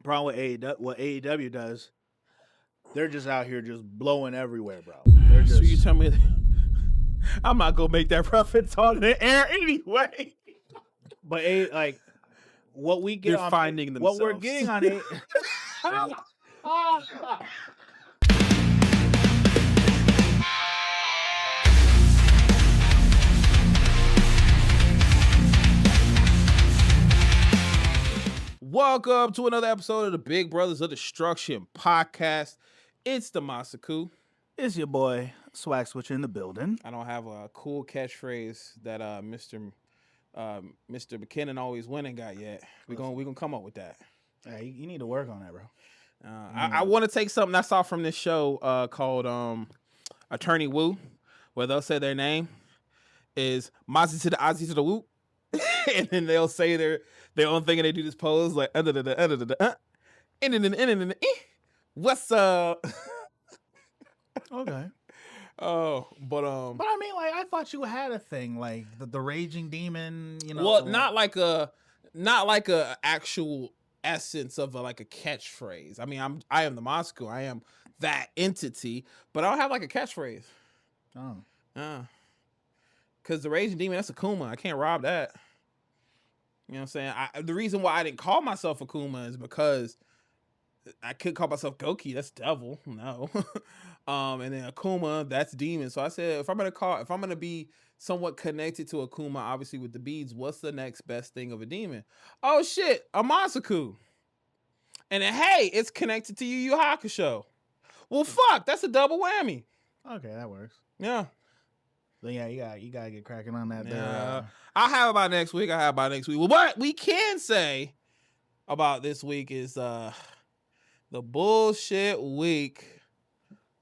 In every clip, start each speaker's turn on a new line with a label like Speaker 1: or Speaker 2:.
Speaker 1: Problem with AEW, what AEW does, they're just out here just blowing everywhere, bro. They're just.
Speaker 2: So you tell me I'm not gonna make that reference on the air anyway.
Speaker 1: But like what we get
Speaker 2: They're
Speaker 1: on
Speaker 2: finding
Speaker 1: what we're
Speaker 2: themselves.
Speaker 1: getting on it.
Speaker 2: Welcome to another episode of the Big Brothers of Destruction podcast. It's the Masaku.
Speaker 1: It's your boy Swag Switcher in the building.
Speaker 2: I don't have a cool catchphrase that Mr. McKinnon always went and got yet. We're gonna come up with that.
Speaker 1: Hey, you need to work on that, bro.
Speaker 2: I want to take something I saw from this show called Attorney Woo, where they'll say their name is Mazi to the Ozzy to the Woo, and then they'll say their own thing and they do this pose like what's up?
Speaker 1: Okay.
Speaker 2: Oh, but
Speaker 1: I mean, like, I thought you had a thing like the raging demon, you know.
Speaker 2: well, not like a actual essence of a catchphrase. I mean, I am the Moscow. I am that entity, but I don't have like a catchphrase.
Speaker 1: Oh.
Speaker 2: Because the raging demon, that's Akuma. I can't rob that. You know what I'm saying? The reason why I didn't call myself Akuma is because I could call myself Goki. That's devil. No. And then Akuma, that's demon. So I said, if I'm gonna be somewhat connected to Akuma, obviously with the beads, what's the next best thing of a demon? Oh shit, a Masaku. And then, hey, it's connected to Yu Yu Hakusho. Well, fuck, that's a double whammy.
Speaker 1: Okay, that works.
Speaker 2: Yeah.
Speaker 1: Then yeah, you gotta get cracking on that.
Speaker 2: Yeah. I'll have about next week. Well, what we can say about this week is the bullshit week.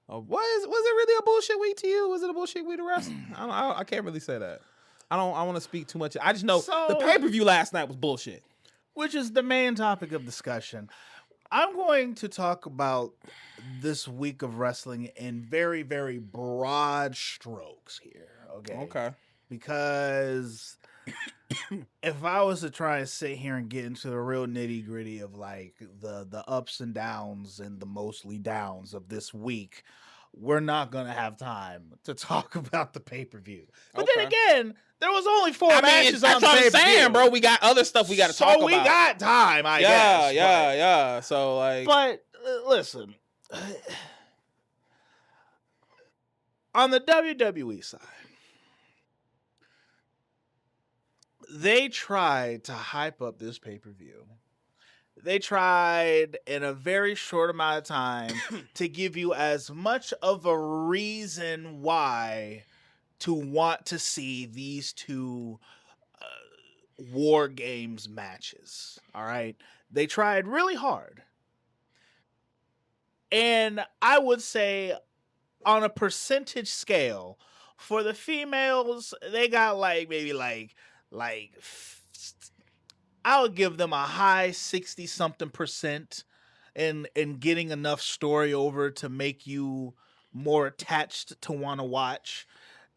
Speaker 2: Was it really a bullshit week to you? Was it a bullshit week to wrestling? I can't really say that. I want to speak too much. I just know the pay-per-view last night was bullshit.
Speaker 1: Which is the main topic of discussion. I'm going to talk about this week of wrestling in very, very broad strokes here. Okay. Because if I was to try and sit here and get into the real nitty gritty of like the ups and downs and the mostly downs of this week, we're not going to have time to talk about the pay-per-view. But then again, there was only four matches on the pay-per-view. That's what I'm saying,
Speaker 2: bro. We got other stuff we got to talk about.
Speaker 1: So we got time, I guess.
Speaker 2: Yeah. So like,
Speaker 1: but listen, on the WWE side, they tried to hype up this pay-per-view. They tried in a very short amount of time to give you as much of a reason why to want to see these two WarGames matches. All right. They tried really hard. And I would say on a percentage scale for the females, they got maybe I would give them a high 60-something% in getting enough story over to make you more attached to want to watch.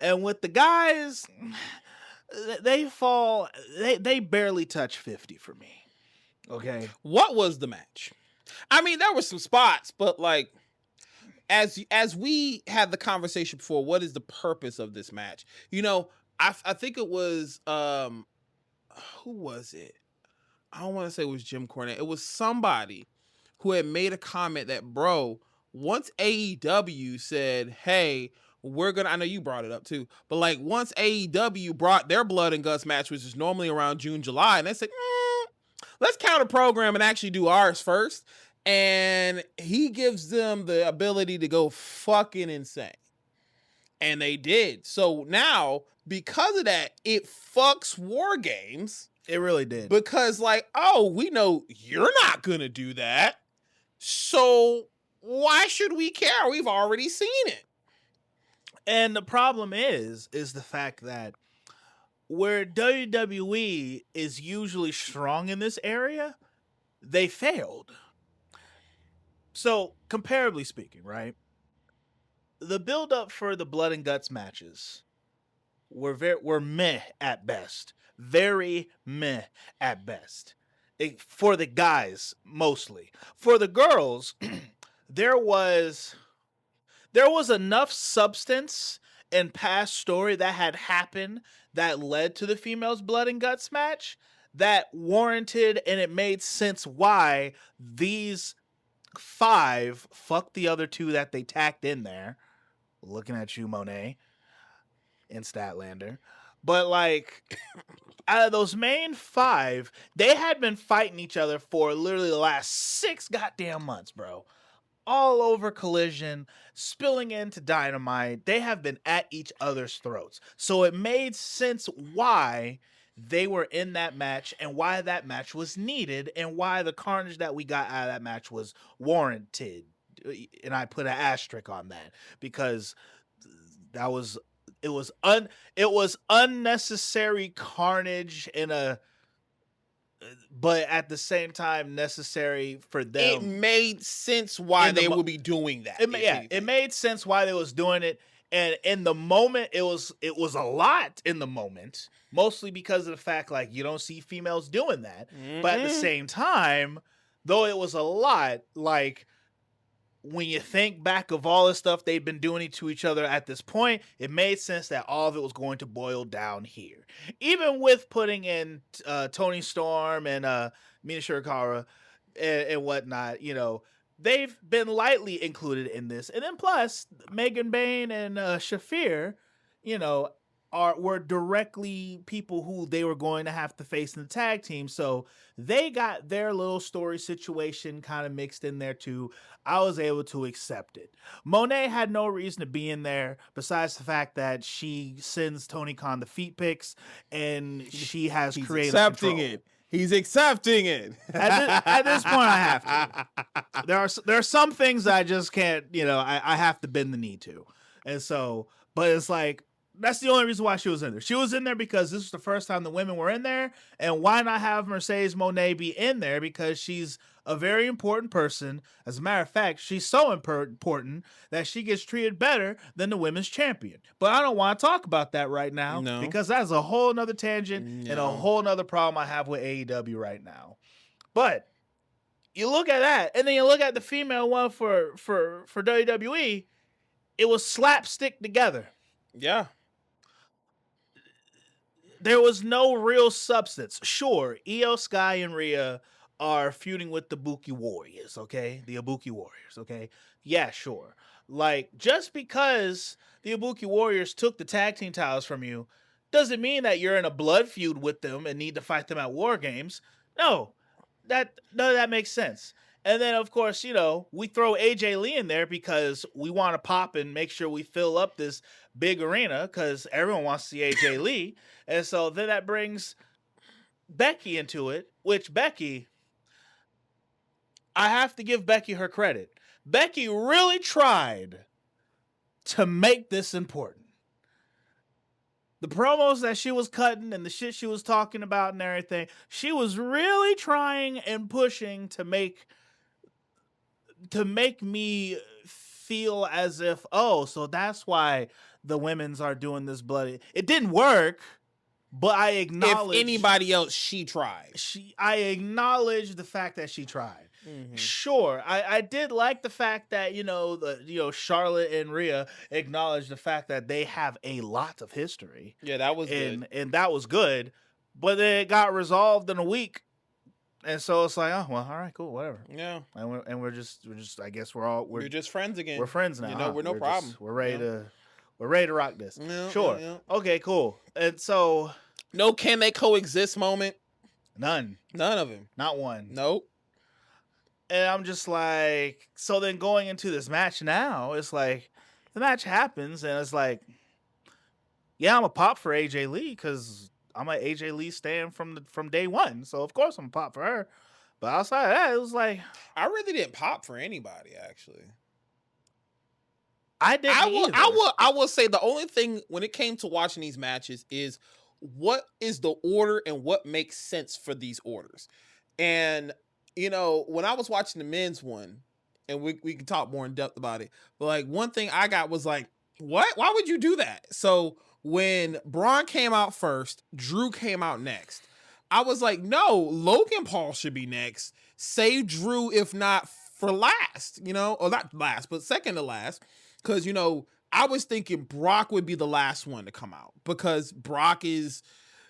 Speaker 1: And with the guys, they barely touch 50 for me. Okay.
Speaker 2: What was the match? I mean, there were some spots, but like as we had the conversation before, what is the purpose of this match? You know, I think it was who was it? I don't want to say it was Jim Cornette. It was somebody who had made a comment that, bro, once AEW said, hey, I know you brought it up too, but like once AEW brought their blood and guts match, which is normally around June, July, and they said, let's counter program and actually do ours first. And he gives them the ability to go fucking insane. And they did. So now, because of that, it fucks WarGames.
Speaker 1: It really did.
Speaker 2: Because like, oh, we know you're not going to do that. So why should we care? We've already seen it.
Speaker 1: And the problem is the fact that where WWE is usually strong in this area, they failed. So, comparably speaking, right? The build-up for the blood and guts matches were meh at best. Very meh at best. for the guys mostly. For the girls, there was enough substance and past story that had happened that led to the females' blood and guts match that warranted, and it made sense why these 5 fuck the other 2 that they tacked in there. Looking at you, Monet and Statlander. But like out of those main 5, they had been fighting each other for literally the last 6 goddamn months, bro. All over Collision, spilling into Dynamite. They have been at each other's throats. So it made sense why they were in that match and why that match was needed and why the carnage that we got out of that match was warranted. And I put an asterisk on that because it was unnecessary carnage but at the same time necessary for them.
Speaker 2: It made sense why they would be doing that.
Speaker 1: It made sense why they was doing it, and in the moment it was a lot in the moment, mostly because of the fact like you don't see females doing that. But at the same time, though it was a lot, like when you think back of all the stuff they've been doing to each other at this point, it made sense that all of it was going to boil down here. Even with putting in Toni Storm and Mina Shirakawa and whatnot, you know, they've been lightly included in this. And then plus, Megan Bain and Shafir, you know, were directly people who they were going to have to face in the tag team. So they got their little story situation kind of mixed in there too. I was able to accept it. Monet had no reason to be in there besides the fact that she sends Tony Khan the feet pics and she has creative
Speaker 2: accepting
Speaker 1: control.
Speaker 2: it. He's accepting it.
Speaker 1: At this point, I have to. There are some things I just can't, you know, I have to bend the knee to. And so, but it's like, that's the only reason why she was in there. She was in there because this was the first time the women were in there. And why not have Mercedes Moné be in there? Because she's a very important person. As a matter of fact, she's so important that she gets treated better than the women's champion. But I don't want to talk about that right now because that's a whole nother tangent and a whole nother problem I have with AEW right now. But you look at that, and then you look at the female one for WWE, it was slapstick together.
Speaker 2: Yeah.
Speaker 1: There was no real substance. Sure, Io Sky and Rhea are feuding with the Ibuki Warriors, okay? The Ibuki Warriors, okay? Yeah, sure. Like, just because the Ibuki Warriors took the tag team titles from you doesn't mean that you're in a blood feud with them and need to fight them at WarGames. No, none of that makes sense. And then, of course, you know, we throw AJ Lee in there because we want to pop and make sure we fill up this big arena because everyone wants to see AJ Lee. And so then that brings Becky into it, which Becky, I have to give Becky her credit. Becky really tried to make this important. The promos that she was cutting and the shit she was talking about and everything, she was really trying and pushing to make me feel as if, oh, so that's why the women's are doing this bloody. It didn't work, but I acknowledge.
Speaker 2: If anybody else, she tried.
Speaker 1: I acknowledge the fact that she tried.
Speaker 2: Mm-hmm.
Speaker 1: Sure, I did like the fact that Charlotte and Rhea acknowledged the fact that they have a lot of history.
Speaker 2: Yeah, that was good,
Speaker 1: and that was good. But it got resolved in a week. And so it's like, oh well, all right, cool, whatever.
Speaker 2: Yeah,
Speaker 1: and we're just, I guess
Speaker 2: we're just friends again.
Speaker 1: We're friends now.
Speaker 2: You know, we're no problem.
Speaker 1: We're ready to rock this.
Speaker 2: Yeah,
Speaker 1: sure.
Speaker 2: Yeah.
Speaker 1: Okay, cool. And so,
Speaker 2: no, can they coexist moment?
Speaker 1: None
Speaker 2: of them.
Speaker 1: Not one.
Speaker 2: Nope.
Speaker 1: And I'm just like, so then going into this match now, it's like the match happens, and it's like, yeah, I'm a pop for AJ Lee because I'm an AJ Lee stan from day one, so of course I'm a pop for her. But outside of that, it was like
Speaker 2: I really didn't pop for anybody. Actually,
Speaker 1: I didn't.
Speaker 2: I will say the only thing when it came to watching these matches is what is the order and what makes sense for these orders. And you know, when I was watching the men's one, and we can talk more in depth about it, but like one thing I got was like, what? Why would you do that? So when Braun came out first, Drew came out next. I was like, no, Logan Paul should be next. Save Drew, if not for last, or not last, but second to last. Because, I was thinking Brock would be the last one to come out because Brock is,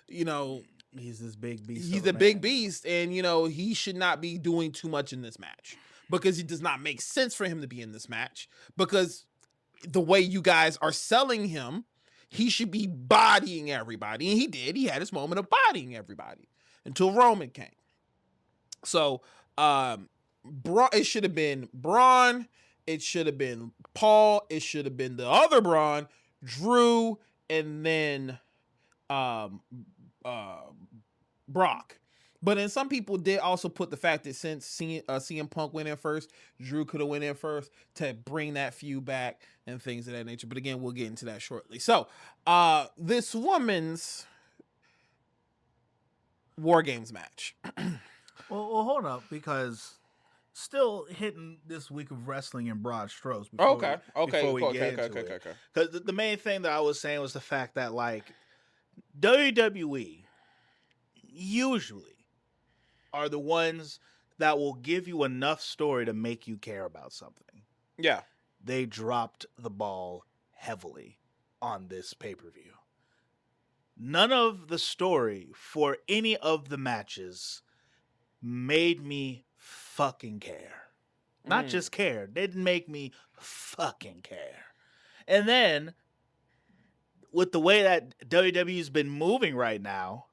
Speaker 1: he's this big beast.
Speaker 2: He's a big beast, and he should not be doing too much in this match because it does not make sense for him to be in this match because the way you guys are selling him, he should be bodying everybody, and he did. He had his moment of bodying everybody until Roman came. So, it should have been Braun. It should have been Paul. It should have been the other Braun, Drew, and then Brock. But then some people did also put the fact that since CM Punk went in first, Drew could have went in first to bring that feud back and things of that nature. But again, we'll get into that shortly. So, this woman's WarGames match.
Speaker 1: well, hold up, because still hitting this week of wrestling in broad strokes. Before we get into it. Because the main thing that I was saying was the fact that, like, WWE usually are the ones that will give you enough story to make you care about something.
Speaker 2: Yeah.
Speaker 1: They dropped the ball heavily on this pay-per-view. None of the story for any of the matches made me fucking care. Not just care. They didn't make me fucking care. And then, with the way that WWE's been moving right now,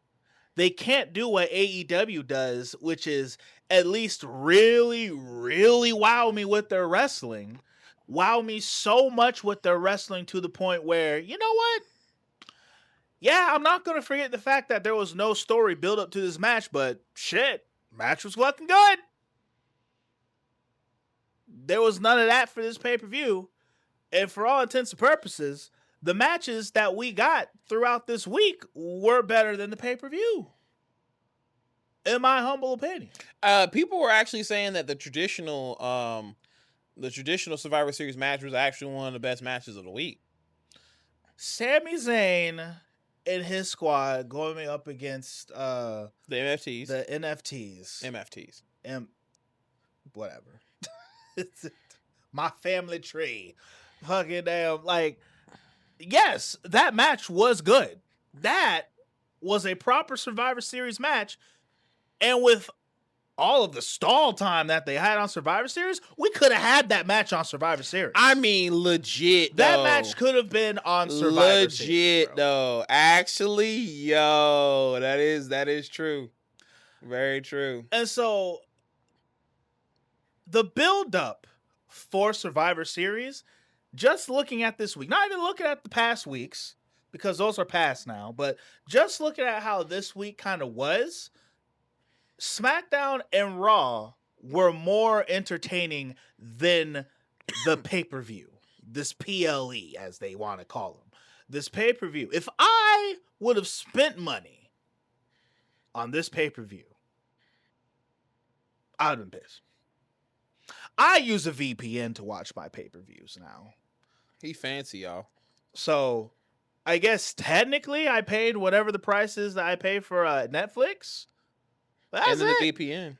Speaker 1: they can't do what AEW does, which is at least really, really wow me with their wrestling. Wow me so much with their wrestling to the point where, you know what? Yeah, I'm not going to forget the fact that there was no story build up to this match, but shit, match was fucking good. There was none of that for this pay-per-view. And for all intents and purposes, the matches that we got throughout this week were better than the pay-per-view. In my humble opinion.
Speaker 2: People were actually saying that the traditional Survivor Series match was actually one of the best matches of the week.
Speaker 1: Sami Zayn and his squad going up against
Speaker 2: the MFTs.
Speaker 1: The NFTs.
Speaker 2: MFTs.
Speaker 1: Whatever. My family tree. Fucking damn. Like, yes, that match was good. That was a proper Survivor Series match. And with all of the stall time that they had on Survivor Series, we could have had that match on Survivor Series.
Speaker 2: I mean, legit,
Speaker 1: that
Speaker 2: though.
Speaker 1: match could have been on Survivor Series.
Speaker 2: Legit, though. Actually, that is true. Very true.
Speaker 1: And so, the build-up for Survivor Series, just looking at this week, not even looking at the past weeks, because those are past now, but just looking at how this week kind of was, SmackDown and Raw were more entertaining than the pay-per-view. This PLE, as they want to call them. This pay-per-view. If I would have spent money on this pay-per-view, I would have been pissed. I use a VPN to watch my pay-per-views now.
Speaker 2: He fancy, y'all.
Speaker 1: So, I guess technically I paid whatever the price is that I pay for Netflix. That's
Speaker 2: and then
Speaker 1: it.
Speaker 2: The VPN.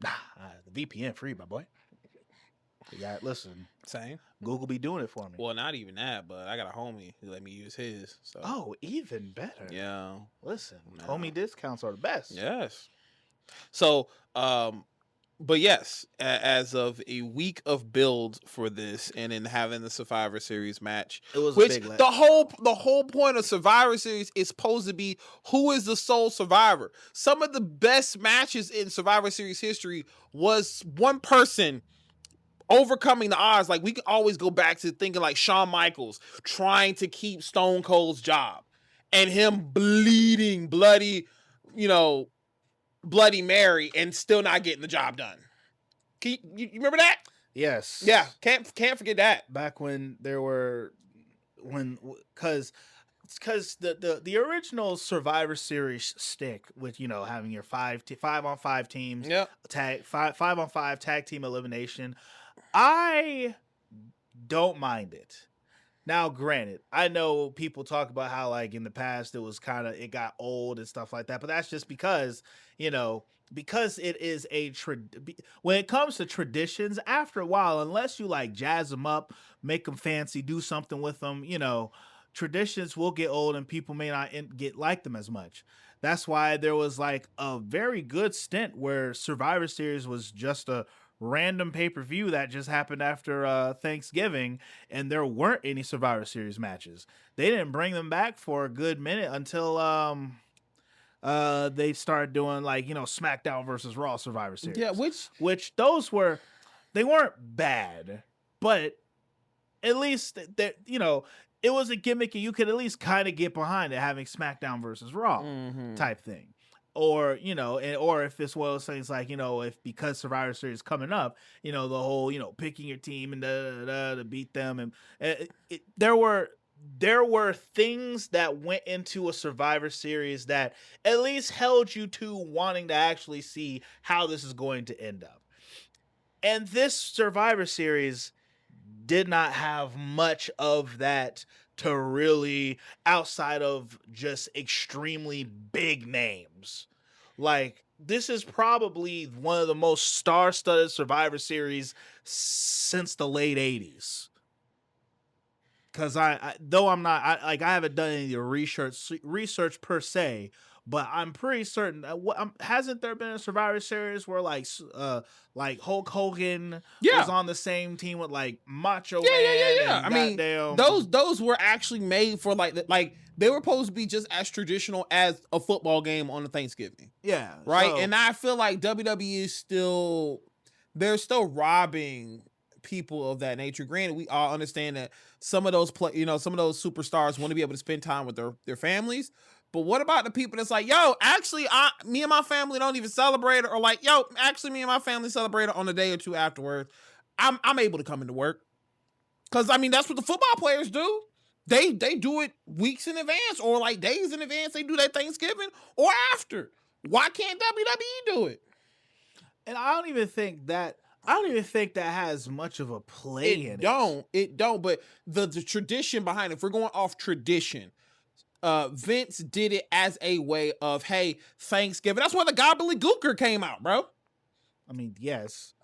Speaker 1: Nah, the VPN free, my boy. Yeah, listen.
Speaker 2: Same.
Speaker 1: Google be doing it for me.
Speaker 2: Well, not even that, but I got a homie who let me use his. So.
Speaker 1: Oh, even better.
Speaker 2: Yeah.
Speaker 1: Listen, homie discounts are the best.
Speaker 2: Yes. So, but yes, as of a week of build for this, and in having the Survivor Series match,
Speaker 1: it was
Speaker 2: which
Speaker 1: a big
Speaker 2: the whole point of Survivor Series is supposed to be who is the sole survivor. Some of the best matches in Survivor Series history was one person overcoming the odds. Like, we can always go back to thinking like Shawn Michaels trying to keep Stone Cold's job, and him bleeding bloody, Bloody Mary and still not getting the job done. You remember that?
Speaker 1: Yes.
Speaker 2: Yeah. Can't forget that.
Speaker 1: Back when there were, because the original Survivor Series stick with having your 5-on-5 teams,
Speaker 2: yep,
Speaker 1: tag 5-on-5 tag team elimination, I don't mind it. Now, granted, I know people talk about how like in the past it got old and stuff like that, but that's just because because it is when it comes to traditions, after a while, unless you like jazz them up, make them fancy, do something with them, traditions will get old and people may not get like them as much. That's why there was like a very good stint where Survivor Series was just a random pay-per-view that just happened after Thanksgiving, and there weren't any Survivor Series matches. They didn't bring them back for a good minute until they started doing like SmackDown versus Raw Survivor Series.
Speaker 2: Yeah,
Speaker 1: which those they weren't bad, but at least that it was a gimmick and you could at least kind of get behind it, having SmackDown versus Raw type thing. Or, or if it's one of those things like, if because Survivor Series is coming up, the whole, picking your team and to beat them. And there were things that went into a Survivor Series that at least held you to wanting to actually see how this is going to end up. And this Survivor Series did not have much of that to really, outside of just extremely big names. Like, this is probably one of the most star-studded Survivor Series since the late 80s. Because I haven't done any research per se, but I'm pretty certain hasn't there been a Survivor Series where like Hulk Hogan was on the same team with like Macho Man?
Speaker 2: Yeah. I mean, those were actually made for like they were supposed to be just as traditional as a football game on a Thanksgiving.
Speaker 1: Yeah,
Speaker 2: right. And I feel like WWE is they're still robbing people of that nature. Granted, we all understand that some of those some of those superstars want to be able to spend time with their families. But what about the people that's like, yo, actually, me and my family don't even celebrate it, or like, yo, actually, me and my family celebrate it on a day or two afterwards. I'm able to come into work, because I mean that's what the football players do. They do it weeks in advance or like days in advance. They do that Thanksgiving or after. Why can't WWE do it?
Speaker 1: And I don't even think that has much of a play in it.
Speaker 2: It don't. But the tradition behind it, if we're going off tradition, Vince did it as a way of, hey, Thanksgiving. That's why the gobbledygooker came out, bro.
Speaker 1: I mean, yes.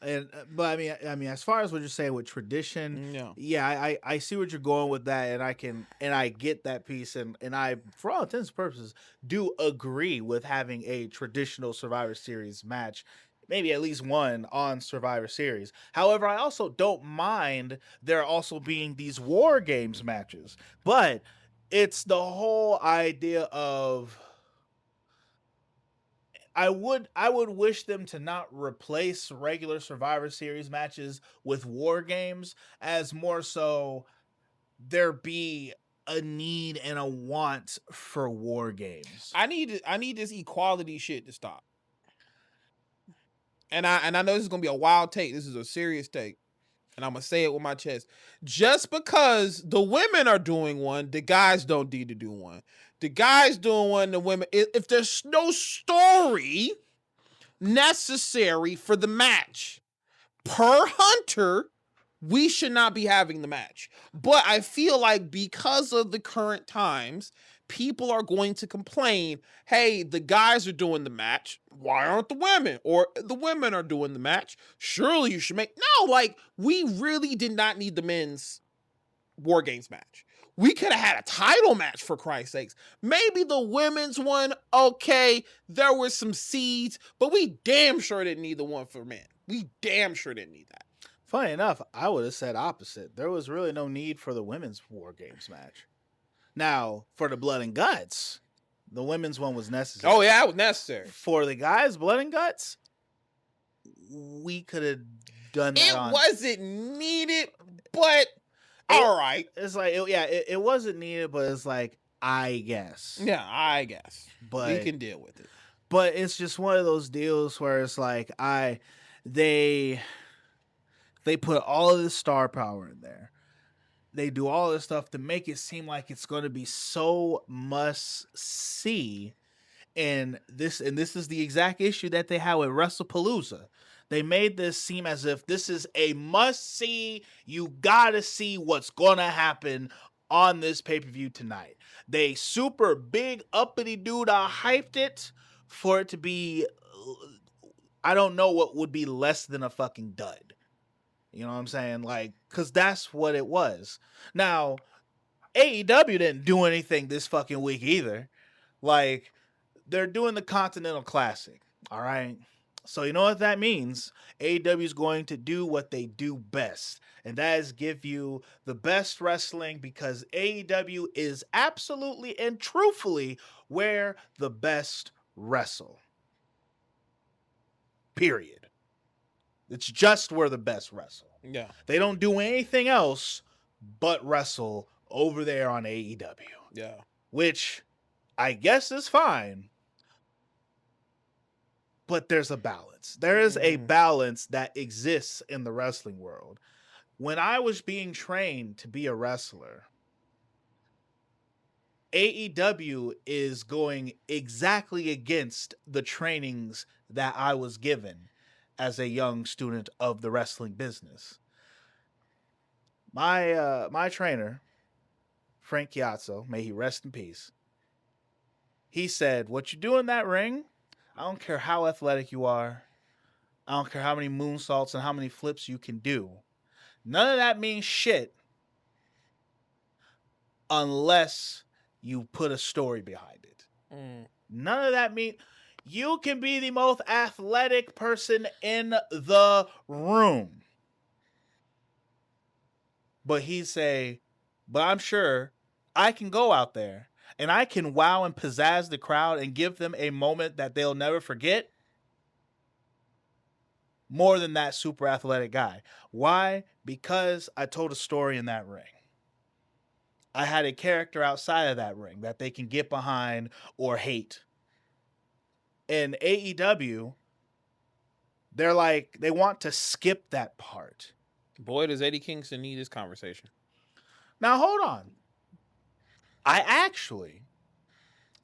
Speaker 1: But I mean, as far as what you're saying with tradition, I see what you're going with that, and I get that piece, and I, for all intents and purposes, do agree with having a traditional Survivor Series match, maybe at least one on Survivor Series. However, I also don't mind there also being these WarGames matches, but it's the whole idea of I would wish them to not replace regular Survivor Series matches with WarGames, as more so there be a need and a want for WarGames.
Speaker 2: I need this equality shit to stop. And I know this is gonna be a wild take. This is a serious take. And I'm gonna say it with my chest. Just because the women are doing one, the guys don't need to do one. The guys doing one, the women. If there's no story necessary for the match per Hunter, we should not be having the match. But I feel like because of the current times, people are going to complain, hey, the guys are doing the match. Why aren't the women? Or the women are doing the match. Surely you should make... No, like, we really did not need the men's WarGames match. We could have had a title match, for Christ's sakes. Maybe the women's one, okay, there were some seeds, but we damn sure didn't need the one for men. We damn sure didn't need that.
Speaker 1: Funny enough, I would have said opposite. There was really no need for the women's WarGames match. Now, for the Blood and Guts, the women's one was necessary.
Speaker 2: Oh, yeah, it was necessary.
Speaker 1: For the guys' Blood and Guts, we could have done that.
Speaker 2: It wasn't needed, but all right.
Speaker 1: It's like, it wasn't needed, but it's like, I guess.
Speaker 2: Yeah, I guess.
Speaker 1: But
Speaker 2: we can deal with it.
Speaker 1: But it's just one of those deals where it's like, they put all of this star power in there. They do all this stuff to make it seem like it's going to be so must see. And this is the exact issue that they had with WrestlePalooza. They made this seem as if this is a must-see. You gotta see what's gonna happen on this pay-per-view tonight. They super big uppity dude hyped it for it to be, I don't know what would be less than a fucking dud. You know what I'm saying? Like, because that's what it was. Now, AEW didn't do anything this fucking week either. Like, they're doing the Continental Classic, all right? So you know what that means? AEW is going to do what they do best, and that is give you the best wrestling, because AEW is absolutely and truthfully where the best wrestle. Period. It's just where the best wrestle.
Speaker 2: Yeah.
Speaker 1: They don't do anything else but wrestle over there on AEW.
Speaker 2: Yeah.
Speaker 1: Which I guess is fine. But there's a balance. There is a balance that exists in the wrestling world. When I was being trained to be a wrestler, AEW is going exactly against the trainings that I was given as a young student of the wrestling business. My trainer, Frank Chiazzo, may he rest in peace, he said, what you do in that ring, I don't care how athletic you are, I don't care how many moonsaults and how many flips you can do, none of that means shit unless you put a story behind it. None of that means... You can be the most athletic person in the room. But he'd say, but I'm sure I can go out there and I can wow and pizzazz the crowd and give them a moment that they'll never forget more than that super athletic guy. Why? Because I told a story in that ring. I had a character outside of that ring that they can get behind or hate. In AEW, they're like, they want to skip that part.
Speaker 2: Boy, does Eddie Kingston need this conversation.
Speaker 1: Now, hold on. I actually,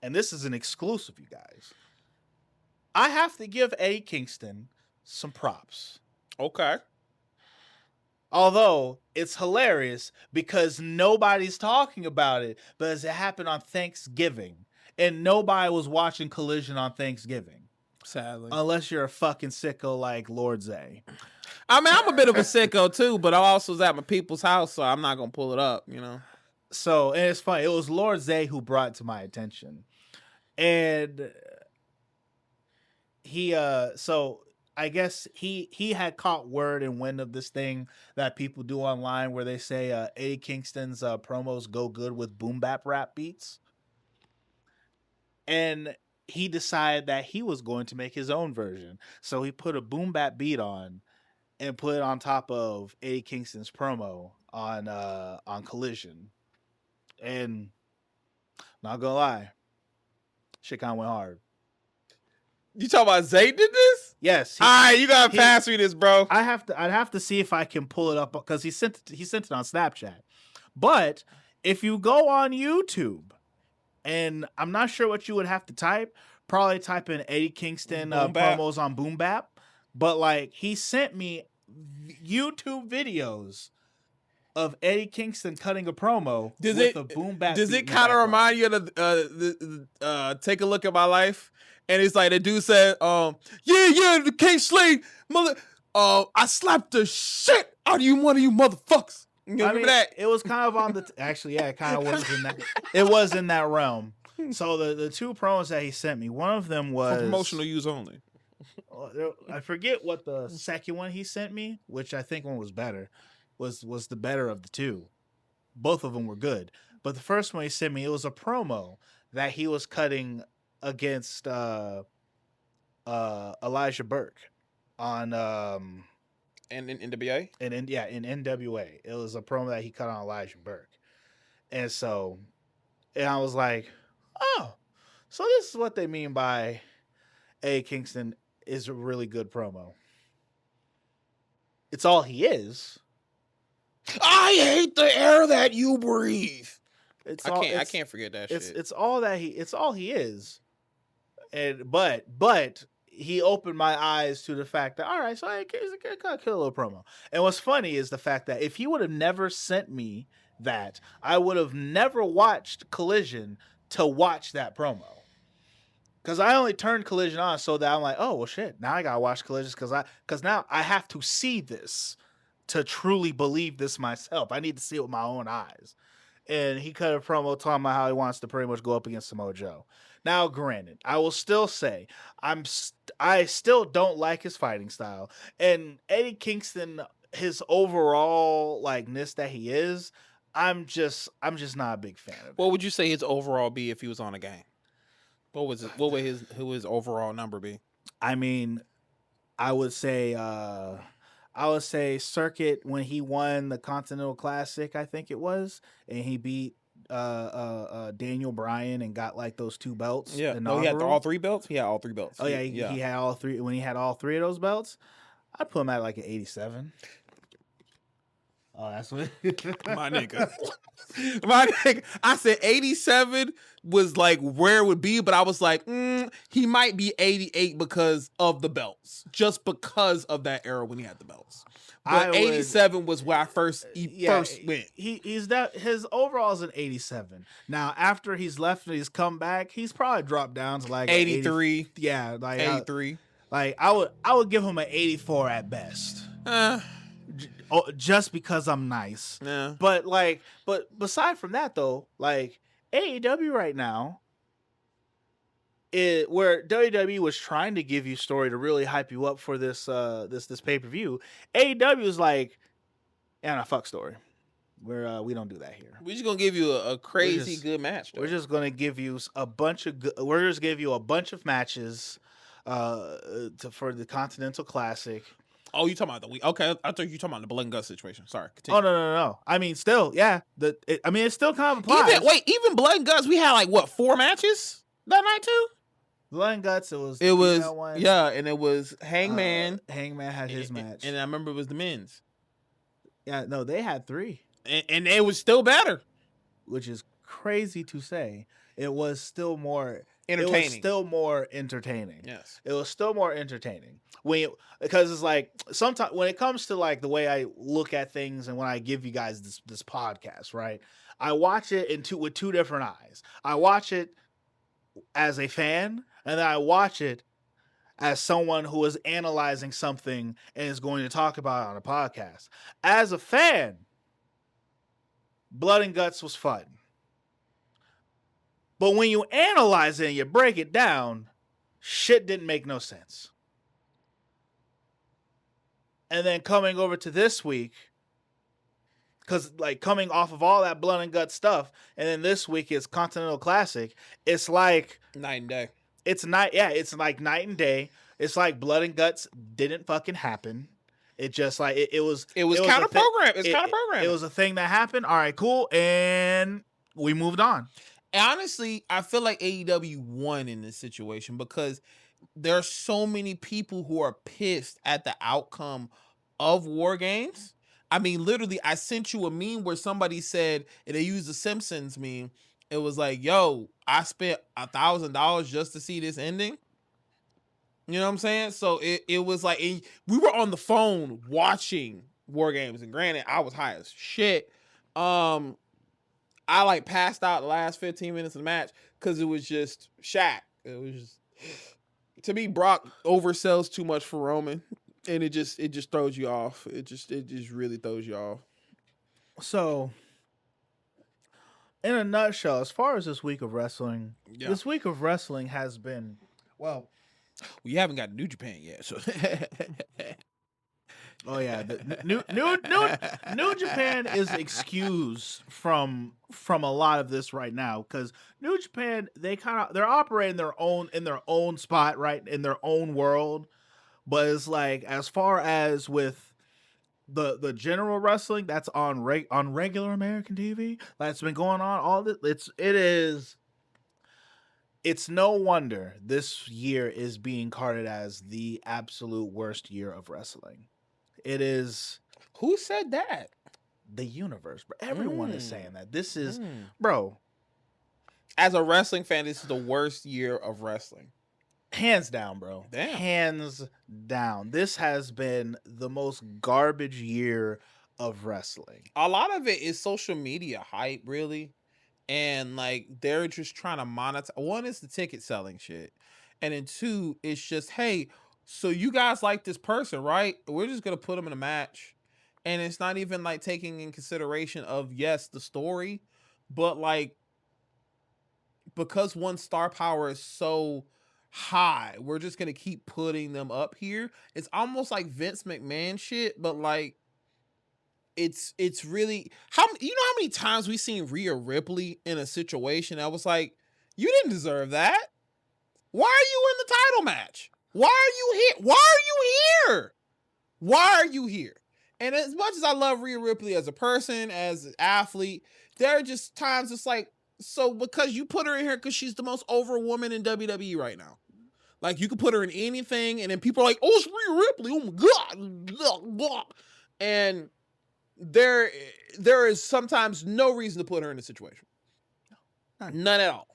Speaker 1: and this is an exclusive, you guys, I have to give Eddie Kingston some props.
Speaker 2: Okay.
Speaker 1: Although, it's hilarious because nobody's talking about it because it happened on Thanksgiving. And nobody was watching Collision on Thanksgiving.
Speaker 2: Sadly.
Speaker 1: Unless you're a fucking sicko like Lord Zay.
Speaker 2: I mean, I'm a bit of a sicko too, but I also was at my people's house, so I'm not going to pull it up, you know?
Speaker 1: So, and it's funny. It was Lord Zay who brought it to my attention. And he, so I guess he had caught word and wind of this thing that people do online where they say Eddie Kingston's promos go good with boom bap rap beats. And he decided that he was going to make his own version. So he put a boom bap beat on and put it on top of Eddie Kingston's promo on Collision. And not gonna lie, shit kind of went hard.
Speaker 2: You talking about Zay did this?
Speaker 1: Yes.
Speaker 2: All right, you gotta pass me this, bro.
Speaker 1: I'd have to see if I can pull it up because he sent it on Snapchat. But if you go on YouTube, and I'm not sure what you would have to type. Probably type in Eddie Kingston promos on Boom Bap. But like, he sent me YouTube videos of Eddie Kingston cutting a promo with a Boom Bap.
Speaker 2: Does it kind of remind you of the Take a Look at My Life? And it's like the dude said, yeah, the King Slade, mother, I slapped the shit out of you, one of you motherfuckers. You remember that?
Speaker 1: It was kind of on the actually, yeah, it kind of was in that. It was in that realm. So the two promos that he sent me, one of them was
Speaker 2: for promotional use only.
Speaker 1: I forget what the second one he sent me, which I think one was better, was the better of the two. Both of them were good, but the first one he sent me, it was a promo that he was cutting against Elijah Burke on
Speaker 2: And in NWA?
Speaker 1: In NWA. It was a promo that he cut on Elijah Burke. And I was like, oh, so this is what they mean by Eddie Kingston is a really good promo. It's all he is.
Speaker 2: I hate the air that you breathe. I can't forget that shit.
Speaker 1: It's all he is. But he opened my eyes to the fact that, all right, so I got a kill a little promo. And what's funny is the fact that if he would have never sent me that, I would have never watched Collision to watch that promo. Because I only turned Collision on so that I'm like, oh, well, shit, now I got to watch Collision because now I have to see this to truly believe this myself. I need to see it with my own eyes. And he cut a promo talking about how he wants to pretty much go up against Samoa Joe. Now, granted, I will still say I still don't like his fighting style. And Eddie Kingston, his overall likeness that he is, I'm just not a big fan of it.
Speaker 2: What would you say his overall be if he was on a game? What would his overall number be?
Speaker 1: I mean, I would say Circuit when he won the Continental Classic, I think it was, and he beat Daniel Bryan and got like those 2 belts.
Speaker 2: Yeah, no, he had all 3 belts. He had all 3 belts.
Speaker 1: Oh yeah, he had all 3. When he had all 3 of those belts, I'd put him at like an 87. Oh, that's what
Speaker 2: my nigga. I said 87 was like where it would be, but I was like, he might be 88 because of the belts, just because of that era when he had the belts. But 87 was where I first went.
Speaker 1: His overall is an 87. Now after he's left and he's come back, he's probably dropped down to like
Speaker 2: 83.
Speaker 1: Yeah, like
Speaker 2: 83.
Speaker 1: I would give him an 84 at best. Just because I'm nice.
Speaker 2: Yeah.
Speaker 1: But beside from that though, like AEW right now, where WWE was trying to give you story to really hype you up for this pay-per-view, AEW is like, and a fuck story. We don't do that here.
Speaker 2: We're just gonna give you a crazy good match.
Speaker 1: We're just gonna give you a bunch of matches for the Continental Classic.
Speaker 2: Oh, you talking about the week? Okay, I thought you talking about the blood and guts situation. Sorry. Continue.
Speaker 1: Oh no. I mean, still, yeah. It still kind of applies.
Speaker 2: Even blood and guts, we had like what 4 matches that night too.
Speaker 1: Blood and guts. It was
Speaker 2: yeah, and it was Hangman.
Speaker 1: Hangman had his match,
Speaker 2: and I remember it was the men's.
Speaker 1: Yeah, no, they had 3,
Speaker 2: and it was still better,
Speaker 1: which is crazy to say. It was still more
Speaker 2: entertaining.
Speaker 1: It was still more entertaining.
Speaker 2: Yes,
Speaker 1: it was still more entertaining because it's like sometimes when it comes to like the way I look at things and when I give you guys this podcast, right? I watch it with 2 different eyes. I watch it as a fan, and then I watch it as someone who is analyzing something and is going to talk about it on a podcast. As a fan, Blood and Guts was fun. But when you analyze it and you break it down, shit didn't make no sense. And then coming over to this week, because like coming off of all that Blood and Guts stuff, and then this week is Continental Classic, it's like
Speaker 2: night and day.
Speaker 1: It's like night and day. It's like Blood and Guts didn't fucking happen. It just like it was
Speaker 2: counter program. It's counter program.
Speaker 1: It was a thing that happened. All right, cool, and we moved on.
Speaker 2: Honestly, I feel like AEW won in this situation because there are so many people who are pissed at the outcome of WarGames. I mean, literally, I sent you a meme where somebody said, and they used the Simpsons meme. It was like, yo, I spent $1,000 just to see this ending. You know what I'm saying? So it was like, we were on the phone watching WarGames, and granted, I was high as shit. I like passed out the last 15 minutes of the match because it was just Shaq. It was just, to me, Brock oversells too much for Roman, and it just throws you off. It just really throws you off.
Speaker 1: So, in a nutshell, as far as this week of wrestling, this week of wrestling has been
Speaker 2: you haven't got New Japan yet, so.
Speaker 1: Oh yeah, the New Japan is excused from a lot of this right now because New Japan they're operating in their own spot, right, in their own world, but it's like as far as with the general wrestling that's on regular American TV that's been going on all this, it's no wonder this year is being carded as the absolute worst year of wrestling. It is.
Speaker 2: Who said that?
Speaker 1: The universe, bro. Everyone is saying that. This is, bro.
Speaker 2: As a wrestling fan, this is the worst year of wrestling.
Speaker 1: Hands down, bro.
Speaker 2: Damn.
Speaker 1: Hands down. This has been the most garbage year of wrestling.
Speaker 2: A lot of it is social media hype, really. And like they're just trying to monetize. One is the ticket selling shit. And then two, it's just, hey, so you guys like this person, right? We're just gonna put them in a match. And it's not even like taking in consideration of, yes, the story, but like because one star power is so high, we're just gonna keep putting them up here. It's almost like Vince McMahon shit, but like it's really how many times we've seen Rhea Ripley in a situation that was like, you didn't deserve that. Why are you in the title match? Why are you here? Why are you here? Why are you here? And as much as I love Rhea Ripley as a person, as an athlete, there are just times it's like, so because you put her in here because she's the most over woman in WWE right now. Like, you could put her in anything, and then people are like, oh, it's Rhea Ripley. Oh, my God. And there is sometimes no reason to put her in a situation. None at all.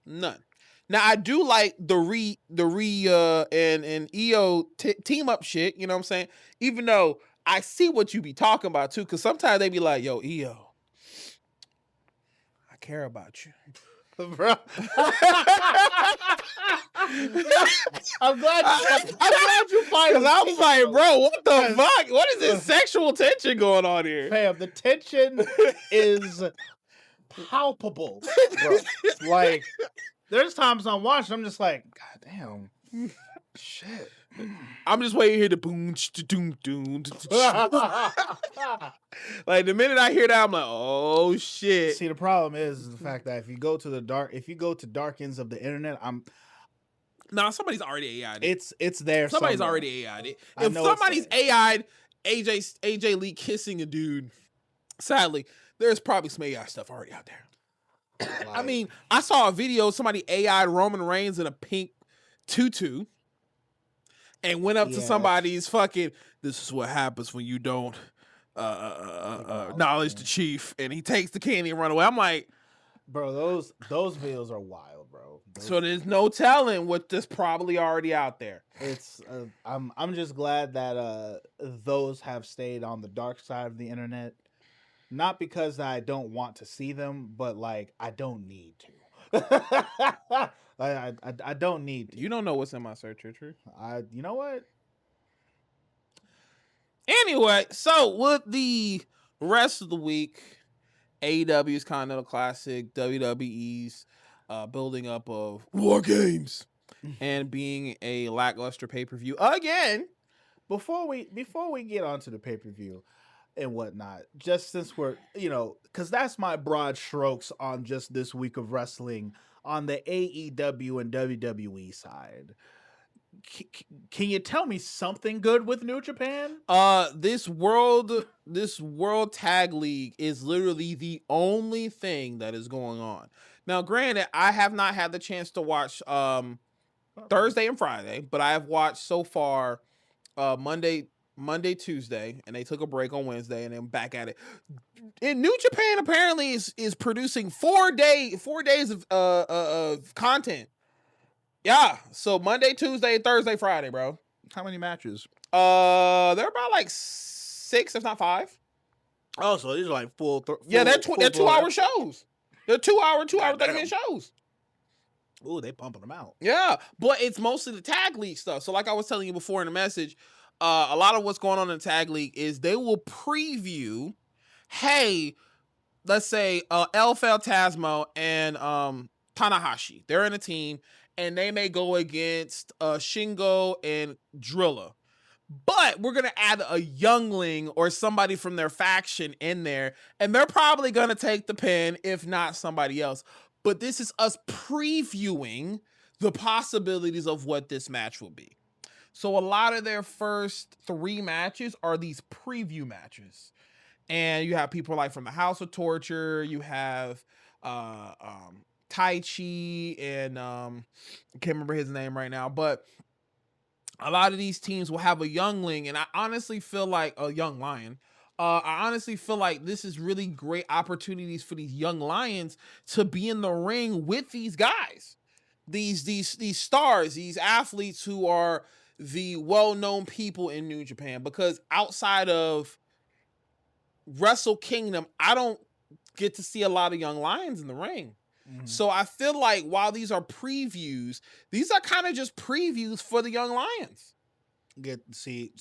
Speaker 2: None. Now, I do like the Rhea and EO team up shit, you know what I'm saying? Even though I see what you be talking about, too, because sometimes they be like, yo, EO, I care about you.
Speaker 1: Bro. I'm glad you find
Speaker 2: because I was like, bro, what the fuck? What is this sexual tension going on here?
Speaker 1: Fam, the tension is palpable, bro. Like, there's times I'm watching, I'm just like, God damn. Shit.
Speaker 2: I'm just waiting here to boom, doom, doom. Like, the minute I hear that, I'm like, oh shit.
Speaker 1: See, the problem is the fact that if you go to dark ends of the internet,
Speaker 2: somebody's already AI'd it.
Speaker 1: It's there.
Speaker 2: Somebody's already AI'd it. If somebody's AI'd AJ Lee kissing a dude, sadly, there's probably some AI stuff already out there. Like, I mean, I saw a video, somebody AI'd Roman Reigns in a pink tutu and went up to somebody's fucking, this is what happens when you don't acknowledge the chief, and he takes the candy and run away. I'm like,
Speaker 1: bro, those videos are wild, bro.
Speaker 2: So there's no telling what this probably already out there.
Speaker 1: It's I'm just glad that those have stayed on the dark side of the internet. Not because I don't want to see them, but like I don't need to. I don't need to.
Speaker 2: You don't know what's in my search history.
Speaker 1: You know what?
Speaker 2: Anyway, so with the rest of the week, AEW's Continental Classic, WWE's building up of WarGames, and being a lackluster pay-per-view again.
Speaker 1: Before we get onto the pay-per-view and whatnot, just since we're, because that's my broad strokes on just this week of wrestling on the AEW and WWE side. Can you tell me something good with New Japan?
Speaker 2: This world tag league is literally the only thing that is going on. Now, granted, I have not had the chance to watch Thursday and Friday, but I have watched so far Monday, Tuesday, and they took a break on Wednesday and then back at it. And New Japan apparently is producing 4 days of content. Yeah, so Monday, Tuesday, Thursday, Friday, bro.
Speaker 1: How many matches?
Speaker 2: They're about like 6, if not 5.
Speaker 1: Oh, so these are like full.
Speaker 2: Yeah, they're 2-hour shows. They're 2-hour, 30-minute shows.
Speaker 1: Ooh, they pumping them out.
Speaker 2: Yeah, but it's mostly the tag league stuff. So like I was telling you before in the message, a lot of what's going on in the tag league is they will preview, hey, let's say El Fantasma and Tanahashi. They're in a team, and they may go against Shingo and Drilla. But we're going to add a youngling or somebody from their faction in there, and they're probably going to take the pin, if not somebody else. But this is us previewing the possibilities of what this match will be. So a lot of their first 3 matches are these preview matches. And you have people like from the House of Torture, you have Tai Chi, and I can't remember his name right now, but a lot of these teams will have a youngling, and I honestly feel like a young lion. I honestly feel like this is really great opportunities for these young lions to be in the ring with these guys. these stars, these athletes who are the well-known people in New Japan, because outside of Wrestle Kingdom, I don't get to see a lot of young lions in the ring. Mm-hmm. So I feel like while these are previews, these are kind of just previews for the young lions.
Speaker 1: See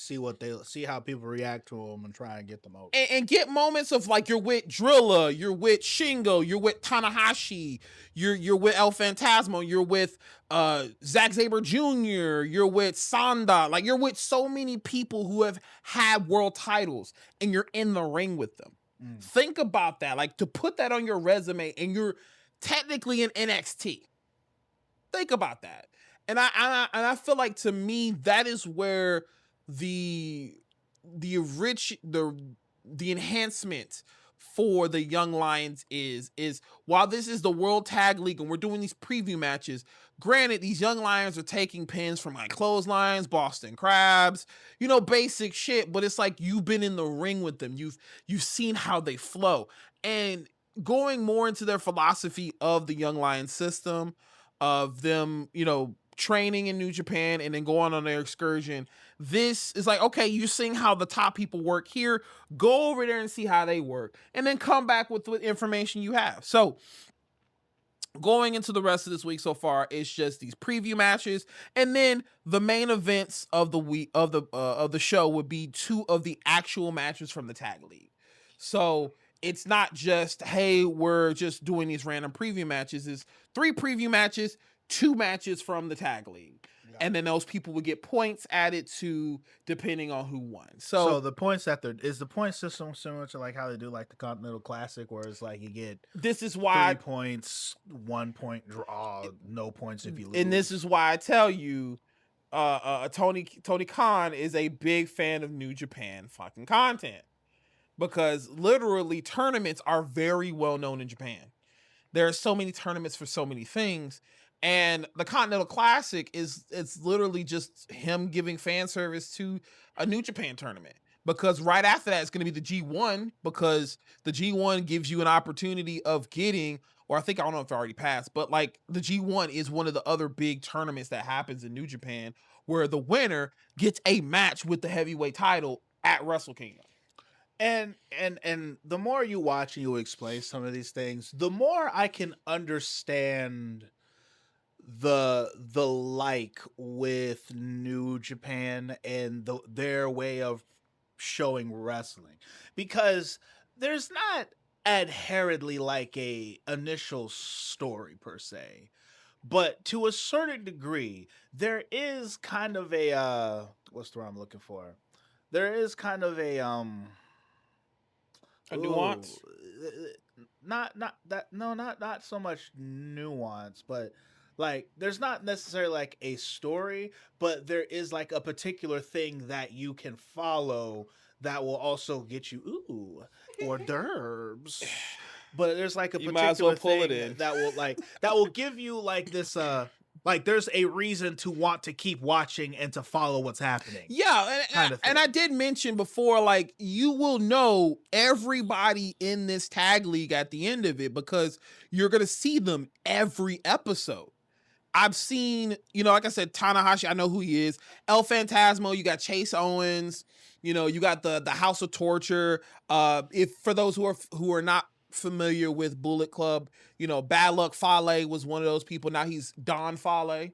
Speaker 1: how people react to them and try and get them over.
Speaker 2: And get moments of like, you're with Drilla, you're with Shingo, you're with Tanahashi, you're with El Phantasmo, you're with Zack Sabre Jr., you're with Sanda, like you're with so many people who have had world titles and you're in the ring with them. Think about that, like to put that on your resume, and you're technically in NXT. Think about that. And I feel like, to me, that is where the enhancement for the Young Lions is while this is the World Tag League and we're doing these preview matches, granted, these Young Lions are taking pins from like clotheslines, Boston Crabs, basic shit, but it's like you've been in the ring with them. You've seen how they flow. And going more into their philosophy of the Young Lions system, of them, training in New Japan and then going on their excursion. This is like, okay, you're seeing how the top people work here. Go over there and see how they work, and then come back with information you have. So going into the rest of this week so far, it's just these preview matches, and then the main events of the week of the show would be 2 of the actual matches from the tag league. So it's not just, hey, we're just doing these random preview matches. It's 3 preview matches, 2 matches from the tag league. Yeah. And then those people would get points added to depending on who won.
Speaker 1: So the points is the point system similar to like how they do like the Continental Classic, where it's like you get 3 points, 1 point draw, no points if you lose.
Speaker 2: And this is why I tell you, Tony Khan is a big fan of New Japan fucking content, because literally tournaments are very well known in Japan. There are so many tournaments for so many things. And the Continental Classic it's literally just him giving fan service to a New Japan tournament, because right after that it's going to be the G1, because the G1 gives you an opportunity of getting, or I don't know if it already passed, but like the G1 is one of the other big tournaments that happens in New Japan, where the winner gets a match with the heavyweight title at Wrestle Kingdom.
Speaker 1: And the more you watch and you explain some of these things, the more I can understand the like with New Japan and their way of showing wrestling, because there's not inherently like a initial story per se, but to a certain degree there is kind of a what's the word I'm looking for? There is kind of a
Speaker 2: nuance.
Speaker 1: Not so much nuance, but like there's not necessarily like a story, but there is like a particular thing that you can follow that will also get you hors d'oeuvres. But there's like a particular thing that will give you like this like there's a reason to want to keep watching and to follow what's happening.
Speaker 2: Yeah, and I did mention before, like, you will know everybody in this tag league at the end of it, because you're going to see them every episode. I've seen, like I said, Tanahashi, I know who he is. El Phantasmo, you got Chase Owens, you got the House of Torture. If for those who are not familiar with Bullet Club, Bad Luck Fale was one of those people. Now he's Don Fale.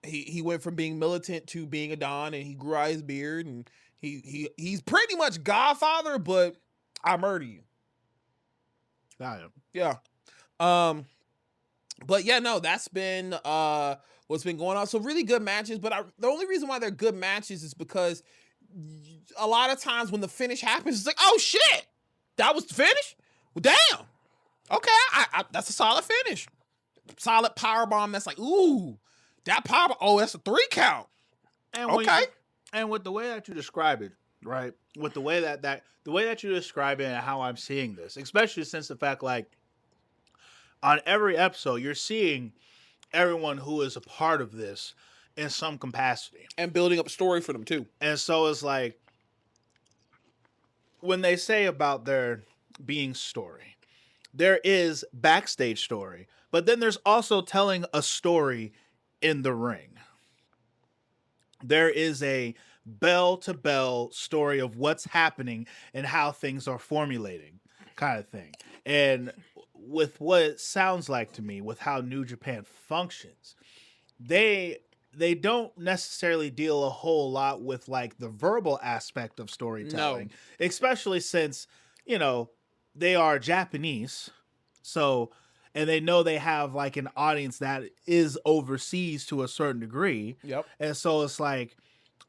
Speaker 2: He went from being militant to being a Don, and he grew out his beard, and he's pretty much Godfather, but I murder you.
Speaker 1: Got him.
Speaker 2: Yeah. But yeah, no, that's been what's been going on. So really good matches, but the only reason why they're good matches is because a lot of times when the finish happens, it's like, oh shit, that was the finish? Well, damn. Okay, I that's a solid finish. Solid powerbomb. That's like, ooh, that powerbomb. Oh, that's a 3 count.
Speaker 1: And
Speaker 2: okay.
Speaker 1: And with the way that you describe it, right? With the way that you describe it and how I'm seeing this, especially since the fact, like, on every episode, you're seeing everyone who is a part of this in some capacity.
Speaker 2: And building up a story for them, too.
Speaker 1: And so it's like, when they say about there being story, there is backstage story, but then there's also telling a story in the ring. There is a bell to bell story of what's happening and how things are formulating, kind of thing. And with what it sounds like to me, with how New Japan functions, they don't necessarily deal a whole lot with like the verbal aspect of storytelling, especially since, you know, they are Japanese. So, and they know they have like an audience that is overseas to a certain degree.
Speaker 2: Yep.
Speaker 1: And so it's like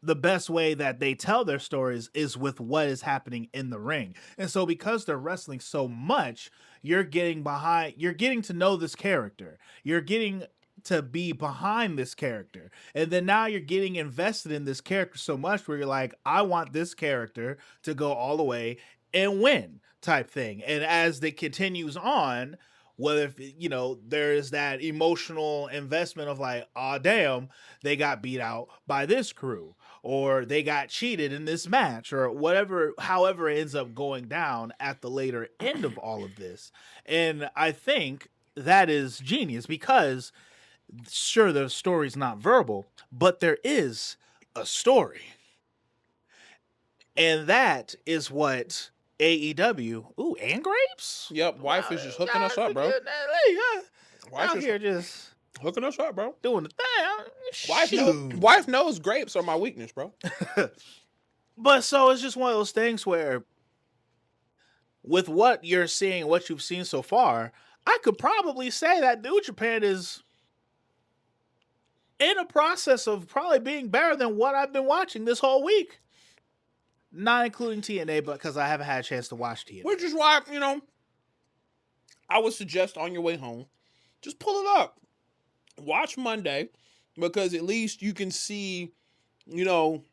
Speaker 1: the best way that they tell their stories is with what is happening in the ring. And so because they're wrestling so much, you're getting to know this character. You're getting to be behind this character. And then now you're getting invested in this character so much where you're like, I want this character to go all the way and win type thing. And as it continues on, whether if, you know, there is that emotional investment of like, oh damn, they got beat out by this crew, or they got cheated in this match, or whatever, however it ends up going down at the later end of all of this. And I think that is genius because sure, the story's not verbal, but there is a story. And that is what AEW. Ooh, and grapes?
Speaker 2: Yep, wife is just hooking us up, bro.
Speaker 1: Wife out here just
Speaker 2: hooking us up, bro.
Speaker 1: Doing the thing.
Speaker 2: Wife knows grapes are my weakness, bro.
Speaker 1: But so it's just one of those things where with what you're seeing, what you've seen so far, I could probably say that New Japan is in a process of probably being better than what I've been watching this whole week. Not including TNA, but because I haven't had a chance to watch TNA.
Speaker 2: Which is why, you know, I would suggest on your way home, just pull it up. Watch Monday, because at least you can see, you know,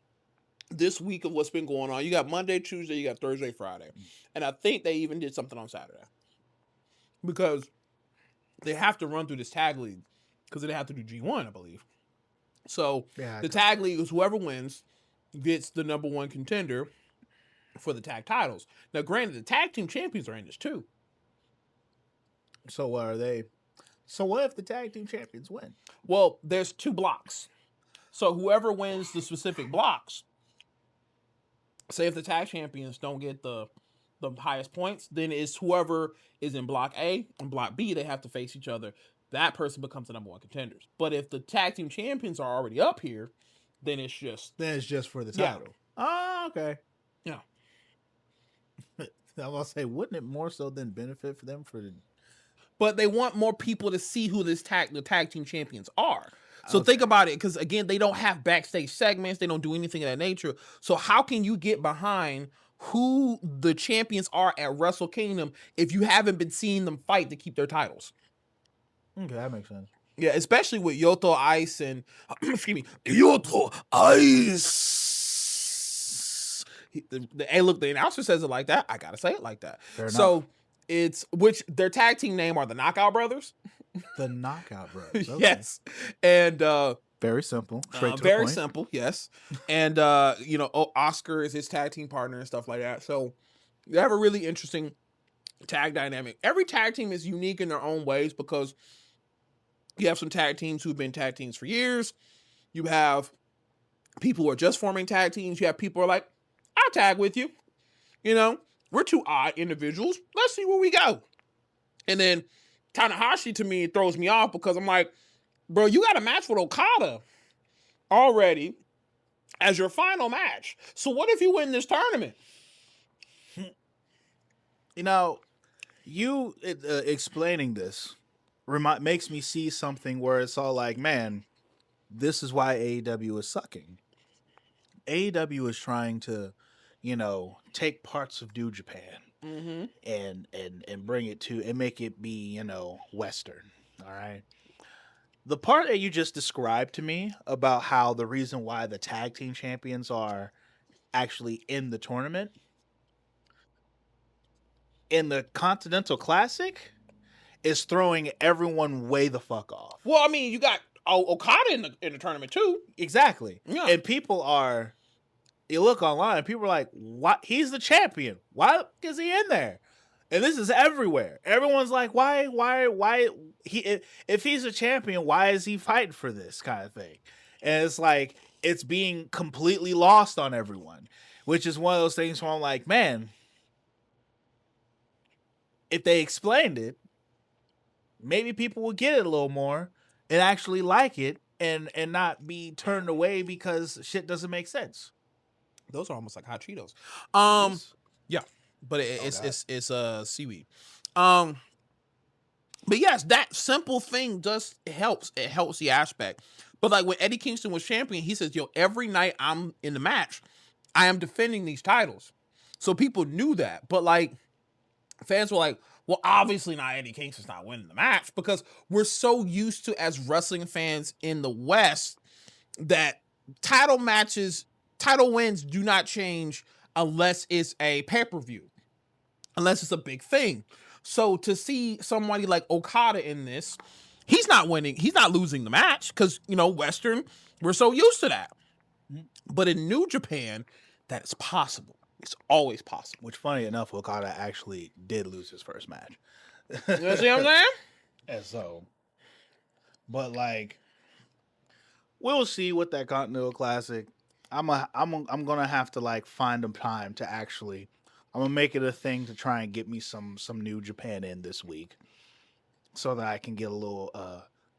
Speaker 2: this week of what's been going on. You got Monday, Tuesday, you got Thursday, Friday. And I think they even did something on Saturday. Because they have to run through this tag league. Because they have to do G1, I believe. So the tag league is whoever wins gets the number one contender for the tag titles. Now, granted, the tag team champions are in this too.
Speaker 1: So what are they? So what if the tag team champions win?
Speaker 2: Well, there's 2 blocks. So whoever wins the specific blocks, say if the tag champions don't get the highest points, then it's whoever is in block A and block B, they have to face each other. That person becomes the number one contenders. But if the tag team champions are already up here, then it's just
Speaker 1: for the title.
Speaker 2: Yeah.
Speaker 1: Oh, okay.
Speaker 2: Yeah.
Speaker 1: I was gonna say, wouldn't it more so than benefit for them for the?
Speaker 2: But they want more people to see who the tag team champions are. So think about it, because again, they don't have backstage segments. They don't do anything of that nature. So how can you get behind who the champions are at Wrestle Kingdom if you haven't been seeing them fight to keep their titles?
Speaker 1: Okay, that makes sense.
Speaker 2: Yeah, especially with Yoto Ice and Yoto Ice. Hey, look, the announcer says it like that. I gotta say it like that. So it's which their tag team name are the Knockout Brothers.
Speaker 1: The Knockout Brothers. Okay.
Speaker 2: Yes, and
Speaker 1: very simple, straight to the
Speaker 2: very
Speaker 1: point.
Speaker 2: simple. Yes, and you know, Oscar is his tag team partner and stuff like that. So they have a really interesting tag dynamic. Every tag team is unique in their own ways because you have some tag teams who've been tag teams for years. You have people who are just forming tag teams. You have people who are like, I'll tag with you. You know, we're 2 odd individuals. Let's see where we go. And then Tanahashi, to me, throws me off because I'm like, bro, you got a match with Okada already as your final match. So what if you win this tournament?
Speaker 1: You know, you explaining this makes me see something where it's all like, man, this is why AEW is sucking. AEW is trying to, you know, take parts of New Japan and bring it to and make it be, you know, Western. All right. The part that you just described to me about how the reason why the tag team champions are actually in the tournament in the Continental Classic is throwing everyone way the fuck off.
Speaker 2: Well, I mean, you got Okada in the tournament too.
Speaker 1: Exactly.
Speaker 2: Yeah.
Speaker 1: And people are, you look online, people are like, what? He's the champion. Why is he in there? And this is everywhere. Everyone's like, why if he's a champion, why is he fighting for this kind of thing? And it's like, it's being completely lost on everyone, which is one of those things where I'm like, man, if they explained it, maybe people would get it a little more and actually like it and not be turned away because shit doesn't make sense.
Speaker 2: Those are almost like hot Cheetos. Yeah, but it's seaweed. But yes, that simple thing helps. It helps the aspect. But like when Eddie Kingston was champion, he says, "Yo, every night I'm in the match, I am defending these titles." So people knew that. But like fans were like, well, obviously not Eddie Kingston's not winning the match, because we're so used to, as wrestling fans in the West, that title wins do not change unless it's a pay-per-view, unless it's a big thing. So to see somebody like Okada in this, he's not winning, he's not losing the match, because, you know, Western, we're so used to that. But in New Japan, that is possible. It's always possible.
Speaker 1: Which, funny enough, Okada actually did lose his first match.
Speaker 2: You see what I'm saying?
Speaker 1: And so, but like, we'll see with that Continental Classic. I'm gonna have to like find a time to actually. I'm gonna make it a thing to try and get me some New Japan in this week, so that I can get a little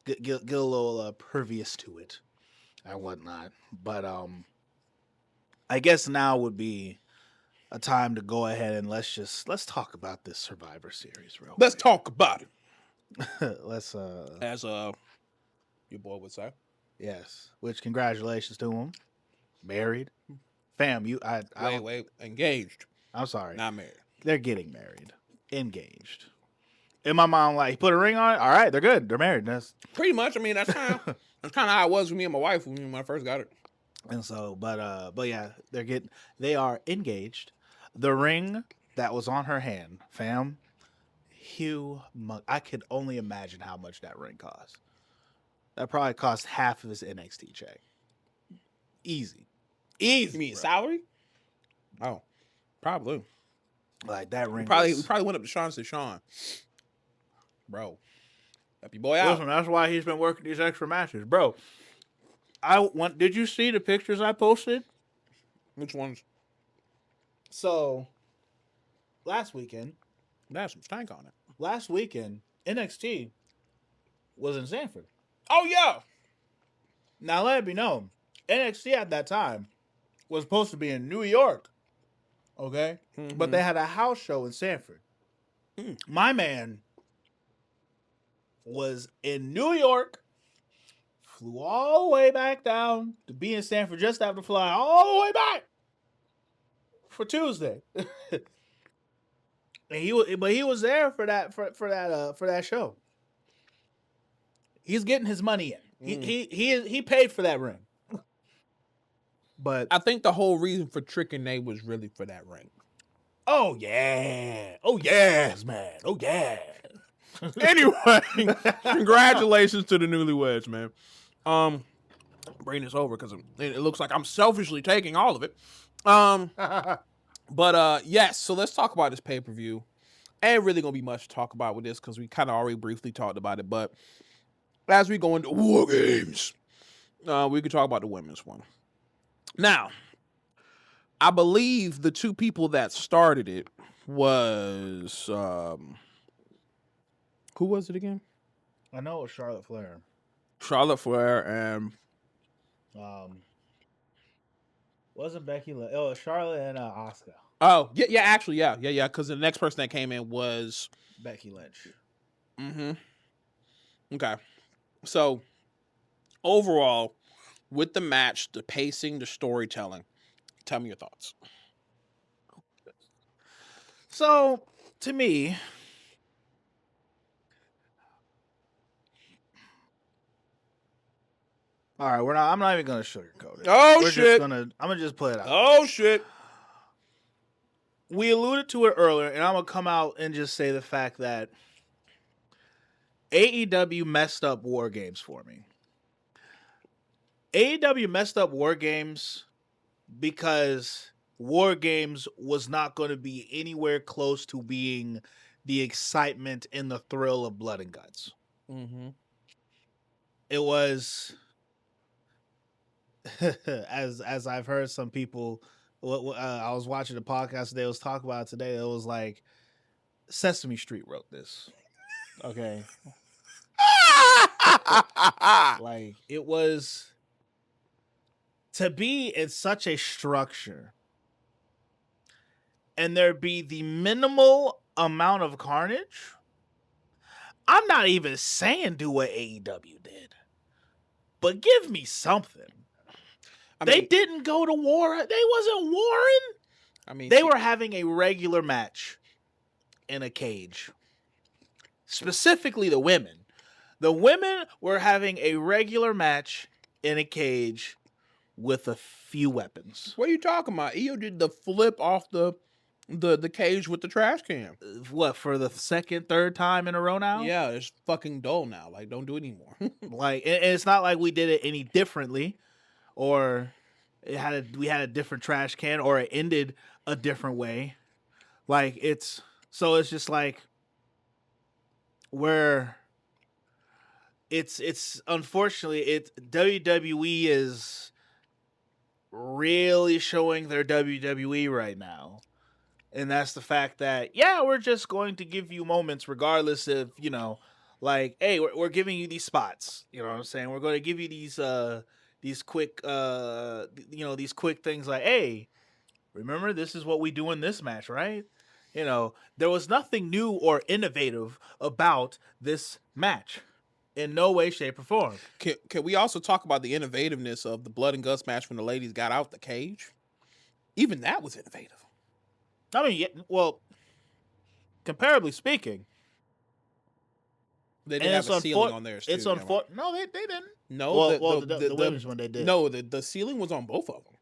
Speaker 1: get a little pervious to it and whatnot. But I guess now would be a time to go ahead and let's talk about this Survivor Series, real
Speaker 2: Let's talk about it.
Speaker 1: Let's
Speaker 2: as your boy would say.
Speaker 1: Yes. Which, congratulations to him. Married. Fam,
Speaker 2: Wait, engaged.
Speaker 1: I'm sorry.
Speaker 2: Not married.
Speaker 1: They're getting married. Engaged. And my mom like, put a ring on it? All right, they're good. They're married. That's
Speaker 2: pretty much. I mean, that's kind of how it was with me and my wife when I first got it.
Speaker 1: And so, but yeah, they are engaged. The ring that was on her hand, fam, I could only imagine how much that ring cost. That probably cost half of his NXT check. Easy.
Speaker 2: You mean bro. Salary? Oh, probably.
Speaker 1: Like that ring.
Speaker 2: We probably went up to Sean and said, Sean, bro, help your boy out.
Speaker 1: Listen, that's why he's been working these extra matches, bro. Did you see the pictures I posted?
Speaker 2: Which ones?
Speaker 1: So, last weekend.
Speaker 2: That had some stank on it.
Speaker 1: Last weekend, NXT was in Sanford.
Speaker 2: Oh, yeah.
Speaker 1: Now, let it be known, NXT at that time was supposed to be in New York. Okay? Mm-hmm. But they had a house show in Sanford. My man was in New York, flew all the way back down to be in Sanford just after flying all the way back for Tuesday. And he was there for that show. He's getting his money in. He paid for that ring. But
Speaker 2: I think the whole reason for tricking Nate was really for that ring.
Speaker 1: Oh yeah. Oh yes, man. Oh yeah.
Speaker 2: Anyway, congratulations to the newlyweds, man. Bring this over because it looks like I'm selfishly taking all of it. But yes, so let's talk about this pay-per-view. Ain't really gonna be much to talk about with this because we kind of already briefly talked about it. But as we go into WarGames, we could talk about the women's one. Now, I believe the two people that started it was who was it again?
Speaker 1: I know it was Charlotte Flair.
Speaker 2: Charlotte Flair and
Speaker 1: wasn't Becky Lynch. Oh, Charlotte and Asuka.
Speaker 2: Oh, yeah, actually, yeah, because the next person that came in was
Speaker 1: Becky Lynch.
Speaker 2: Mm-hmm. Okay. So, overall, with the match, the pacing, the storytelling, tell me your thoughts.
Speaker 1: So, to me, all right, I'm not even gonna sugarcoat it.
Speaker 2: Oh shit!
Speaker 1: I'm gonna just put it out.
Speaker 2: Oh shit!
Speaker 1: We alluded to it earlier, and I'm gonna come out and just say the fact that AEW messed up WarGames for me. AEW messed up WarGames because WarGames was not going to be anywhere close to being the excitement and the thrill of Blood and Guts.
Speaker 2: Mm-hmm.
Speaker 1: It was, as I've heard some people, I was watching the podcast they was talking about it today. It was like Sesame Street wrote this. Okay. Like, it was to be in such a structure and there be the minimal amount of carnage. I'm not even saying do what AEW did, but give me something. They didn't go to war. They wasn't warring. They were having a regular match in a cage. Specifically the women. The women were having a regular match in a cage with a few weapons.
Speaker 2: What are you talking about? Io did the flip off the cage with the trash can.
Speaker 1: What, for the second, third time in a row now?
Speaker 2: Yeah, it's fucking dull now. Like, don't do it anymore.
Speaker 1: Like, and it's not like we did it any differently, or we had a different trash can, or it ended a different way. Like, it's just like where it's unfortunately WWE is really showing their WWE right now. And that's the fact that, yeah, we're just going to give you moments regardless of, like, hey, we're giving you these spots. You know what I'm saying? We're going to give you these quick, these quick things like, hey, remember, this is what we do in this match, right? There was nothing new or innovative about this match. In no way, shape, or form.
Speaker 2: Can we also talk about the innovativeness of the Blood and Guts match when the ladies got out the cage? Even that was innovative.
Speaker 1: I mean, yeah, well, comparably speaking,
Speaker 2: they didn't have a ceiling on theirs.
Speaker 1: It's unfortunate. No, they didn't.
Speaker 2: No,
Speaker 1: the women's one they did.
Speaker 2: No, the ceiling was on both of them.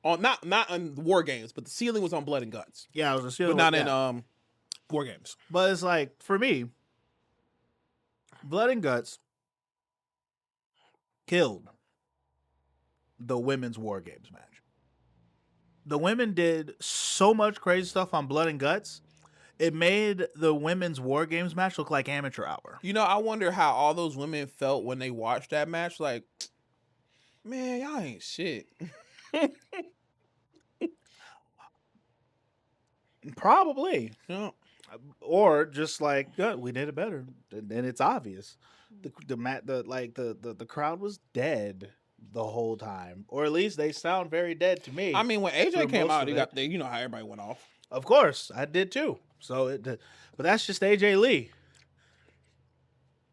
Speaker 2: On not on WarGames, but the ceiling was on Blood and Guts.
Speaker 1: Yeah, it was a ceiling,
Speaker 2: but not in WarGames.
Speaker 1: But it's like, for me, Blood and Guts killed the women's WarGames match. The women did so much crazy stuff on Blood and Guts. It made the women's WarGames match look like amateur hour.
Speaker 2: I wonder how all those women felt when they watched that match. Like, man, y'all ain't shit.
Speaker 1: Probably.
Speaker 2: Yeah.
Speaker 1: Or just like, we did it better. And it's obvious. The crowd was dead the whole time, or at least they sound very dead to me.
Speaker 2: I mean, when AJ came out, how everybody went off.
Speaker 1: Of course, I did too. But that's just AJ Lee.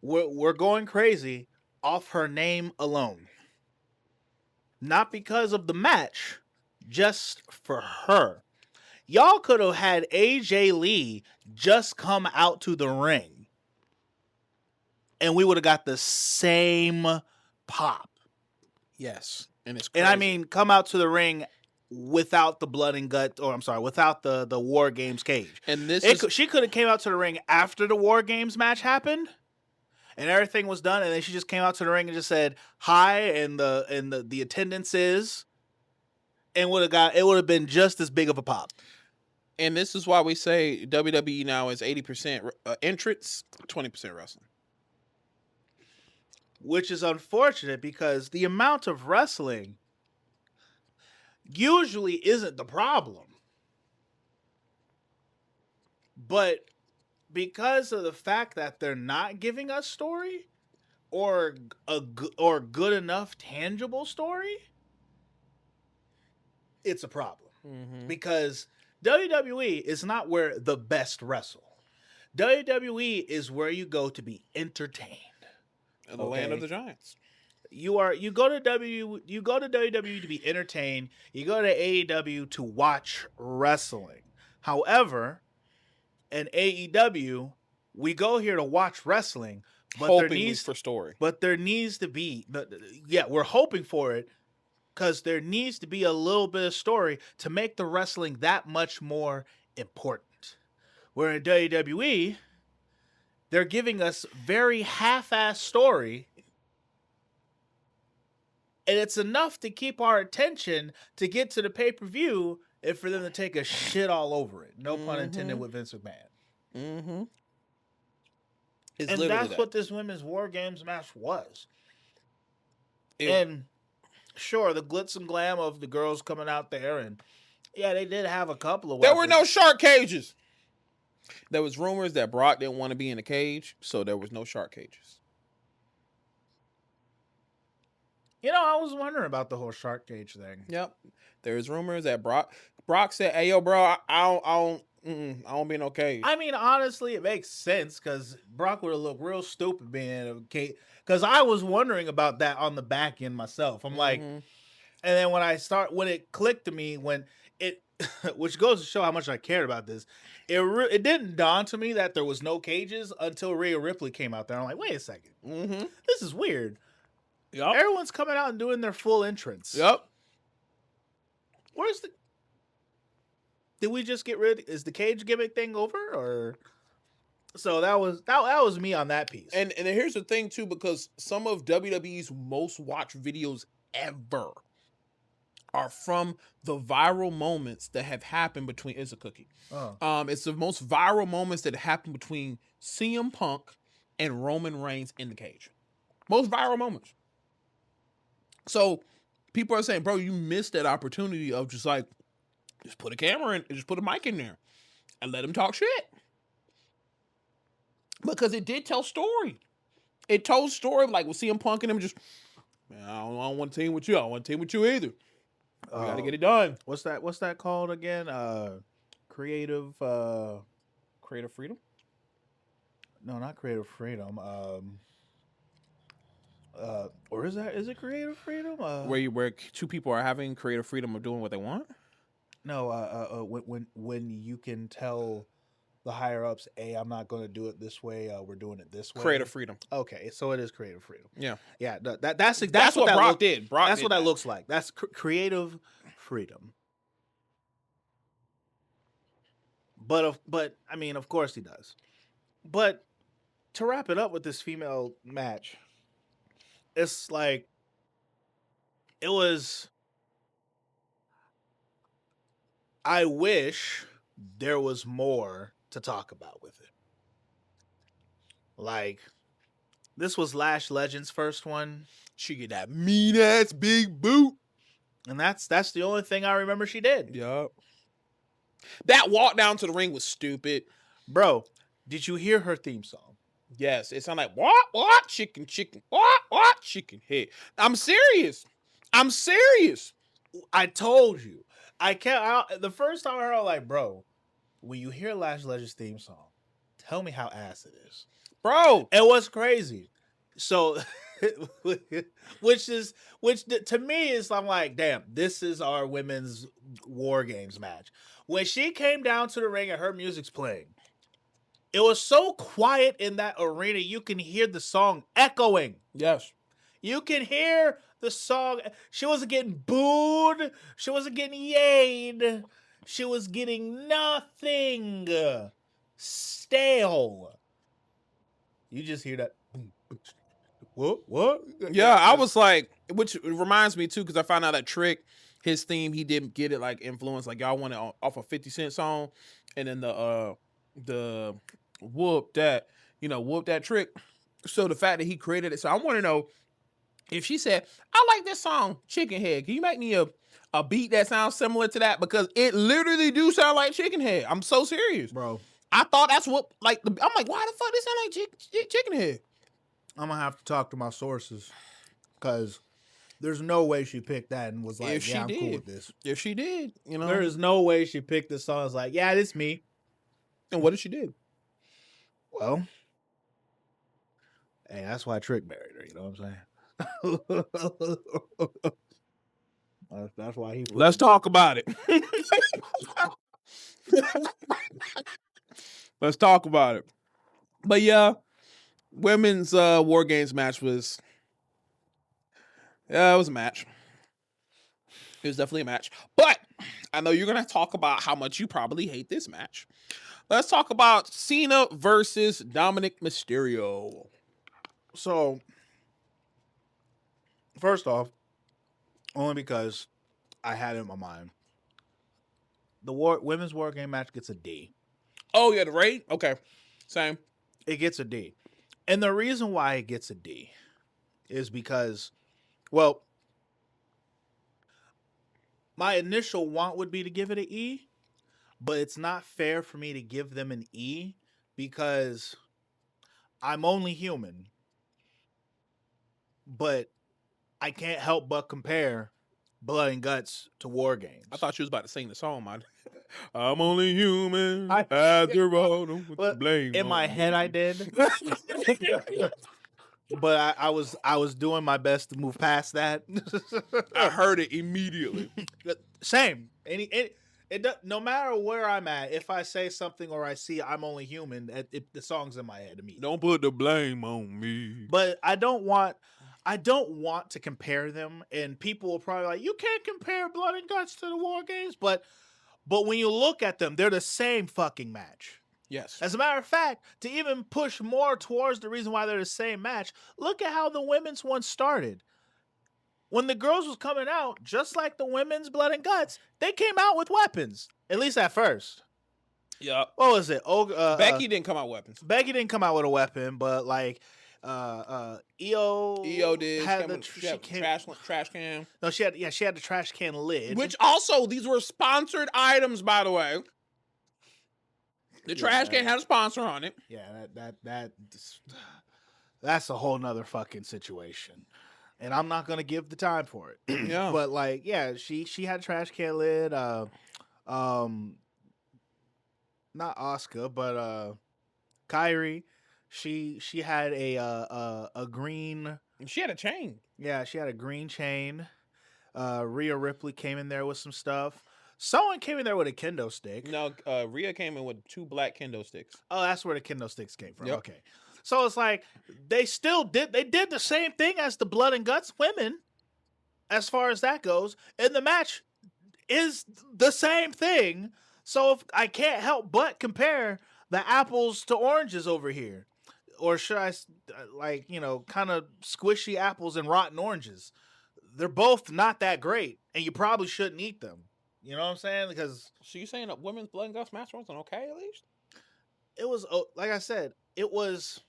Speaker 1: We're going crazy off her name alone, not because of the match, just for her. Y'all could have had AJ Lee just come out to the ring, and we would have got the same pop.
Speaker 2: Yes,
Speaker 1: and it's crazy. And I mean, come out to the ring without the blood and gut, without the WarGames cage.
Speaker 2: And
Speaker 1: she could have came out to the ring after the WarGames match happened, and everything was done, and then she just came out to the ring and just said hi, and the attendance is, and would have been just as big of a pop.
Speaker 2: And this is why we say WWE now is 80% entrance, 20% wrestling.
Speaker 1: Which is unfortunate because the amount of wrestling usually isn't the problem. But because of the fact that they're not giving us story or good enough tangible story, it's a problem.
Speaker 2: Mm-hmm.
Speaker 1: Because WWE is not where the best wrestle. WWE is where you go to be entertained.
Speaker 2: The land of the giants.
Speaker 1: You go to WWE to be entertained. You go to AEW to watch wrestling. However, in AEW, we go here to watch wrestling, but
Speaker 2: hoping for story.
Speaker 1: But there needs to be, we're hoping for it because there needs to be a little bit of story to make the wrestling that much more important. Where in WWE, they're giving us very half-assed story, and it's enough to keep our attention to get to the pay-per-view is for them to take a shit all over it. No pun intended with Vince McMahon.
Speaker 2: Mm-hmm.
Speaker 1: And that's what this women's War Games match was. And sure, the glitz and glam of the girls coming out there, and yeah, they did have a couple of weapons.
Speaker 2: There were no shark cages. There was rumors that Brock didn't want to be in a cage, so there was no shark cages.
Speaker 1: You know, I was wondering about the whole shark cage thing.
Speaker 2: Yep. There's rumors that Brock said, "Hey, yo, bro, I don't be in no cage."
Speaker 1: I mean, honestly, it makes sense because Brock would have looked real stupid being in a cage. Because I was wondering about that on the back end myself. I'm like, and then when it clicked to me, which goes to show how much I cared about this, it didn't dawn to me that there was no cages until Rhea Ripley came out there. I'm like, wait a second, this is weird.
Speaker 2: Yep.
Speaker 1: Everyone's coming out and doing their full entrance.
Speaker 2: Yep.
Speaker 1: Did we just get rid? Is the cage gimmick thing over, or? So that was me on that piece.
Speaker 2: And here's the thing too, because some of WWE's most watched videos ever are from the viral moments that have happened between. It's a cookie. It's the most viral moments that happened between CM Punk and Roman Reigns in the cage. Most viral moments. So people are saying, bro, you missed that opportunity of just put a camera in, just put a mic in there and let him talk shit. Because it did tell story. It told story like with CM Punk and him just, man, I don't want to team with you. I don't want to team with you either. We got to get it done.
Speaker 1: What's that called again? Creative freedom? No, not creative freedom. Or is it creative freedom?
Speaker 2: Where two people are having creative freedom of doing what they want?
Speaker 1: No, when you can tell the higher ups, I'm not going to do it this way. We're doing it this way.
Speaker 2: Creative freedom.
Speaker 1: Okay, so it is creative freedom.
Speaker 2: Yeah.
Speaker 1: That's what
Speaker 2: Brock did.
Speaker 1: That's what that looks like. That's creative freedom. But I mean, of course he does. But to wrap it up with this female match, it's like it was. I wish there was more to talk about with it. Like, this was Lash Legend's first one.
Speaker 2: She get that mean ass big boot.
Speaker 1: And that's the only thing I remember she did.
Speaker 2: Yup. That walk down to the ring was stupid.
Speaker 1: Bro, did you hear her theme song?
Speaker 2: Yes. It sounded like, what? Chicken, what? Chicken head. I'm serious.
Speaker 1: I told you. The first time I heard, I was like, bro, when you hear Lash Legend's theme song, tell me how ass it is.
Speaker 2: Bro.
Speaker 1: It was crazy. So, which to me is, I'm like, damn, this is our women's War Games match. When she came down to the ring and her music's playing, it was so quiet in that arena, you can hear the song echoing.
Speaker 2: Yes.
Speaker 1: You can hear the song. She wasn't getting booed. She wasn't getting yayed. She was getting nothing. Stale. You just hear that. What?
Speaker 2: Yeah, I was like, which reminds me too, because I found out that Trick, his theme, he didn't get it like influence. Like y'all want it off a 50 Cent song, and then the whoop that Trick. So the fact that he created it, so I want to know if she said, I like this song, Chicken Head. Can you make me a beat that sounds similar to that? Because it literally do sound like Chicken Head. I'm so serious,
Speaker 1: bro.
Speaker 2: I thought that's what I'm like, why the fuck this sound like Chicken Head?
Speaker 1: I'm gonna have to talk to my sources because there's no way she picked that and was like, I'm cool with this.
Speaker 2: If she did,
Speaker 1: there is no way she picked this song. I was like, yeah, this me.
Speaker 2: And what did she do?
Speaker 1: Well, hey, that's why Trick married her. You know what I'm saying? That's why he.
Speaker 2: Let's talk about it. Let's talk about it. But yeah, women's War Games match was. Yeah, it was a match. It was definitely a match. But I know you're gonna talk about how much you probably hate this match. Let's talk about Cena versus Dominik Mysterio.
Speaker 1: So, first off, only because I had it in my mind, the women's war game match gets a D.
Speaker 2: Oh yeah, the rate? Okay. Same.
Speaker 1: It gets a D. And the reason why it gets a D is because, well, my initial want would be to give it an E, but it's not fair for me to give them an E because I'm only human. But I can't help but compare Blood and Guts to WarGames.
Speaker 2: I thought you was about to sing the song, man. I'm only human. After all, don't blame.
Speaker 1: In my head, I did. But I was doing my best to move past that.
Speaker 2: I heard it immediately.
Speaker 1: Same. No matter where I'm at, if I say something or I see I'm only human, the song's in my head immediately.
Speaker 2: Don't put the blame on me.
Speaker 1: But I don't want to compare them, and people will probably like, you can't compare Blood and Guts to the War Games, but when you look at them, they're the same fucking match.
Speaker 2: Yes.
Speaker 1: As a matter of fact, to even push more towards the reason why they're the same match, look at how the women's one started. When the girls was coming out, just like the women's Blood and Guts, they came out with weapons, at least at first.
Speaker 2: Yeah.
Speaker 1: What was it?
Speaker 2: Becky didn't come out with weapons.
Speaker 1: Becky didn't come out with a weapon, but like
Speaker 2: EO did.
Speaker 1: Had
Speaker 2: trash can.
Speaker 1: No, she had the trash can lid.
Speaker 2: Which also, these were sponsored items, by the way. The trash can had a sponsor on it.
Speaker 1: Yeah, that's a whole nother fucking situation. And I'm not gonna give the time for it.
Speaker 2: Yeah.
Speaker 1: But like, yeah, she had a trash can lid. Not Asuka, but Kyrie. She had a green.
Speaker 2: She had a chain.
Speaker 1: Yeah, she had a green chain. Rhea Ripley came in there with some stuff. Someone came in there with a kendo stick.
Speaker 2: No, Rhea came in with 2 black kendo sticks.
Speaker 1: Oh, that's where the kendo sticks came from.
Speaker 2: Yep.
Speaker 1: Okay. So it's like they did the same thing as the Blood and Guts women, as far as that goes, and the match is the same thing. So if I can't help but compare the apples to oranges over here, or should I kind of squishy apples and rotten oranges? They're both not that great, and you probably shouldn't eat them. You know what I'm saying? Because
Speaker 2: so you saying that women's Blood and Guts match wasn't okay at least?
Speaker 1: It was, like I said, it was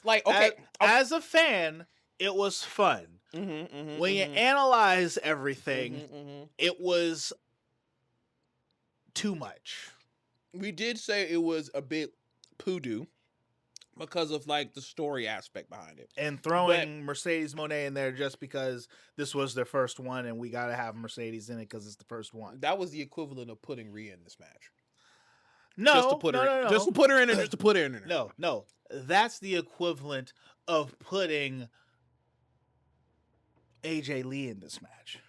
Speaker 2: like, okay.
Speaker 1: As a fan, it was fun. When you analyze everything, it was too much.
Speaker 2: We did say it was a bit poodoo because of like the story aspect behind it.
Speaker 1: And throwing Mercedes Moné in there just because this was their first one and we got to have Mercedes in it because it's the first one.
Speaker 2: That was the equivalent of putting Rhea in this match.
Speaker 1: No,
Speaker 2: just to put her in there, just to put her in there.
Speaker 1: No. That's the equivalent of putting AJ Lee in this match.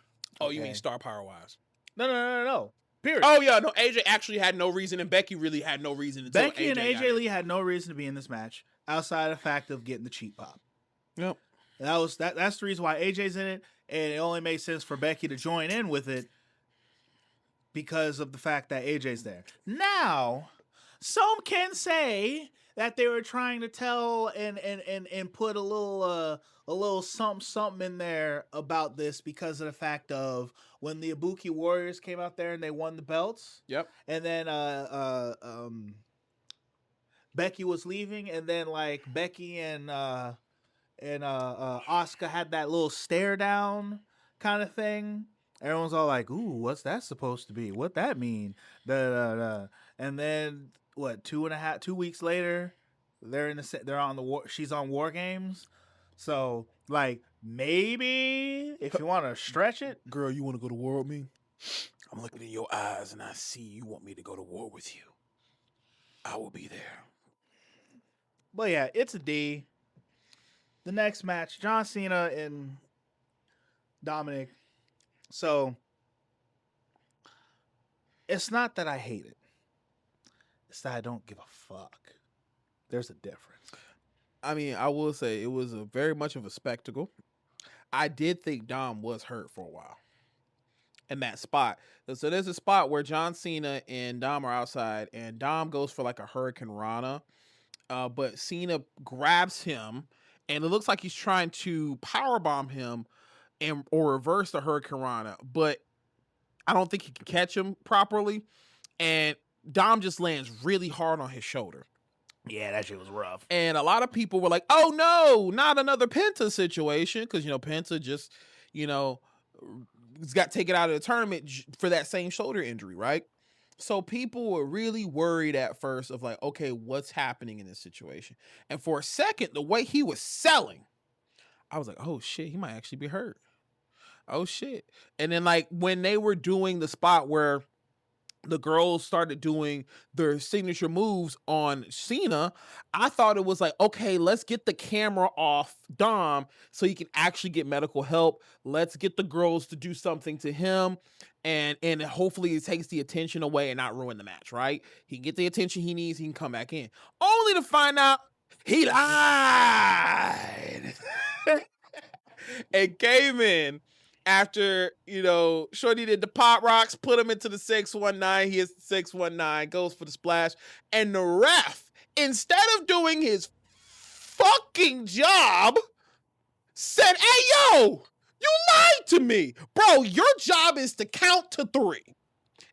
Speaker 2: Oh, okay. You mean star power wise?
Speaker 1: No. Period.
Speaker 2: Oh yeah, no. AJ actually had no reason, and Becky really had no reason.
Speaker 1: Becky and AJ Lee had no reason to be in this match outside of the fact of getting the cheap pop.
Speaker 2: Yep.
Speaker 1: That's the reason why AJ's in it, and it only made sense for Becky to join in with it because of the fact that AJ's there. Now, some can say that they were trying to tell and put a little something in there about this because of the fact of when the Ibuki Warriors came out there and they won the belts.
Speaker 2: Yep.
Speaker 1: And then Becky was leaving, and then like Becky and Asuka had that little stare down kind of thing. Everyone's all like, "Ooh, what's that supposed to be? What that mean?" And then what? 2 weeks later, she's on WarGames. So like maybe if you want to stretch it,
Speaker 2: girl, you want to go to war with me? I'm looking in your eyes and I see you want me to go to war with you. I will be there.
Speaker 1: But yeah, it's a D. The next match, John Cena and Dominik. So it's not that I hate it. It's that I don't give a fuck. There's a difference.
Speaker 2: I mean, I will say it was very much of a spectacle. I did think Dom was hurt for a while in that spot. So there's a spot where John Cena and Dom are outside, and Dom goes for like a Hurricane Rana, but Cena grabs him, and it looks like he's trying to powerbomb him or reverse the Hurricane Rana. But I don't think he can catch him properly. And Dom just lands really hard on his shoulder.
Speaker 1: Yeah, that shit was rough.
Speaker 2: And a lot of people were like, oh no, not another Penta situation. Because, Penta just, got taken out of the tournament for that same shoulder injury, right? So people were really worried at first of like, okay, what's happening in this situation? And for a second, the way he was selling, I was like, oh shit, he might actually be hurt. Oh shit. And then like when they were doing the spot where the girls started doing their signature moves on Cena, I thought it was like, okay, let's get the camera off Dom so he can actually get medical help. Let's get the girls to do something to him. And hopefully it takes the attention away and not ruin the match, right? He can get the attention he needs. He can come back in. Only to find out he lied and came in after, Shorty did the pop rocks, put him into the 619. He hits the 619, goes for the splash. And the ref, instead of doing his fucking job, said, hey, yo, you lied to me. Bro, your job is to count to 3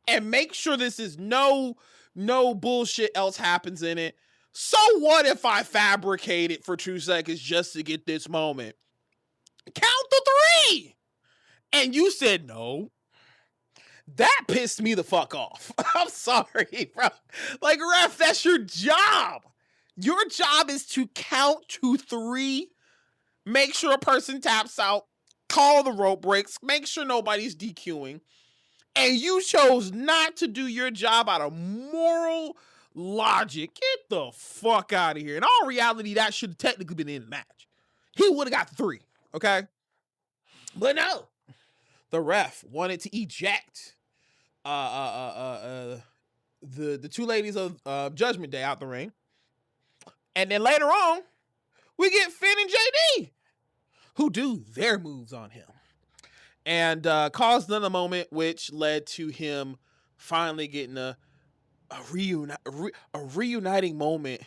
Speaker 2: and make sure this is no bullshit else happens in it. So what if I fabricate it for 2 seconds just to get this moment? Count to 3. And you said no. That pissed me the fuck off. I'm sorry, bro. Like, ref, that's your job. Your job is to count to 3, make sure a person taps out, call the rope breaks, make sure nobody's DQing. And you chose not to do your job out of moral logic. Get the fuck out of here. In all reality, that should have technically been in the match. He would have got 3, okay? But no. The ref wanted to eject the 2 ladies of Judgment Day out the ring. And then later on, we get Finn and JD, who do their moves on him. And caused another moment, which led to him finally getting a reuniting moment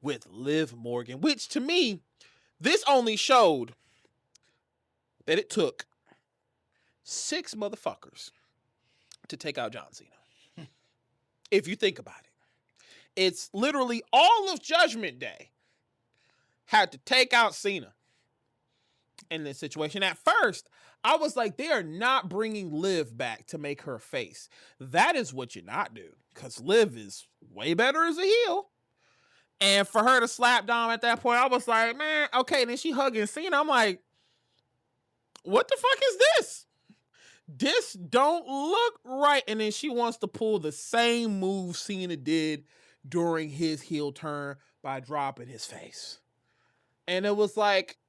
Speaker 2: with Liv Morgan, which to me, this only showed that it took 6 motherfuckers to take out John Cena. If you think about it. It's literally all of Judgment Day had to take out Cena in this situation. At first, I was like, they are not bringing Liv back to make her face. That is what you not do. Because Liv is way better as a heel. And for her to slap Dom at that point, I was like, man, okay. And then she hugging Cena. I'm like, what the fuck is this? This don't look right. And then she wants to pull the same move Cena did during his heel turn by dropping his face. And it was like,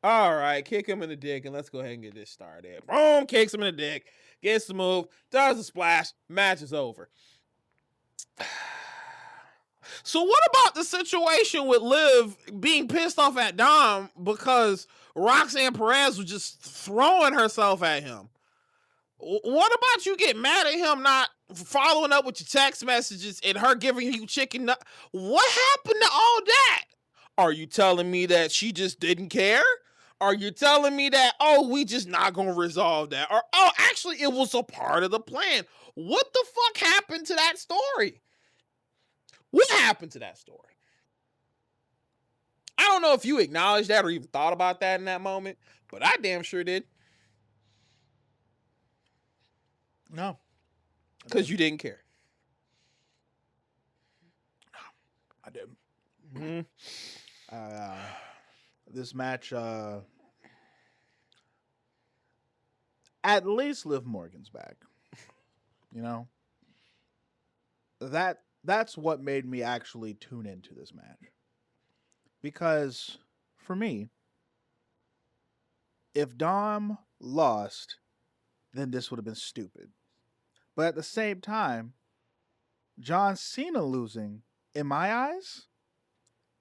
Speaker 2: all right, kick him in the dick and let's go ahead and get this started. Boom, kicks him in the dick, gets the move, does a splash, match is over. So what about the situation with Liv being pissed off at Dom because Roxanne Perez was just throwing herself at him? What about you get mad at him not following up with your text messages and her giving you chicken nut? What happened to all that? Are you telling me that she just didn't care? Are you telling me that, oh, we just not going to resolve that? Or, oh, actually, it was a part of the plan. What the fuck happened to that story? What happened to that story? I don't know if you acknowledged that or even thought about that in that moment, but I damn sure did.
Speaker 1: No.
Speaker 2: Because you didn't care.
Speaker 1: I didn't. Mm-hmm. This match, at least Liv Morgan's back. That's what made me actually tune into this match. Because for me, if Dom lost, then this would have been stupid. But at the same time, John Cena losing, in my eyes,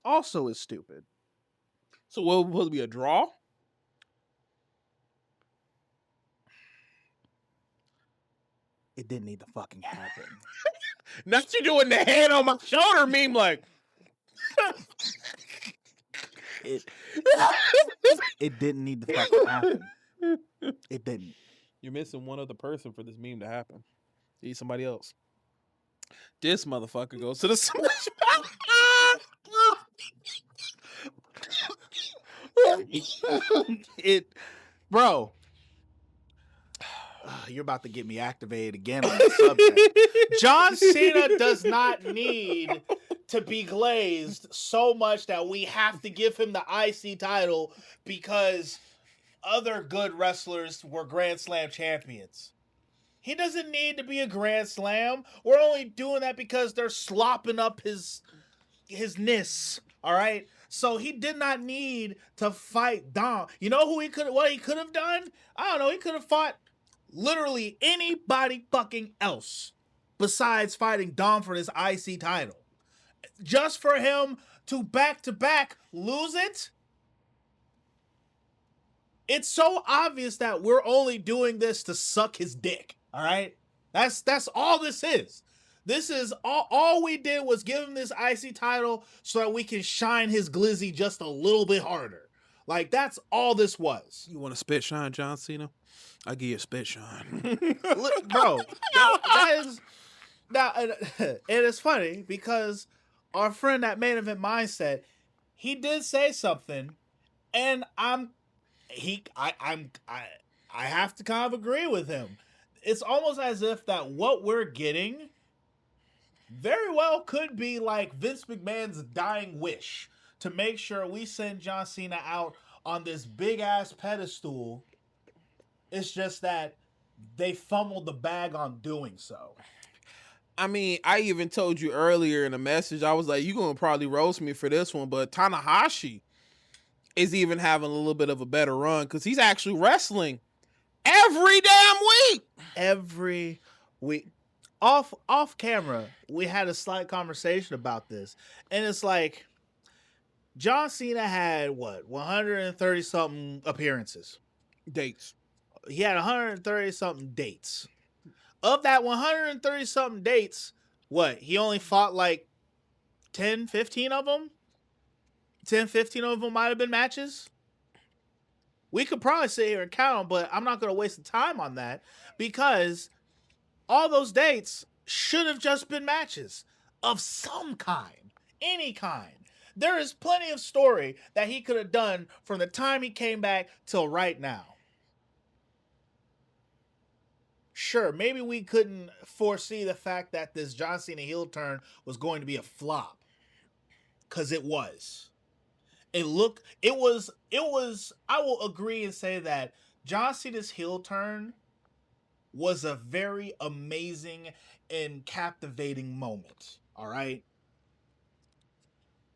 Speaker 1: also is stupid.
Speaker 2: So will it be a draw?
Speaker 1: It didn't need to fucking happen.
Speaker 2: Not you doing the hand on my shoulder meme like.
Speaker 1: It didn't need to fucking happen. It didn't.
Speaker 2: You're missing one other person for this meme to happen. Need somebody else. This motherfucker goes to the Smash.
Speaker 1: Bro. You're about to get me activated again on this subject. John Cena does not need to be glazed so much that we have to give him the IC title because other good wrestlers were Grand Slam champions. He doesn't need to be a Grand Slam. We're only doing that because they're slopping up his ness. All right. So he did not need to fight Dom. You know what he could have done? I don't know. He could have fought literally anybody fucking else besides fighting Dom for this IC title. Just for him to back lose it? It's so obvious that we're only doing this to suck his dick. All right? That's all this is. This is all we did was give him this IC title so that we can shine his glizzy just a little bit harder. Like, that's all this was.
Speaker 2: You want to spit shine, John Cena? I'll give you a spit shine.
Speaker 1: Bro, that is... Now, and it's funny because our friend that Main Event Mindset, he did say something, and I have to kind of agree with him. It's almost as if that what we're getting very well could be like Vince McMahon's dying wish to make sure we send John Cena out on this big ass pedestal. It's just that they fumbled the bag on doing so.
Speaker 2: I mean, I even told you earlier in a message, I was like, you're going to probably roast me for this one, but Tanahashi is even having a little bit of a better run because he's actually wrestling every damn week.
Speaker 1: Every week. Off camera, we had a slight conversation about this. And it's like, John Cena had, 130-something appearances.
Speaker 2: Dates.
Speaker 1: He had 130-something dates. Of that 130-something dates, he only fought like 10, 15 of them? 10, 15 of them might have been matches? We could probably sit here and count them, but I'm not going to waste the time on that because all those dates should have just been matches of some kind, any kind. There is plenty of story that he could have done from the time he came back till right now. Sure, maybe we couldn't foresee the fact that this John Cena heel turn was going to be a flop. Because it was. I will agree and say that John Cena's heel turn was a very amazing and captivating moment. All right?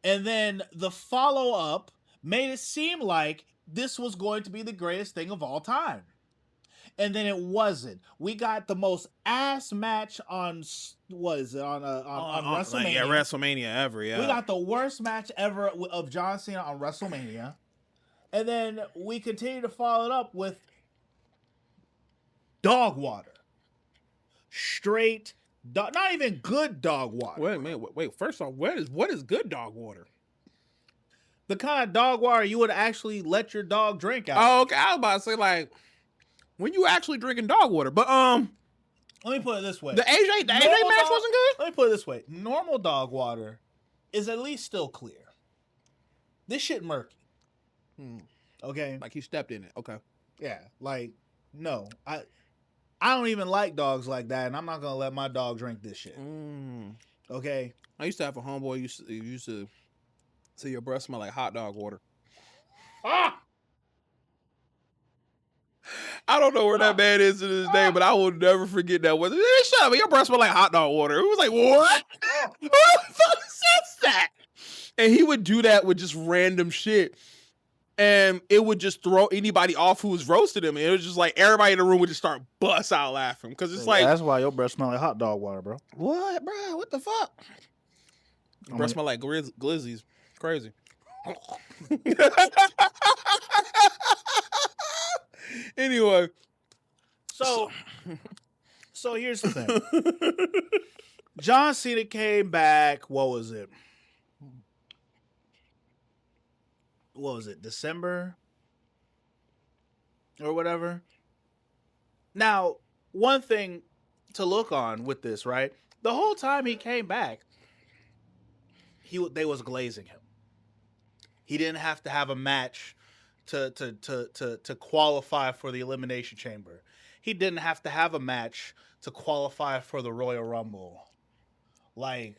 Speaker 1: And then the follow-up made it seem like this was going to be the greatest thing of all time. And then it wasn't. We got the most ass match on WrestleMania.
Speaker 2: Yeah, WrestleMania ever, yeah.
Speaker 1: We got the worst match ever of John Cena on WrestleMania. And then we continue to follow it up with dog water. Straight dog, not even good dog water.
Speaker 2: Wait. First off, what is good dog water?
Speaker 1: The kind of dog water you would actually let your dog drink out.
Speaker 2: Oh, okay. I was about to say, like, when you actually drinking dog water. But
Speaker 1: let me put it this way.
Speaker 2: The AJ match wasn't good?
Speaker 1: Let me put it this way. Normal dog water is at least still clear. This shit murky. Okay?
Speaker 2: Like he stepped in it. Okay.
Speaker 1: Yeah. Like, no. I don't even like dogs like that, and I'm not going to let my dog drink this shit. Okay?
Speaker 2: I used to have a homeboy used to say your breath smell like hot dog water.
Speaker 1: Ah!
Speaker 2: I don't know where that man is to this day, but I will never forget that. Shut up, your breath smell like hot dog water. It was like, what? Who the fuck says that? And he would do that with just random shit. And it would just throw anybody off who was roasting him. And it was just like everybody in the room would just start bust out laughing. Because it's like,
Speaker 1: that's why your breath smell like hot dog water, bro.
Speaker 2: What, bro? What the fuck? Your breath smell like glizzies. Crazy. Anyway.
Speaker 1: So here's the thing. John Cena came back, what was it? December? Or whatever? Now, one thing to look on with this, right? The whole time he came back, they was glazing him. He didn't have to have a match to qualify for the Elimination Chamber. He didn't have to have a match to qualify for the Royal Rumble. Like,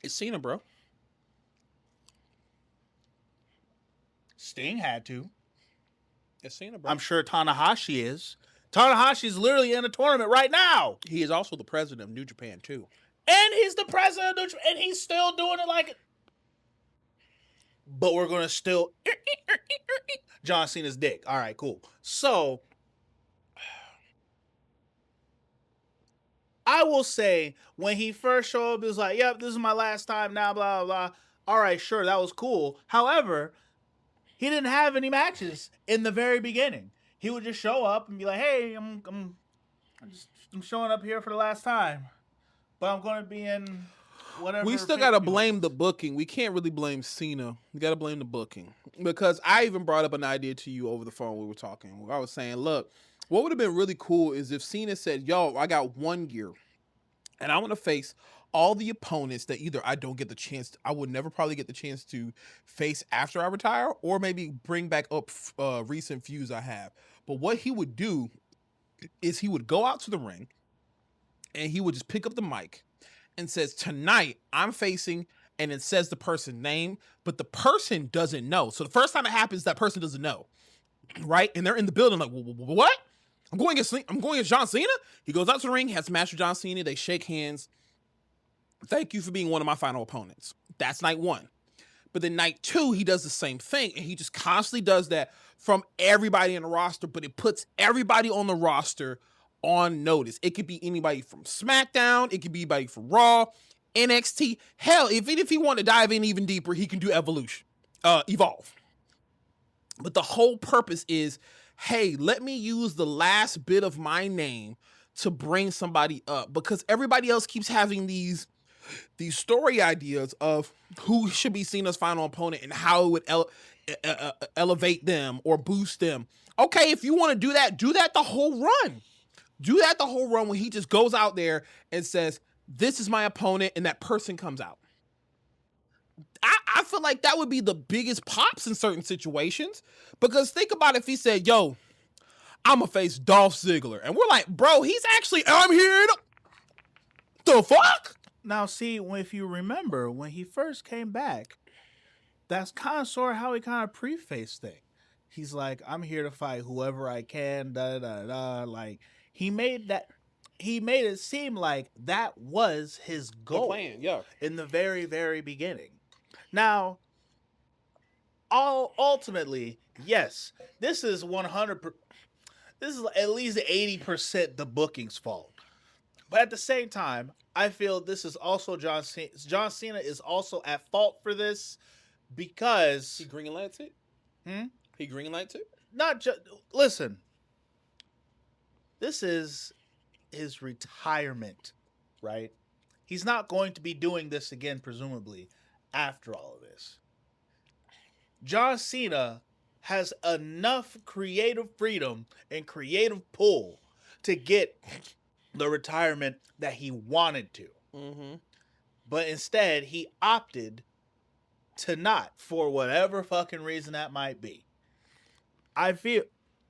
Speaker 2: it's Cena, bro.
Speaker 1: Sting had to.
Speaker 2: It's Cena, bro.
Speaker 1: I'm sure Tanahashi is. Tanahashi's literally in a tournament right now.
Speaker 2: He is also the president of New Japan, too.
Speaker 1: And he's the president of New Japan, and he's still doing it like... But we're going to still... John Cena's dick. All right, cool. So, I will say, when he first showed up, he was like, yep, this is my last time now, blah, blah, blah. All right, sure, that was cool. However, he didn't have any matches in the very beginning. He would just show up and be like, hey, I'm showing up here for the last time. But I'm going to be in whatever.
Speaker 2: We still got to blame the booking. We can't really blame Cena. We got to blame the booking. Because I even brought up an idea to you over the phone when we were talking. I was saying, look, what would have been really cool is if Cena said, yo, I got 1 year. And I want to face all the opponents that either I don't get the chance, I would never probably get the chance to face after I retire, or maybe bring back up recent feuds I have. But what he would do is he would go out to the ring and he would just pick up the mic and says, tonight I'm facing, and it says the person's name, but the person doesn't know. So the first time it happens, that person doesn't know, right? And they're in the building like, what? I'm going against John Cena? He goes out to the ring, has a match with John Cena, they shake hands. Thank you for being one of my final opponents. That's night 1. But then night 2, he does the same thing, and he just constantly does that from everybody in the roster, but it puts everybody on the roster on notice. It could be anybody from SmackDown, it could be anybody from Raw, NXT. Hell, even if he wanted to dive in even deeper, he can do Evolve. But the whole purpose is, hey, let me use the last bit of my name to bring somebody up, because everybody else keeps having these story ideas of who should be Cena's final opponent and how it would elevate them or boost them. Okay, if you want to do that the whole run. Do that the whole run when he just goes out there and says, this is my opponent, and that person comes out. I feel like that would be the biggest pops in certain situations, because think about if he said, yo, I'm going to face Dolph Ziggler. And we're like, bro, I'm here. The fuck?
Speaker 1: Now, see, if you remember, when he first came back, that's kind of sort of how he kind of prefaced things. He's like, I'm here to fight whoever I can, da-da-da-da. Like, he made it seem like that was his goal.
Speaker 2: The plan, yeah.
Speaker 1: In the very, very beginning. Now, ultimately, yes, this is 100%. This is at least 80% the booking's fault. But at the same time, I feel this is also John Cena. John Cena is also at fault for this because
Speaker 2: he greenlights it. He greenlights it.
Speaker 1: Not just listen. This is his retirement, right? He's not going to be doing this again, presumably, after all of this. John Cena has enough creative freedom and creative pull to get the retirement that he wanted to.
Speaker 2: Mm-hmm.
Speaker 1: But instead, he opted to not, for whatever fucking reason that might be. I feel,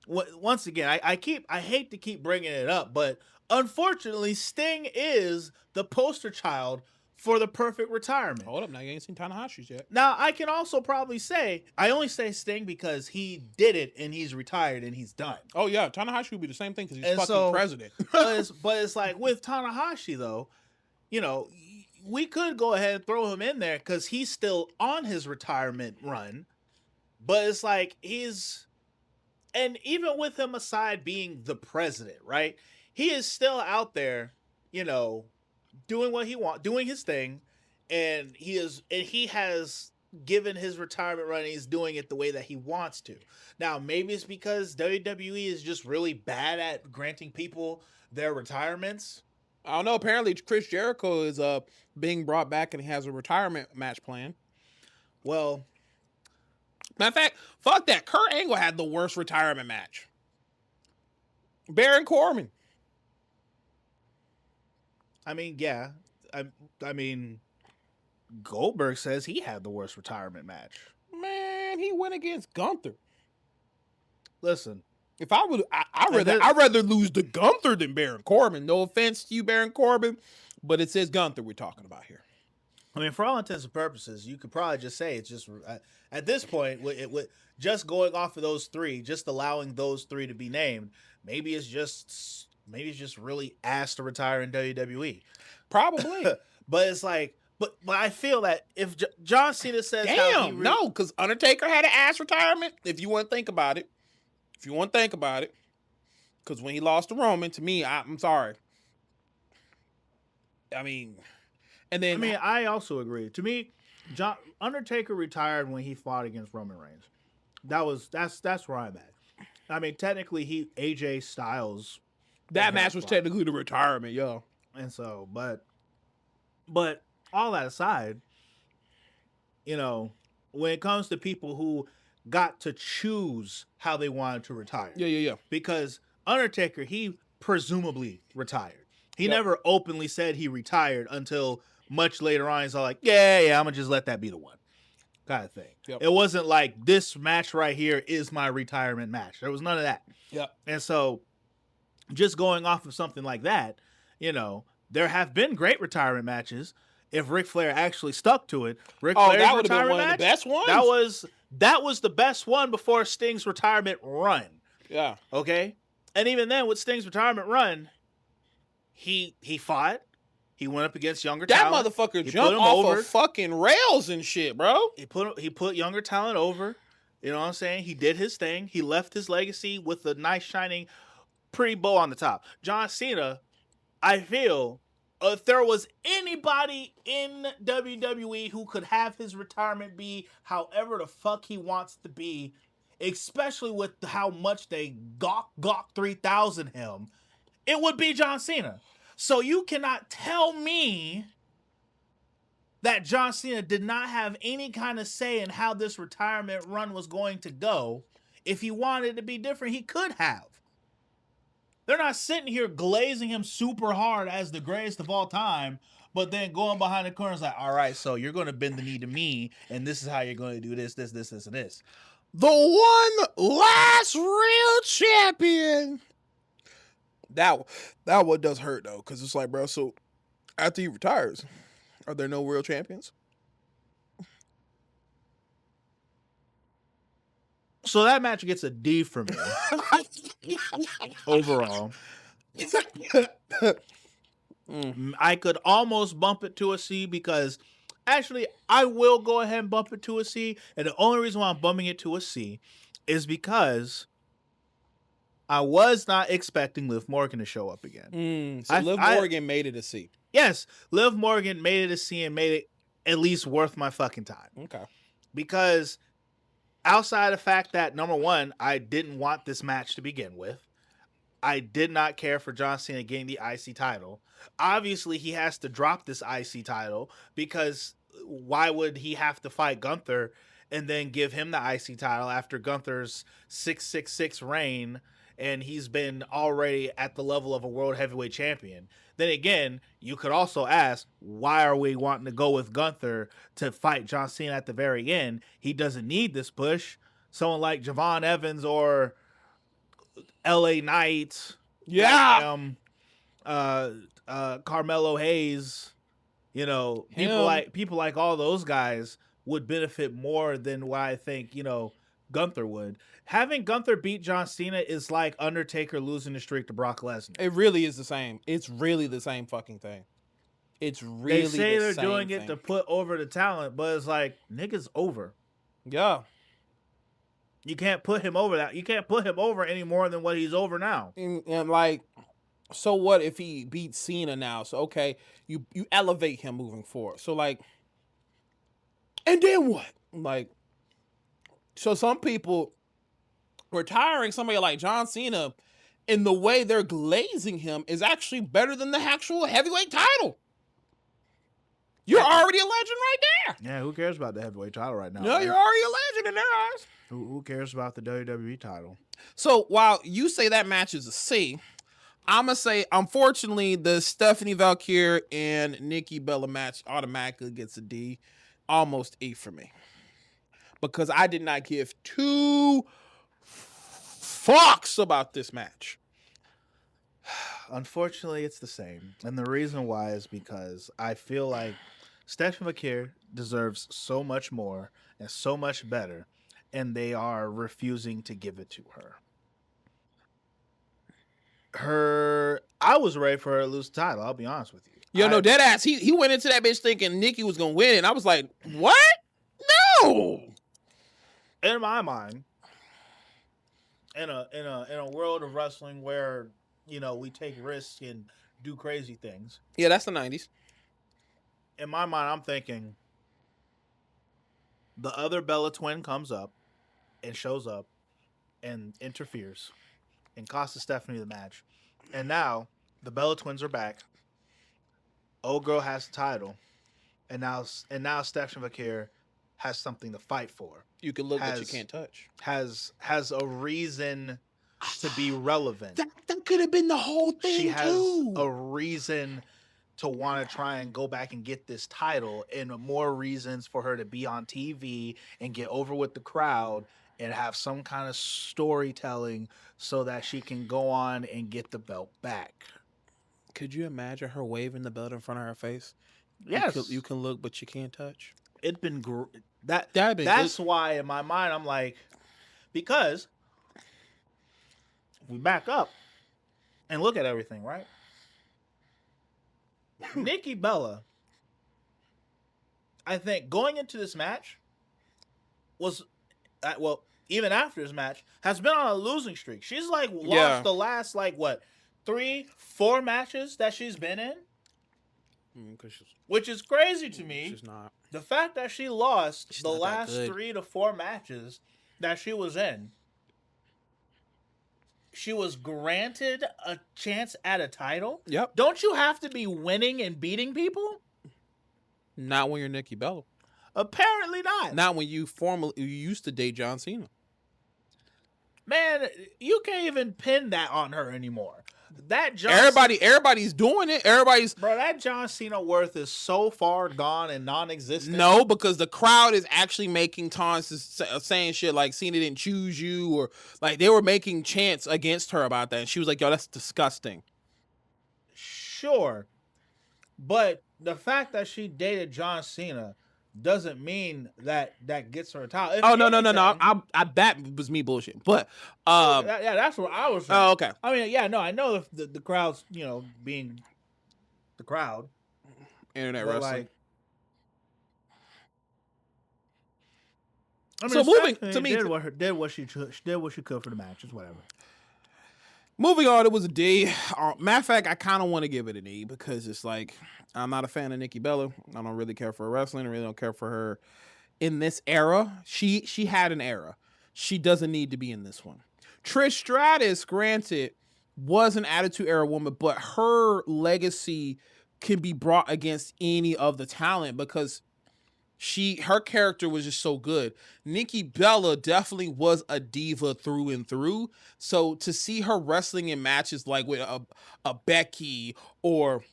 Speaker 1: once again, I hate to keep bringing it up, but unfortunately, Sting is the poster child for the perfect retirement.
Speaker 2: Hold up, now you ain't seen Tanahashi's yet.
Speaker 1: Now, I can also probably say, I only say Sting because he did it and he's retired and he's done.
Speaker 2: Oh, yeah, Tanahashi would be the same thing because he's fucking president.
Speaker 1: but it's like, with Tanahashi, though, you know, we could go ahead and throw him in there because he's still on his retirement run. But it's like, and even with him aside being the president, right? He is still out there, you know, doing what he wants, doing his thing, and he has given his retirement run, and he's doing it the way that he wants to. Now, maybe it's because WWE is just really bad at granting people their retirements.
Speaker 2: I don't know. Apparently, Chris Jericho is being brought back, and he has a retirement match plan.
Speaker 1: Well,
Speaker 2: matter of fact, fuck that. Kurt Angle had the worst retirement match. Baron Corbin.
Speaker 1: I mean, yeah. I mean, Goldberg says he had the worst retirement match.
Speaker 2: Man, he went against Gunther.
Speaker 1: Listen,
Speaker 2: if I would, I'd rather lose to Gunther than Baron Corbin. No offense to you, Baron Corbin, but it says Gunther we're talking about here.
Speaker 1: I mean, for all intents and purposes, you could probably just say it's just at this point, with just going off of those three, just allowing those three to be named. Maybe it's just really ass to retire in WWE.
Speaker 2: Probably,
Speaker 1: but it's like, but I feel that if John Cena says,
Speaker 2: no, because Undertaker had an ass retirement. If you want to think about it, because when he lost to Roman, to me, I'm sorry. I mean,
Speaker 1: I also agree. To me, Undertaker retired when he fought against Roman Reigns. That's where I'm at. I mean, technically, AJ Styles.
Speaker 2: That match was technically the retirement, yo.
Speaker 1: And so, but all that aside, when it comes to people who got to choose how they wanted to retire.
Speaker 2: Yeah.
Speaker 1: Because Undertaker, he presumably retired. He never openly said he retired until much later on. He's all like, yeah, I'm going to just let that be the one kind of thing.
Speaker 2: Yep.
Speaker 1: It wasn't like this match right here is my retirement match. There was none of that.
Speaker 2: Yep.
Speaker 1: And so just going off of something like that, there have been great retirement matches. If Ric Flair actually stuck to it, Ric Flair's
Speaker 2: that would have been one
Speaker 1: match,
Speaker 2: of the best ones.
Speaker 1: That was the best one before Sting's retirement run.
Speaker 2: Yeah.
Speaker 1: Okay? And even then, with Sting's retirement run, he fought. He went up against younger talent.
Speaker 2: That motherfucker jumped off of fucking rails and shit, bro.
Speaker 1: He put younger talent over. You know what I'm saying? He did his thing. He left his legacy with a nice, shining, pretty bow on the top. John Cena, I feel, if there was anybody in WWE who could have his retirement be however the fuck he wants to be, especially with how much they gawk 3000 him, it would be John Cena. So you cannot tell me that John Cena did not have any kind of say in how this retirement run was going to go. If he wanted to be different, he could have. They're not sitting here glazing him super hard as the greatest of all time, but then going behind the corners like, all right, so you're going to bend the knee to me, and this is how you're going to do this, and this.
Speaker 2: The one last real champion. That one does hurt, though, because it's like, bro, so after he retires, are there no real champions?
Speaker 1: So that match gets a D from me. Overall. I could almost bump it to a C because actually I will go ahead and bump it to a C. And the only reason why I'm bumping it to a C is because I was not expecting Liv Morgan to show up again.
Speaker 2: So Liv Morgan made it a C.
Speaker 1: Yes, Liv Morgan made it a C and made it at least worth my fucking time.
Speaker 2: Okay.
Speaker 1: Because outside of the fact that, number one, I didn't want this match to begin with. I did not care for John Cena getting the IC title. Obviously, he has to drop this IC title because why would he have to fight Gunther and then give him the IC title after Gunther's 666 reign and he's been already at the level of a world heavyweight champion? Then again, you could also ask, why are we wanting to go with Gunther to fight John Cena at the very end? He doesn't need this push. Someone like Javon Evans or LA Knight.
Speaker 2: Yeah.
Speaker 1: Carmelo Hayes, people like all those guys would benefit more than what I think, Gunther would. Having Gunther beat John Cena is like Undertaker losing the streak to Brock Lesnar.
Speaker 2: It really is the same. It's really the same fucking thing. It's really the same thing. They say they're doing
Speaker 1: it to put over the talent, but it's like, nigga's over.
Speaker 2: Yeah.
Speaker 1: You can't put him over that. You can't put him over any more than what he's over now.
Speaker 2: And like, so what if he beats Cena now? So, okay, you elevate him moving forward. So, like, and then what? Like, so some people retiring somebody like John Cena in the way they're glazing him is actually better than the actual heavyweight title. You're already a legend right there.
Speaker 1: Yeah, who cares about the heavyweight title right now?
Speaker 2: No, you're already a legend in their eyes.
Speaker 1: Who cares about the WWE title?
Speaker 2: So while you say that match is a C, I'm going to say, unfortunately, the Stephanie Valkyrie and Nikki Bella match automatically gets a D, almost E for me. Because I did not give two fucks about this match.
Speaker 1: Unfortunately, it's the same. And the reason why is because I feel like Stephanie Valkyrie deserves so much more and so much better, and they are refusing to give it to her. I was ready for her to lose the title, I'll be honest with you.
Speaker 2: Yo, no, deadass. He went into that bitch thinking Nikki was going to win, and I was like, what? No!
Speaker 1: In my mind, in a world of wrestling where, you know, we take risks and do crazy things.
Speaker 2: Yeah, that's the 90s.
Speaker 1: In my mind, I'm thinking the other Bella twin comes up and shows up and interferes and costs Stephanie the match. And now the Bella twins are back. Old girl has the title. And now Stephanie Valkyrie has something to fight for.
Speaker 2: You can look, but you can't touch.
Speaker 1: Has a reason to be relevant.
Speaker 2: That could have been the whole thing,
Speaker 1: she has a reason to want to try and go back and get this title, and more reasons for her to be on TV and get over with the crowd and have some kind of storytelling so that she can go on and get the belt back.
Speaker 2: Could you imagine her waving the belt in front of her face?
Speaker 1: Yes.
Speaker 2: You can look, but you can't touch.
Speaker 1: It'd been that's why in my mind I'm like, because if we back up and look at everything, right? Nikki Bella, I think going into this match was, even after this match, has been on a losing streak. She's like lost the last 3-4 matches that she's been in. Which is crazy to me.
Speaker 2: She's not.
Speaker 1: The fact that she lost the last 3 to 4 matches that she was in, she was granted a chance at a title.
Speaker 2: Yep.
Speaker 1: Don't you have to be winning and beating people?
Speaker 2: Not when you're Nikki Bella.
Speaker 1: Apparently not.
Speaker 2: Not when you used to date John Cena.
Speaker 1: Man, you can't even pin that on her anymore.
Speaker 2: Everybody's doing it.
Speaker 1: Bro, that John Cena worth is so far gone and non-existent.
Speaker 2: No, because the crowd is actually making taunts, saying shit like Cena didn't choose you, or like they were making chants against her about that. And she was like, yo, that's disgusting.
Speaker 1: Sure. But the fact that she dated John Cena doesn't mean that gets her a title.
Speaker 2: No. That was me bullshit. But
Speaker 1: that's what I was saying.
Speaker 2: Oh, okay.
Speaker 1: I mean, yeah, no, I know the crowd's, being the crowd.
Speaker 2: Internet wrestling.
Speaker 1: So moving to me, did what she could for the matches, whatever.
Speaker 2: Moving on, it was a D. Matter of fact, I kind of want to give it an E because it's like, I'm not a fan of Nikki Bella. I don't really care for her wrestling. I really don't care for her in this era. She had an era. She doesn't need to be in this one. Trish Stratus, granted, was an Attitude Era woman, but her legacy can be brought against any of the talent because her character was just so good. Nikki Bella definitely was a diva through and through. So to see her wrestling in matches like with a Becky or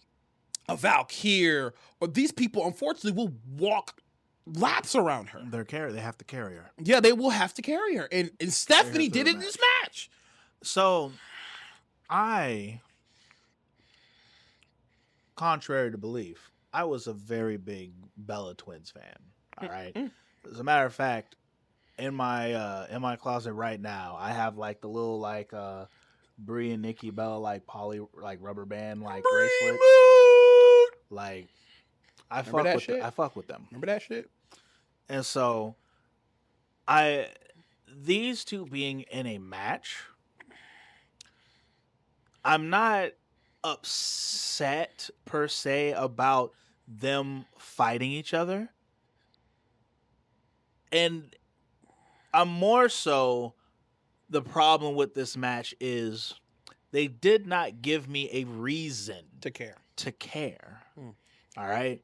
Speaker 2: a Valkyrie, or these people unfortunately will walk laps around her.
Speaker 1: They have to carry her.
Speaker 2: Yeah, they will have to carry her. And Stephanie did it in this match.
Speaker 1: So contrary to belief, I was a very big Bella Twins fan. All right. As a matter of fact, in my closet right now, I have the little Brie and Nikki Bella poly rubber band bracelet. I fuck with them.
Speaker 2: Remember that shit?
Speaker 1: And so these two being in a match, I'm not upset per se about them fighting each other. And I'm more so, the problem with this match is they did not give me a reason
Speaker 2: to care.
Speaker 1: All right.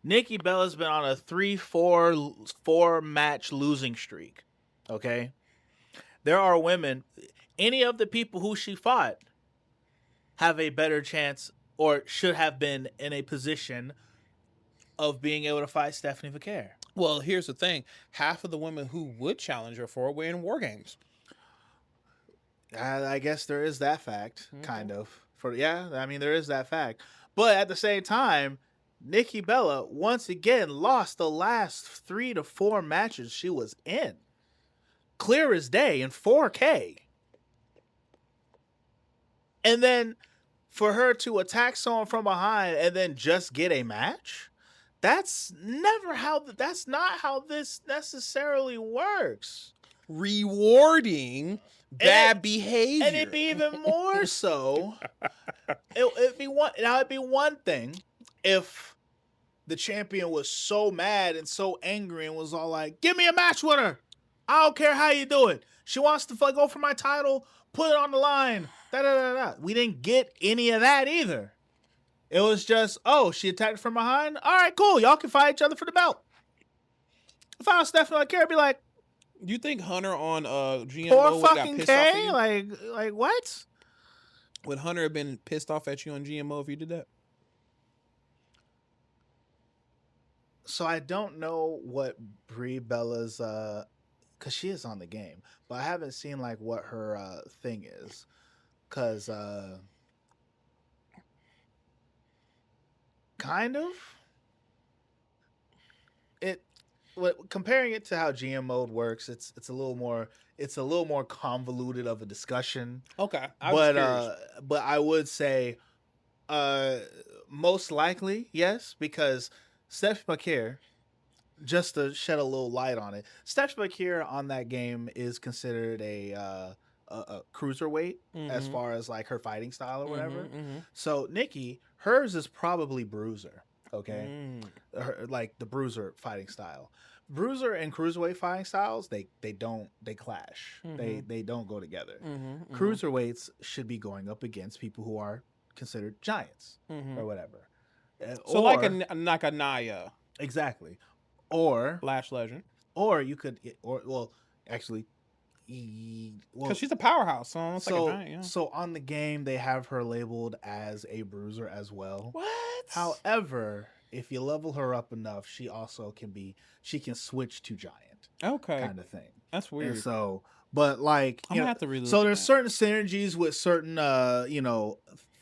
Speaker 1: Nikki Bella's been on a 3-4 match losing streak. Okay? There are women, any of the people who she fought have a better chance or should have been in a position of being able to fight Stephanie Vaquer.
Speaker 2: Well, here's the thing. Half of the women who would challenge her for it were in WarGames.
Speaker 1: I guess there is that fact, kind of. There is that fact. But at the same time, Nikki Bella once again lost the last 3 to 4 matches she was in. Clear as day in 4K. And then for her to attack someone from behind and then just get a match? That's not how this necessarily works.
Speaker 2: Rewarding bad behavior.
Speaker 1: And it'd be even more so. It'd be one thing if the champion was so mad and so angry and was all like, give me a match with her. I don't care how you do it. She wants to go for my title, put it on the line. We didn't get any of that either. It was just, she attacked from behind. All right, cool. Y'all can fight each other for the belt. If I was Stephanie Vaquer, I'd be like,
Speaker 2: you think Hunter on GMO
Speaker 1: poor
Speaker 2: got
Speaker 1: fucking
Speaker 2: pissed
Speaker 1: K?
Speaker 2: off at you?
Speaker 1: Like what?
Speaker 2: Would Hunter have been pissed off at you on GMO if you did that?
Speaker 1: So I don't know what Brie Bella's, because she is on the game, but I haven't seen like what her thing is, because kind of comparing it to how GM mode works, it's a little more convoluted of a discussion.
Speaker 2: Okay,
Speaker 1: but I would say most likely yes, because Stephanie Vaquer, just to shed a little light on it, Stephanie Vaquer on that game is considered a cruiserweight as far as like her fighting style or whatever. So Nikki, hers is probably bruiser. Okay, like the bruiser fighting style. Bruiser and cruiserweight fighting styles, they clash. They don't go together. Cruiserweights should be going up against people who are considered giants or whatever.
Speaker 2: So like a Naya,
Speaker 1: exactly, or
Speaker 2: Lash Legend,
Speaker 1: or you could, actually,
Speaker 2: because she's a powerhouse, so it's like a giant. Yeah.
Speaker 1: So on the game, they have her labeled as a bruiser as well.
Speaker 2: What?
Speaker 1: However, if you level her up enough, she can switch to giant.
Speaker 2: Okay.
Speaker 1: Kind of thing.
Speaker 2: That's weird.
Speaker 1: And so, but like,
Speaker 2: I'm gonna have to relook.
Speaker 1: So there's certain synergies with certain,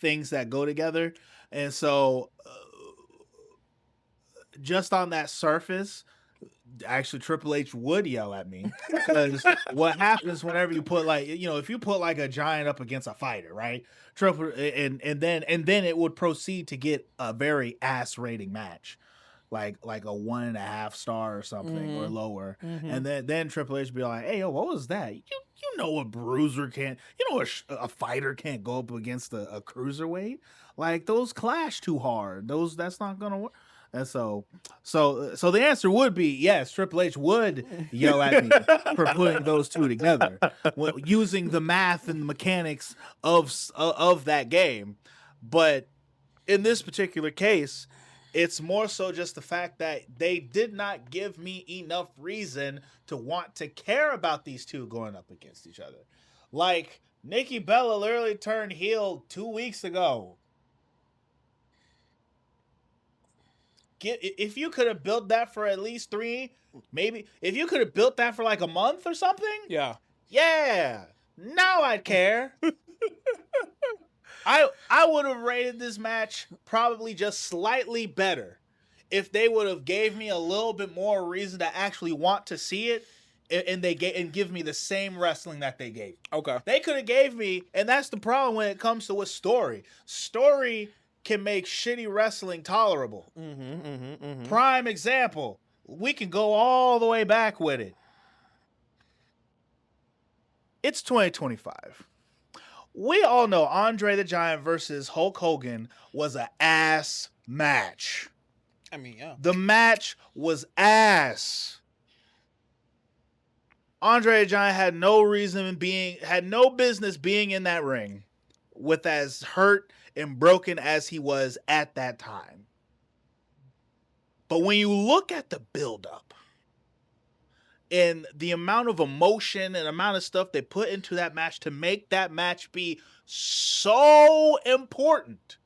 Speaker 1: things that go together, and so just on that surface, actually Triple H would yell at me, because what happens whenever you put if you put like a giant up against a fighter, right? And then it would proceed to get a very ass rating match, like a 1.5 star or something or lower, and then Triple H would be like, hey, yo, what was that? You know a bruiser can't, a fighter can't go up against a cruiserweight. Like, those clash too hard. That's not gonna work. And so the answer would be yes. Triple H would yell at me for putting those two together, using the math and the mechanics of that game. But in this particular case, it's more so just the fact that they did not give me enough reason to want to care about these two going up against each other. Like, Nikki Bella literally turned heel 2 weeks ago. If you could have built that for at least 3, maybe if you could have built that for like a month or something, yeah, now I'd care. I would have rated this match probably just slightly better if they would have gave me a little bit more reason to actually want to see it, and give me the same wrestling that they gave.
Speaker 2: Okay,
Speaker 1: they could have gave me, and that's the problem when it comes to a story. Story can make shitty wrestling tolerable. Prime example. We can go all the way back with it. It's 2025. We all know Andre the Giant versus Hulk Hogan was an ass match.
Speaker 2: I mean, yeah.
Speaker 1: The match was ass. Andre the Giant had no business being in that ring with as hurt and broken as he was at that time. But when you look at the buildup and the amount of emotion and amount of stuff they put into that match to make that match be so important,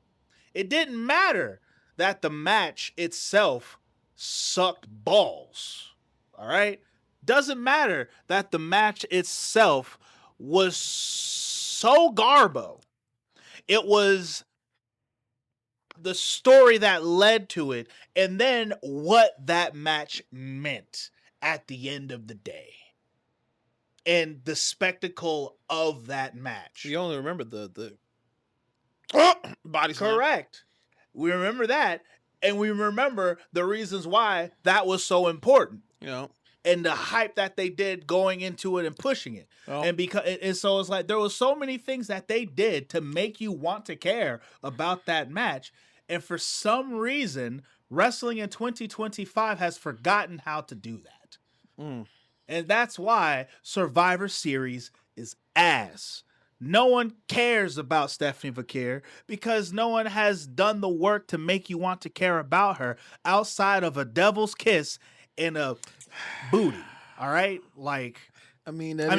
Speaker 1: it didn't matter that the match itself sucked balls. All right? Doesn't matter that the match itself was so garbo. It was the story that led to it, and then what that match meant at the end of the day. And the spectacle of that match.
Speaker 2: You only remember the body slam.
Speaker 1: Correct. We remember that, and we remember the reasons why that was so important.
Speaker 2: You know,
Speaker 1: and the hype that they did going into it and pushing it. Oh. And so it's like there was so many things that they did to make you want to care about that match. And for some reason, wrestling in 2025 has forgotten how to do that. And that's why Survivor Series is ass. No one cares about Stephanie Vaquer because no one has done the work to make you want to care about her outside of a devil's kiss and a booty. All right? Like,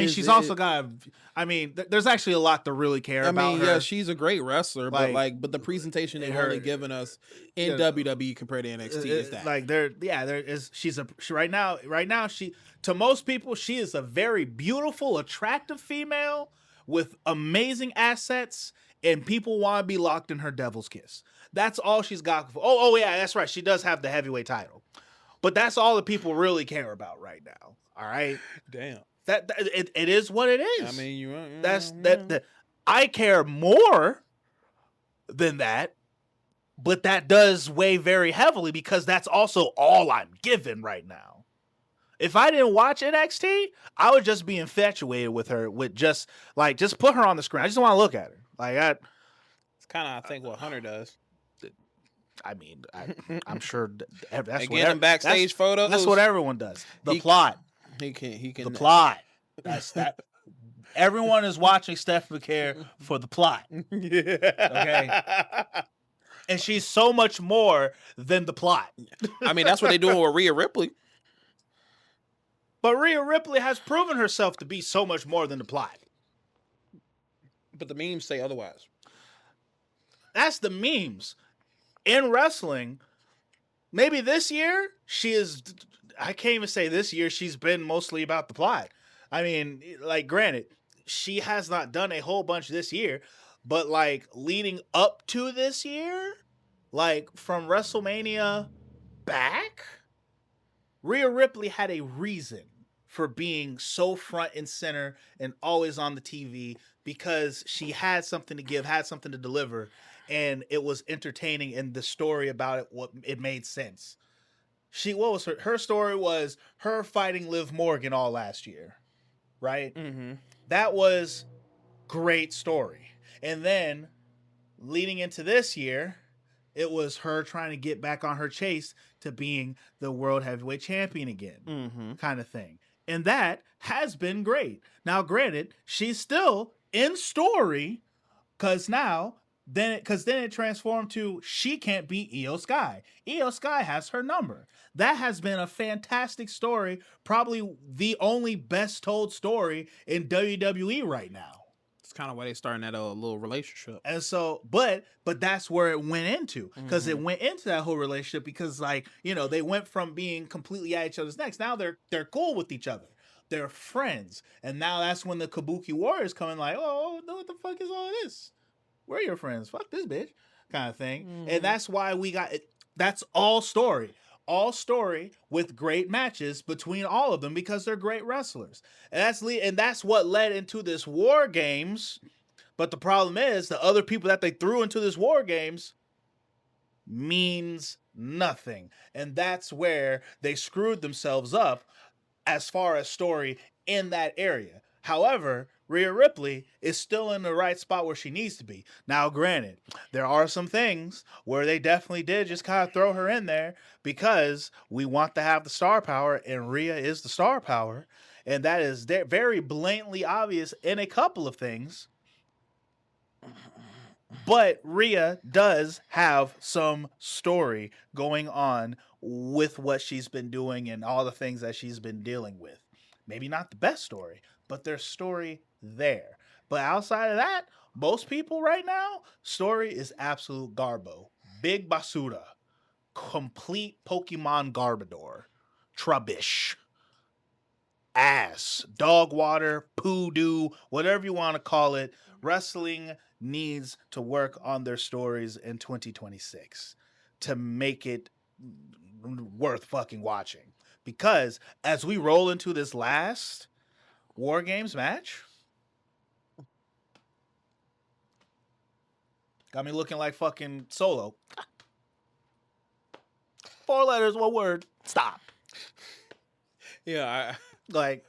Speaker 1: she's also got. There's actually a lot to really care about her.
Speaker 2: Yeah, she's a great wrestler, but the presentation they've only given us in WWE compared to NXT is that.
Speaker 1: Right now, to most people, she is a very beautiful, attractive female with amazing assets, and people want to be locked in her devil's kiss. That's all she's got. Oh yeah, that's right. She does have the heavyweight title, but that's all the people really care about right now. All right,
Speaker 2: damn.
Speaker 1: It is what it is.
Speaker 2: I mean,
Speaker 1: that I care more than that, but that does weigh very heavily because that's also all I'm given right now. If I didn't watch NXT, I would just be infatuated with her. With just put her on the screen. I just want to look at her.
Speaker 2: It's kind of I think what Hunter does.
Speaker 1: I'm sure that's
Speaker 2: what backstage photos.
Speaker 1: That's what everyone does. The plot.
Speaker 2: He can.
Speaker 1: The plot. That's that. Everyone is watching Steph McCare for the plot. Okay. And she's so much more than the plot.
Speaker 2: That's what they're doing with Rhea Ripley.
Speaker 1: But Rhea Ripley has proven herself to be so much more than the plot.
Speaker 2: But the memes say otherwise.
Speaker 1: That's the memes. In wrestling, maybe this year she is. I can't even say this year she's been mostly about the plot. Granted, she has not done a whole bunch this year, but leading up to this year, from WrestleMania back, Rhea Ripley had a reason for being so front and center and always on the TV because she had something to give, had something to deliver, and it was entertaining, and the story about it made sense. Her story was her fighting Liv Morgan all last year, right?
Speaker 2: Mm-hmm.
Speaker 1: That was great story. And then leading into this year, it was her trying to get back on her chase to being the world heavyweight champion again, kind of thing. And that has been great. Now, granted, she's still in story because then it transformed to she can't beat Io Sky. Io Sky has her number. That has been a fantastic story, probably the only best told story in WWE right now.
Speaker 2: It's kind of why they starting that little relationship.
Speaker 1: And so, but that's where it went into, because it went into that whole relationship because they went from being completely at each other's necks. Now they're cool with each other. They're friends. And now that's when the Kabuki Warriors come in oh, what the fuck is all this? We're your friends. Fuck this bitch, kind of thing. And that's why we got it. That's all story with great matches between all of them because they're great wrestlers. And that's what led into this WarGames. But the problem is the other people that they threw into this WarGames means nothing. And that's where they screwed themselves up as far as story in that area. However, Rhea Ripley is still in the right spot where she needs to be. Now, granted, there are some things where they definitely did just kind of throw her in there because we want to have the star power, and Rhea is the star power. And that is very blatantly obvious in a couple of things. But Rhea does have some story going on with what she's been doing and all the things that she's been dealing with. Maybe not the best story, but there's story there. But outside of that, most people right now, story is absolute garbo. Big basura. Complete Pokemon Garbodor. Trubbish. Ass. Dog water. Poo-doo. Whatever you want to call it. Wrestling needs to work on their stories in 2026 to make it worth fucking watching. Because as we roll into this last WarGames match, got me looking like fucking Solo. 4 letters, 1 word. Stop.
Speaker 2: Yeah,
Speaker 1: I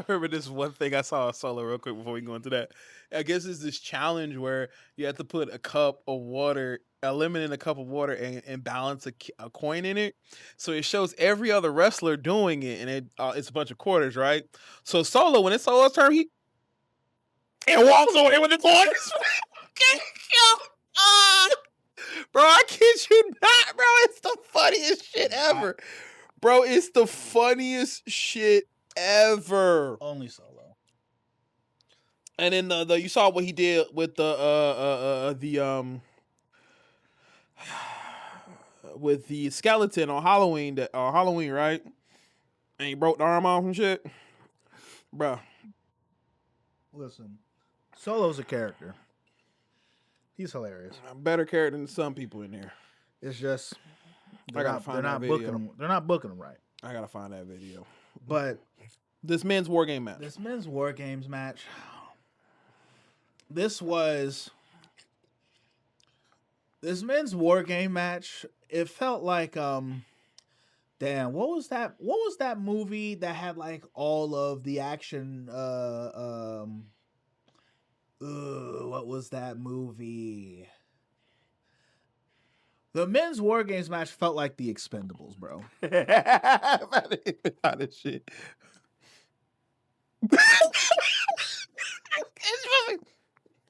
Speaker 2: remember this one thing I saw on Solo real quick before we go into that. I guess it's this challenge where you have to put a lemon in a cup of water and balance a coin in it. So it shows every other wrestler doing it, and it's a bunch of quarters, right? So Solo, when it's Solo's turn, he walks away with the quarters. Bro, I kid you not, bro. It's the funniest shit ever. Bro, it's the funniest shit ever.
Speaker 1: Only Solo.
Speaker 2: And then you saw what he did with with the skeleton on Halloween, right? And he broke the arm off and shit. Bro.
Speaker 1: Listen, Solo's a character. He's hilarious.
Speaker 2: A better character than some people in there.
Speaker 1: It's just
Speaker 2: they're not
Speaker 1: booking him. They're not booking him right.
Speaker 2: I gotta find that video.
Speaker 1: But
Speaker 2: this men's WarGame match.
Speaker 1: This men's WarGames match. This men's WarGame match. It felt like damn, what was that movie that had like all of the action what was that movie? The men's WarGames match felt like the Expendables, bro.
Speaker 2: This shit.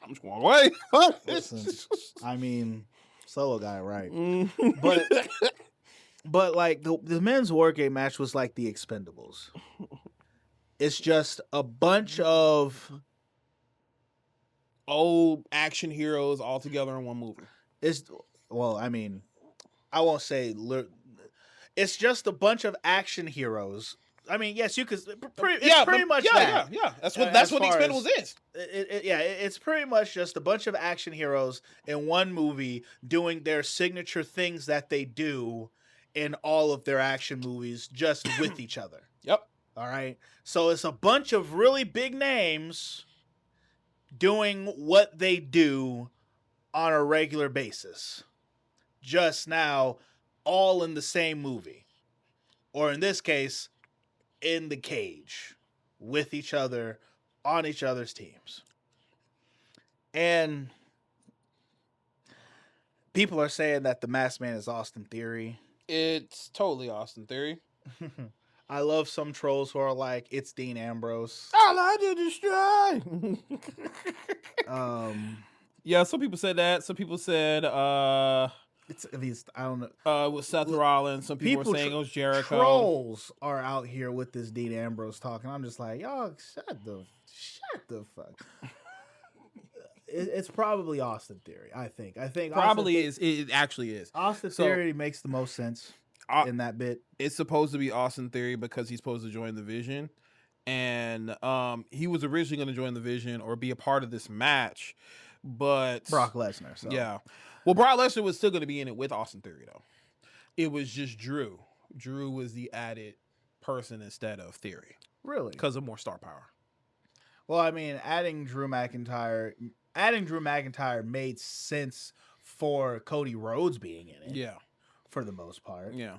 Speaker 2: I'm just going away.
Speaker 1: Listen, I mean, Solo got it right. But like the men's WarGame match was like the Expendables. It's just a bunch of
Speaker 2: old action heroes all together in one movie.
Speaker 1: I mean, I won't say it's just a bunch of action heroes. I mean, yes, you could. It's pretty much that.
Speaker 2: Yeah. That's what the Expendables is.
Speaker 1: It's pretty much just a bunch of action heroes in one movie doing their signature things that they do in all of their action movies, just with each other.
Speaker 2: Yep.
Speaker 1: All right. So it's a bunch of really big names doing what they do on a regular basis. Just now, all in the same movie. Or in this case, in the cage with each other on each other's teams. And people are saying that the Masked Man is Austin Theory.
Speaker 2: It's totally Austin Theory.
Speaker 1: I love some trolls who are like, it's Dean Ambrose.
Speaker 2: All I did is try. Yeah, some people said that. Some people said
Speaker 1: it's at least I don't know.
Speaker 2: With Seth Rollins. Some people were saying it was Jericho.
Speaker 1: Trolls are out here with this Dean Ambrose talking. I'm just like, y'all shut the fuck. It's probably Austin Theory. I think
Speaker 2: probably is. It actually is.
Speaker 1: Austin Theory makes the most sense in that bit.
Speaker 2: It's supposed to be Austin Theory because he's supposed to join the Vision, and he was originally going to join the Vision or be a part of this match, but
Speaker 1: Brock Lesnar. So.
Speaker 2: Yeah, well, Brock Lesnar was still going to be in it with Austin Theory though. It was just Drew. Drew was the added person instead of Theory.
Speaker 1: Really?
Speaker 2: Because of more star power.
Speaker 1: Well, I mean, adding Drew McIntyre made sense for Cody Rhodes being in it.
Speaker 2: Yeah.
Speaker 1: For the most part.
Speaker 2: Yeah.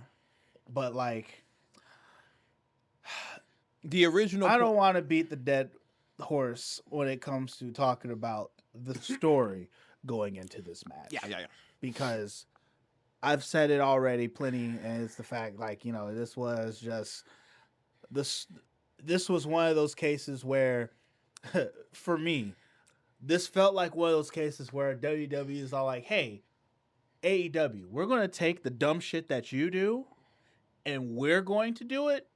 Speaker 1: But like
Speaker 2: the original
Speaker 1: I don't want to beat the dead horse when it comes to talking about the story going into this match.
Speaker 2: Yeah.
Speaker 1: Because I've said it already plenty, and it's the fact, like, you know, this was one of those cases where for me, This felt like one of those cases where WWE is all like, hey, AEW, we're going to take the dumb shit that you do and we're going to do it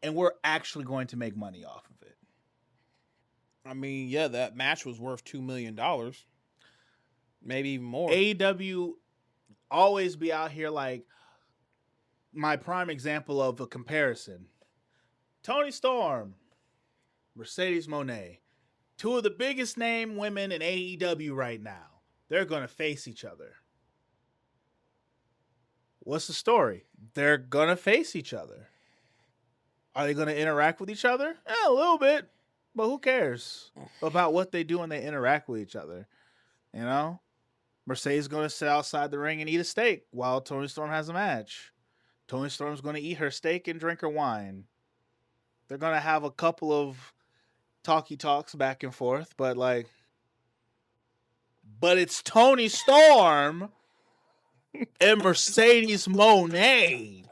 Speaker 1: and we're actually going to make money off of it.
Speaker 2: I mean, yeah, that match was worth $2 million. Maybe even more.
Speaker 1: AEW always be out here like, my prime example of a comparison. Toni Storm, Mercedes Moné, two of the biggest name women in AEW right now. They're going to face each other. What's the story? They're going to face each other. Are they going to interact with each other? A little bit. But who cares about what they do when they interact with each other? You know? Mercedes going to sit outside the ring and eat a steak while Toni Storm has a match. Toni Storm's going to eat her steak and drink her wine. They're going to have a couple of talky talks back and forth, but it's Toni Storm and Mercedes Moné,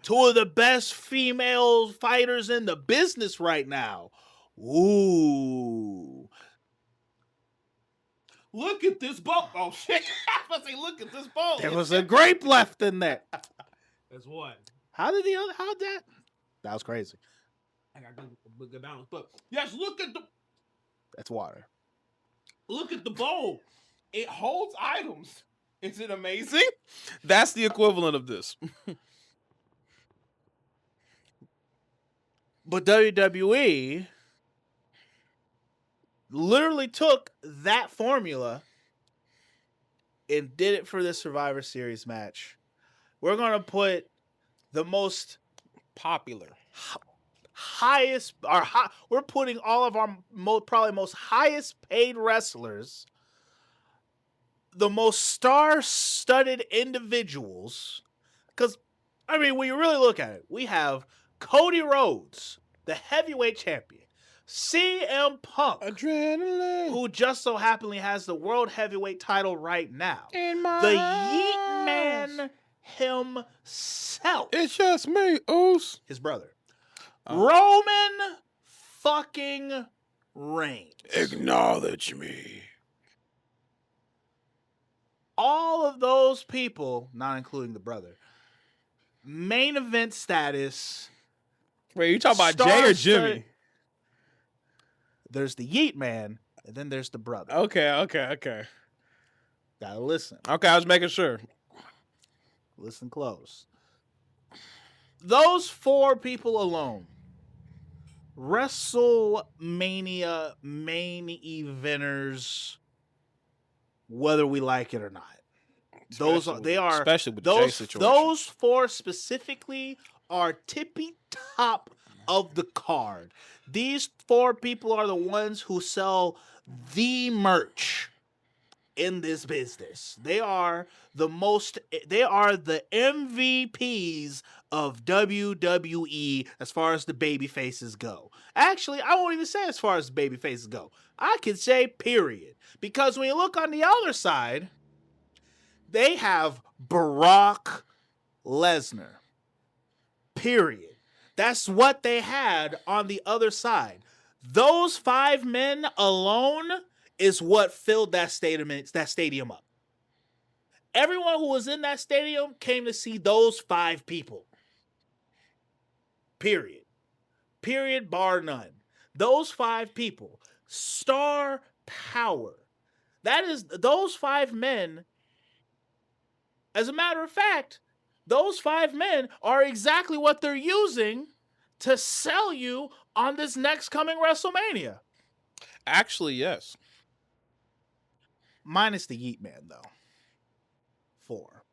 Speaker 1: two of the best female fighters in the business right now. Ooh.
Speaker 2: Look at this bone. Oh, shit. I was say, look at this bone.
Speaker 1: There was a grape left in there.
Speaker 2: That's one.
Speaker 1: How'd that? That was crazy.
Speaker 2: I got good balance. But, yes, look at the...
Speaker 1: That's water.
Speaker 2: Look at the bowl. It holds items. Is it amazing? That's the equivalent of this.
Speaker 1: But WWE literally took that formula and did it for the Survivor Series match. We're going to put the most
Speaker 2: popular,
Speaker 1: we're putting all of our probably most highest paid wrestlers, the most star-studded individuals. Because, I mean, when you really look at it, we have Cody Rhodes, the heavyweight champion. CM Punk,
Speaker 2: adrenaline,
Speaker 1: who just so happily has the world heavyweight title right now.
Speaker 2: In my
Speaker 1: the Yeet Man himself.
Speaker 2: It's just me, Oos.
Speaker 1: His brother. Roman fucking Reigns.
Speaker 2: Acknowledge me.
Speaker 1: All of those people, not including the brother, main event status.
Speaker 2: Wait, you talking about Jay or Jimmy?
Speaker 1: There's the Yeet Man, and then there's the brother.
Speaker 2: Okay.
Speaker 1: Gotta listen.
Speaker 2: Okay, I was making sure.
Speaker 1: Listen close. Those four people alone, WrestleMania main eventers, whether we like it or not.
Speaker 2: Especially with the Jay situation.
Speaker 1: Those four specifically are tippy top of the card. These four people are the ones who sell the merch in this business. They are the MVPs of WWE as far as the baby faces go. Actually, I won't even say as far as the baby faces go. I could say period. Because when you look on the other side, they have Brock Lesnar. Period. That's what they had on the other side. Those 5 men alone is what filled that stadium up. Everyone who was in that stadium came to see those 5 people. Period. Period, bar none. Those 5 people. Star power. That is, those 5 men, as a matter of fact, those 5 men are exactly what they're using to sell you on this next coming WrestleMania.
Speaker 2: Actually, yes.
Speaker 1: Minus the Yeet Man, though. 4.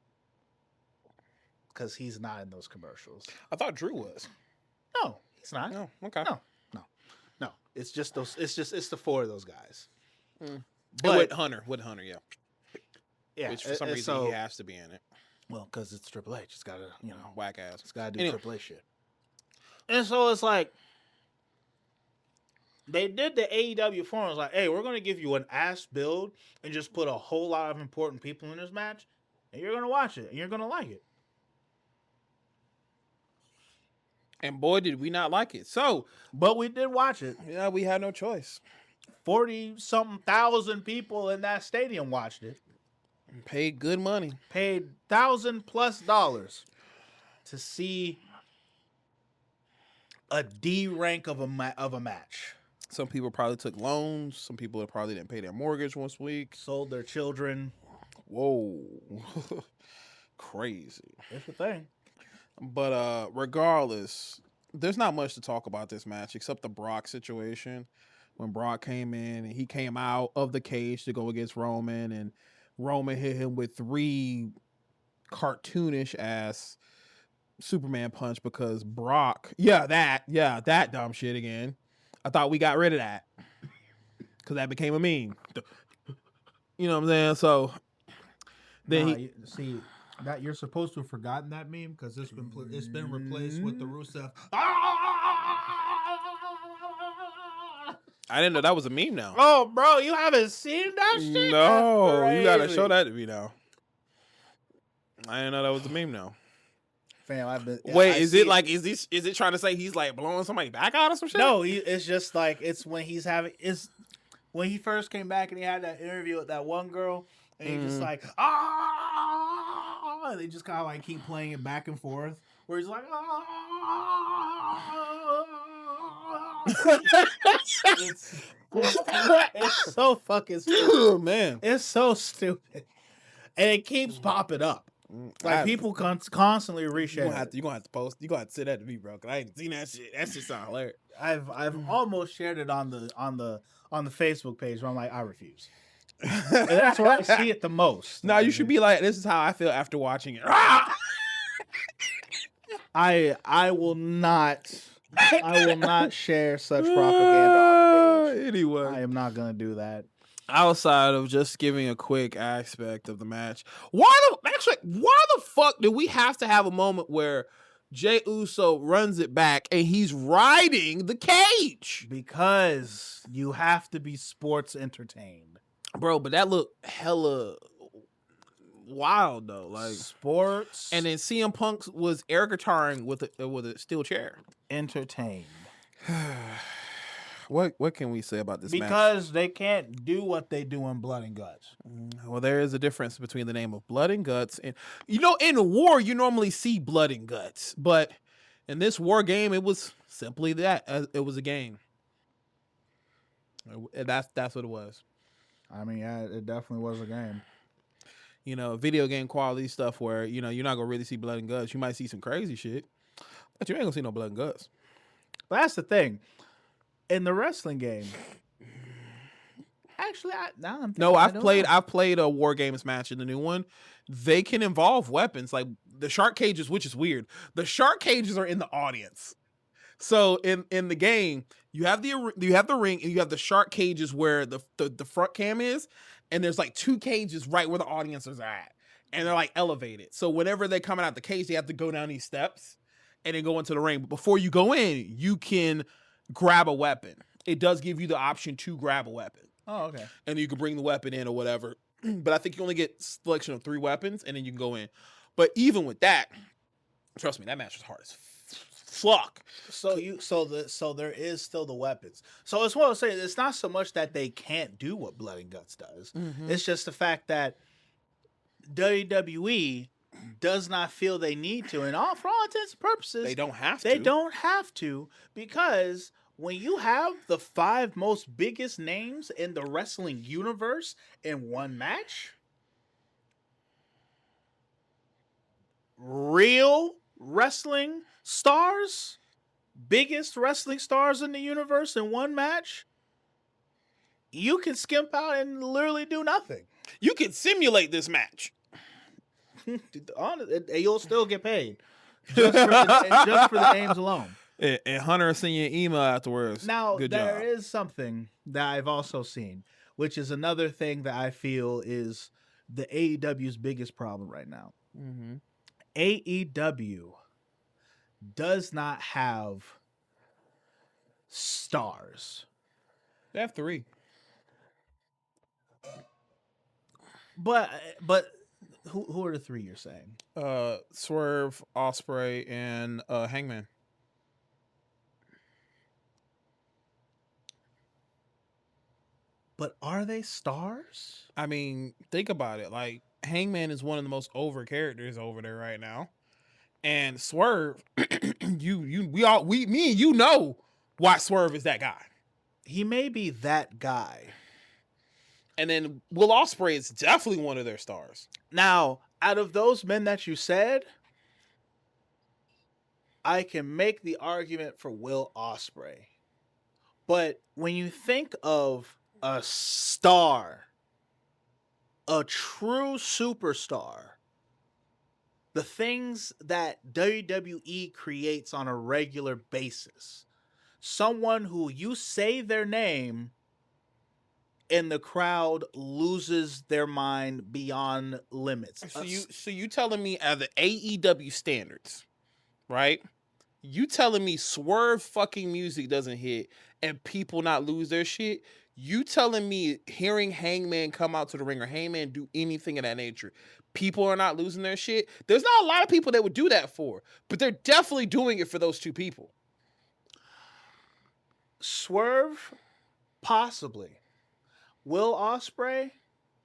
Speaker 1: Because he's not in those commercials.
Speaker 2: I thought Drew was.
Speaker 1: No, he's not.
Speaker 2: No, okay.
Speaker 1: No. It's just those. It's the 4 of those guys.
Speaker 2: But with Hunter, yeah.
Speaker 1: Yeah.
Speaker 2: Which for some reason he has to be in it.
Speaker 1: Well, because it's Triple H. It's got to,
Speaker 2: whack ass.
Speaker 1: It's got to do Triple H shit. And so it's like, they did the AEW form. It's like, hey, we're going to give you an ass build and just put a whole lot of important people in this match, and you're going to watch it, and you're going to like it.
Speaker 2: And boy, did we not like it.
Speaker 1: But we did watch it.
Speaker 2: Yeah, we had no choice.
Speaker 1: 40-something thousand people in that stadium watched it.
Speaker 2: Paid good money.
Speaker 1: Paid $1,000+ to see a D rank of a match.
Speaker 2: Some people probably took loans. Some people probably didn't pay their mortgage once a week.
Speaker 1: Sold their children.
Speaker 2: Whoa. Crazy.
Speaker 1: That's the thing.
Speaker 2: But regardless, there's not much to talk about this match except the Brock situation. When Brock came in and he came out of the cage to go against Roman, and Roman hit him with 3 cartoonish ass Superman punch because Brock, that dumb shit again. I thought we got rid of that because that became a meme. You know what I'm saying? So then
Speaker 1: see that you're supposed to have forgotten that meme because it's been replaced with the Rusev.
Speaker 2: I didn't know that was a meme now.
Speaker 1: Oh, bro, you haven't seen that shit?
Speaker 2: No, you gotta show that to me now. I didn't know that was a meme now.
Speaker 1: Fam,
Speaker 2: Wait, is it trying to say he's like blowing somebody back out or some shit?
Speaker 1: No, it's just like it's when when he first came back and he had that interview with that one girl and he just like and they just kind of like keep playing it back and forth where he's like it's so fucking stupid,
Speaker 2: man.
Speaker 1: It's so stupid, and it keeps popping up. Like people constantly reshare.
Speaker 2: You're gonna have to post. You're gonna have to say that to me, bro. Cause I ain't seen that shit. That shit sound hilarious.
Speaker 1: I've almost shared it on the Facebook page where I'm like, I refuse. And that's where I see it the most.
Speaker 2: No, you should be like, this is how I feel after watching it.
Speaker 1: I will not share such propaganda on the page.
Speaker 2: Anyway,
Speaker 1: I am not gonna do that.
Speaker 2: Outside of just giving a quick aspect of the match, why the fuck do we have to have a moment where Jey Uso runs it back and he's riding the cage?
Speaker 1: Because you have to be sports entertained,
Speaker 2: bro. But that looked hella wild though, like
Speaker 1: sports.
Speaker 2: And then CM Punk was air guitaring with a steel chair.
Speaker 1: Entertained.
Speaker 2: What can we say about this match?
Speaker 1: Because they can't do what they do in Blood and Guts.
Speaker 2: Well, there is a difference between the name of Blood and Guts and, in a war you normally see blood and guts, but in this war game it was simply that. It was a game. That's what it was.
Speaker 1: I mean, yeah, it definitely was a game.
Speaker 2: Video game quality stuff where you're not gonna really see blood and guts. You might see some crazy shit, but you ain't gonna see no blood and guts.
Speaker 1: But that's the thing. In the wrestling game, actually, I've
Speaker 2: played a WarGames match in the new one. They can involve weapons like the shark cages, which is weird. The shark cages are in the audience. So in the game, you have the ring and you have the shark cages where the front cam is, and there's like 2 cages right where the audiences are at, and they're like elevated. So whenever they're coming out the cage, they have to go down these steps and then go into the ring. But before you go in, you can grab a weapon. It does give you the option to grab a weapon.
Speaker 1: Oh, okay.
Speaker 2: And you can bring the weapon in or whatever. But I think you only get selection of 3 weapons and then you can go in. But even with that, trust me, that match was hard as fuck.
Speaker 1: So there is still the weapons. So it's what I'm saying. It's not so much that they can't do what Blood and Guts does. Mm-hmm. It's just the fact that WWE does not feel they need to, and for all intents and purposes,
Speaker 2: they don't have to.
Speaker 1: They don't have to, because when you have the 5 most biggest names in the wrestling universe in one match, real wrestling stars, biggest wrestling stars in the universe in one match, you can skimp out and literally do nothing.
Speaker 2: You can simulate this match.
Speaker 1: You'll still get paid just for the names alone.
Speaker 2: And Hunter sent you an email afterwards.
Speaker 1: Now,
Speaker 2: Good
Speaker 1: there
Speaker 2: job.
Speaker 1: is something that I've also seen, which is another thing that I feel is the AEW's biggest problem right now. Mm-hmm. AEW does not have stars.
Speaker 2: They have 3.
Speaker 1: But who are the 3 you're saying?
Speaker 2: Swerve, Ospreay, and Hangman.
Speaker 1: But are they stars?
Speaker 2: I mean, think about it. Like, Hangman is one of the most over characters over there right now. And Swerve, me and you know why Swerve is that guy.
Speaker 1: He may be that guy.
Speaker 2: And then Will Ospreay is definitely one of their stars.
Speaker 1: Now, out of those men that you said, I can make the argument for Will Ospreay. But when you think of a star, a true superstar, the things that WWE creates on a regular basis, someone who you say their name and the crowd loses their mind beyond limits.
Speaker 2: So you telling me at the AEW standards, right? You telling me Swerve fucking music doesn't hit and people not lose their shit? You telling me hearing Hangman come out to the ring or Hangman do anything of that nature, people are not losing their shit? There's not a lot of people that would do that for, but they're definitely doing it for those two people.
Speaker 1: Swerve, possibly. Will Ospreay,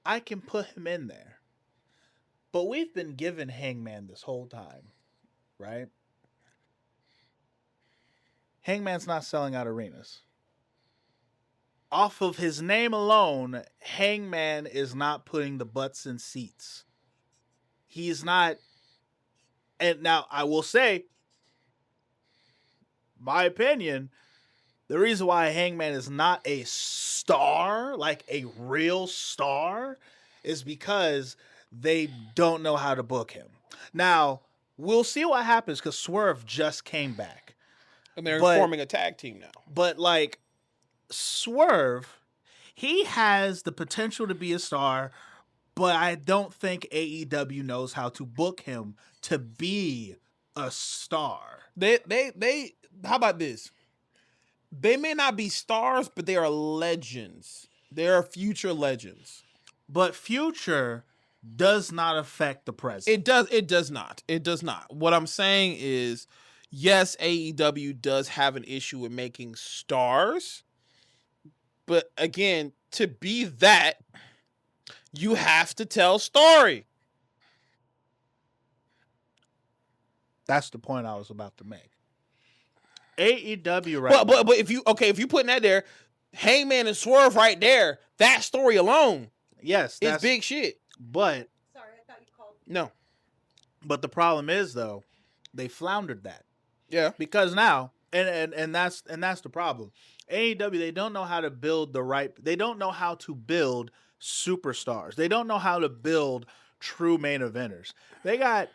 Speaker 1: I can put him in there. But we've been given Hangman this whole time, right? Hangman's not selling out arenas. Off of his name alone, Hangman is not putting the butts in seats. He's not. And now I will say, my opinion, the reason why Hangman is not a star, like a real star, is because they don't know how to book him. Now, we'll see what happens because Swerve just came back.
Speaker 2: And they're forming a tag team now.
Speaker 1: But, like, Swerve, he has the potential to be a star, but I don't think AEW knows how to book him to be a star.
Speaker 2: They how about this? They may not be stars, but they are legends. They are future legends.
Speaker 1: But future does not affect the present.
Speaker 2: It does not. It does not. What I'm saying is, yes, AEW does have an issue with making stars. But again, to be that, you have to tell story.
Speaker 1: That's the point I was about to make. AEW right
Speaker 2: now. But if you putting that there, Hangman and Swerve right there, that story alone,
Speaker 1: yes,
Speaker 2: it's big shit.
Speaker 1: But
Speaker 3: sorry, I thought you called.
Speaker 2: No.
Speaker 1: But the problem is though, they floundered that.
Speaker 2: Yeah.
Speaker 1: Because now, and that's the problem. AEW, they don't know how to build they don't know how to build superstars. They don't know how to build true main eventers. They got,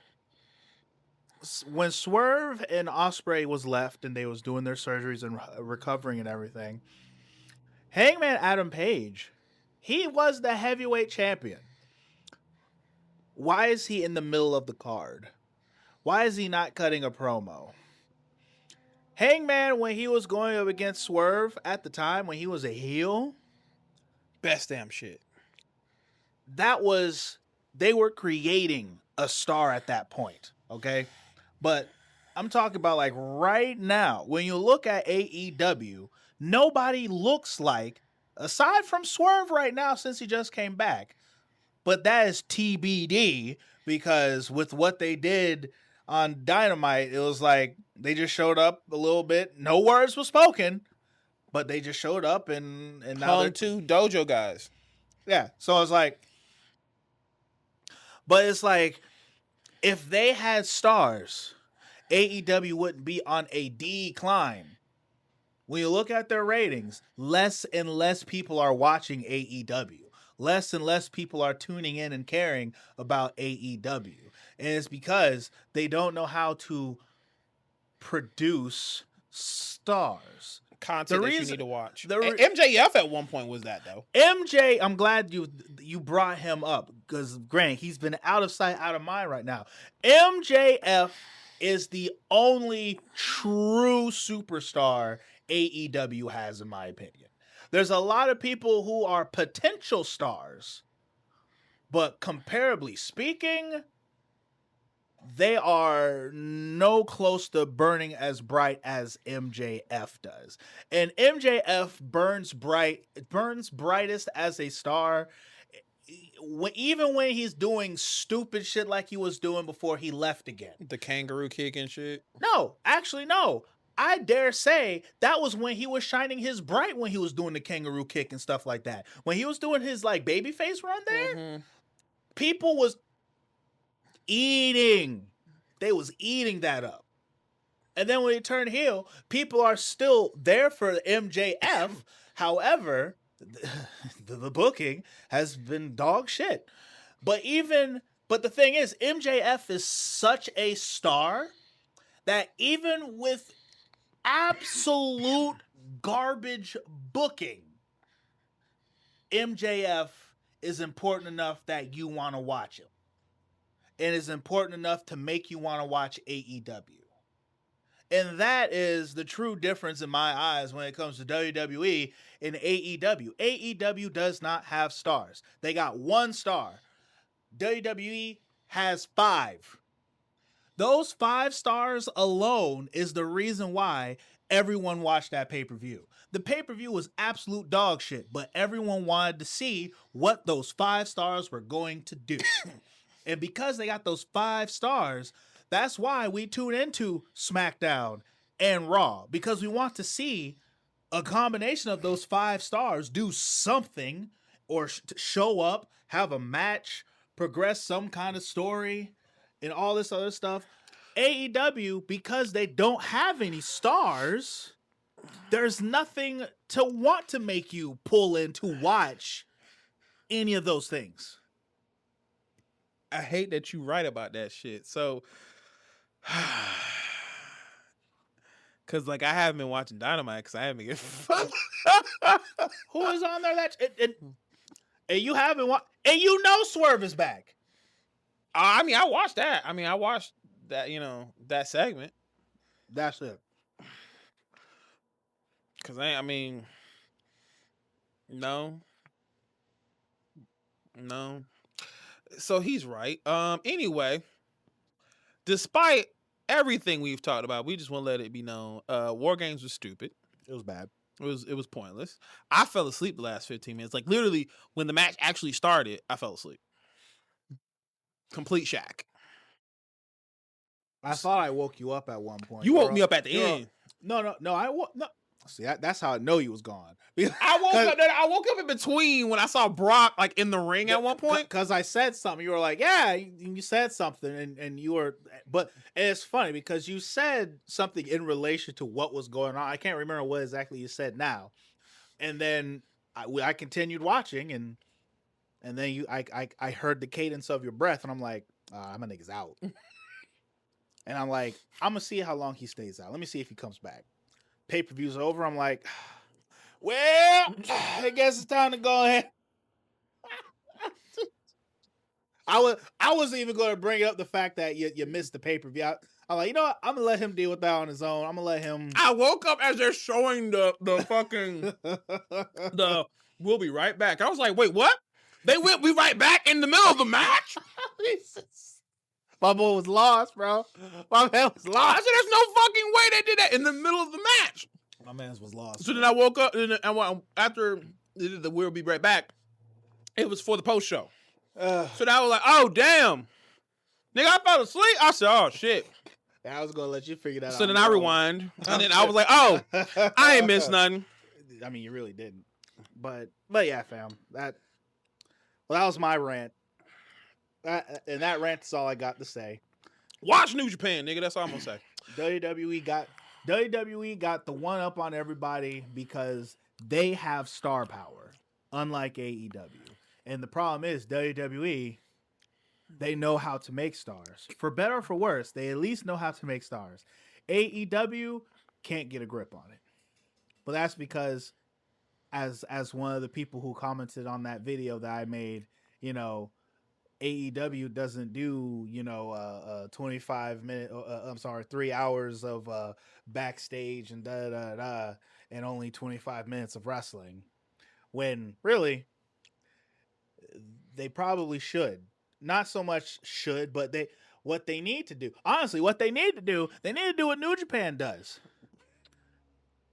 Speaker 1: when Swerve and Ospreay was left and they was doing their surgeries and recovering and everything, Hangman Adam Page, he was the heavyweight champion. Why is he in the middle of the card? Why is he not cutting a promo? Hangman, when he was going up against Swerve at the time, when he was a heel,
Speaker 2: best damn shit.
Speaker 1: They were creating a star at that point, okay? But I'm talking about like right now, when you look at AEW, nobody looks like, aside from Swerve right now since he just came back, but that is TBD, because with what they did on Dynamite, it was like they just showed up a little bit. No words were spoken, but they just showed up and now they're
Speaker 2: two dojo guys.
Speaker 1: Yeah, so it's like, but it's like, if they had stars, AEW wouldn't be on a decline. When you look at their ratings, less and less people are watching AEW. Less and less people are tuning in and caring about AEW. And it's because they don't know how to produce stars.
Speaker 2: Content that you need to watch. MJF at one point was that, though.
Speaker 1: MJ, I'm glad you brought him up, because granted, he's been out of sight, out of mind right now. MJF is the only true superstar AEW has, in my opinion. There's a lot of people who are potential stars, but comparably speaking, they are no close to burning as bright as MJF does. And MJF burns brightest as a star even when he's doing stupid shit like he was doing before he left again.
Speaker 2: The kangaroo kick and shit?
Speaker 1: No, actually, no. I dare say that was when he was shining his bright when he was doing the kangaroo kick and stuff like that. When he was doing his like babyface run there, people was eating. They was eating that up. And then when he turned heel, people are still there for MJF. However, the booking has been dog shit. But the thing is, MJF is such a star that even with absolute garbage booking, MJF is important enough that you want to watch him. And is important enough to make you want to watch AEW. And that is the true difference in my eyes when it comes to WWE and AEW. AEW does not have stars. They got 1 star. WWE has 5. Those 5 stars alone is the reason why everyone watched that pay-per-view. The pay-per-view was absolute dog shit, but everyone wanted to see what those 5 stars were going to do. And because they got those 5 stars, that's why we tune into SmackDown and Raw, because we want to see a combination of those 5 stars do something or show up, have a match, progress some kind of story, and all this other stuff. AEW, because they don't have any stars, there's nothing to want to make you pull in to watch any of those things.
Speaker 2: I hate that you write about that shit. So, because like I haven't been watching Dynamite because I haven't been
Speaker 1: Who is on there? And you haven't watched, and you know Swerve is back.
Speaker 2: I mean, I watched that. I watched that. That segment.
Speaker 1: That's it.
Speaker 2: Because no. So he's right. Anyway, despite everything we've talked about, we just want to let it be known. WarGames was stupid.
Speaker 1: It was bad.
Speaker 2: It was pointless. I fell asleep the last 15 minutes. Like literally, when the match actually started, I fell asleep. Complete shack.
Speaker 1: I thought I woke you up at one point.
Speaker 2: You woke me up at the end.
Speaker 1: No. No. See, that's how I know you was gone.
Speaker 2: I woke up in between when I saw Brock like in the ring at one point.
Speaker 1: Because I said something. You were like, yeah, you said something. And you were, but it's funny because you said something in relation to what was going on. I can't remember what exactly you said now. And then I continued watching and then I heard the cadence of your breath and I'm like, my nigga's out. And I'm like, I'm going to see how long he stays out. Let me see if he comes back. Pay-per-view's over. I'm like, well, I guess it's time to go ahead. I was even going to bring up the fact that you missed the pay-per-view. I'm like, you know what? I'm going to let him deal with that on his own. I'm going to let him.
Speaker 2: I woke up as they're showing the fucking, we'll be right back. I was like, wait, what? They went be right back in the middle of the match?
Speaker 1: My boy was lost, bro. My man was lost.
Speaker 2: I said, there's no fucking way they did that in the middle of the match.
Speaker 1: My man was lost.
Speaker 2: So then I woke up, and after the we'll be right back, it was for the post show. So then I was like, oh, damn. Nigga, I fell asleep. I said, oh, shit.
Speaker 1: I was going to let you figure that out.
Speaker 2: So then I rewind, and then I was like, oh, I ain't missed nothing.
Speaker 1: I mean, you really didn't. But yeah, fam. That was my rant. And that rant is all I got to say.
Speaker 2: Watch New Japan, nigga. That's all I'm gonna say.
Speaker 1: WWE got the one up on everybody because they have star power, unlike AEW. And the problem is WWE, they know how to make stars. For better or for worse, they at least know how to make stars. AEW can't get a grip on it. But that's because, as one of the people who commented on that video that I made, AEW doesn't do 25 minute 3 hours of backstage and and only 25 minutes of wrestling, when really they probably should. Not so much should, but what they need to do. Honestly, what they need to do what New Japan does.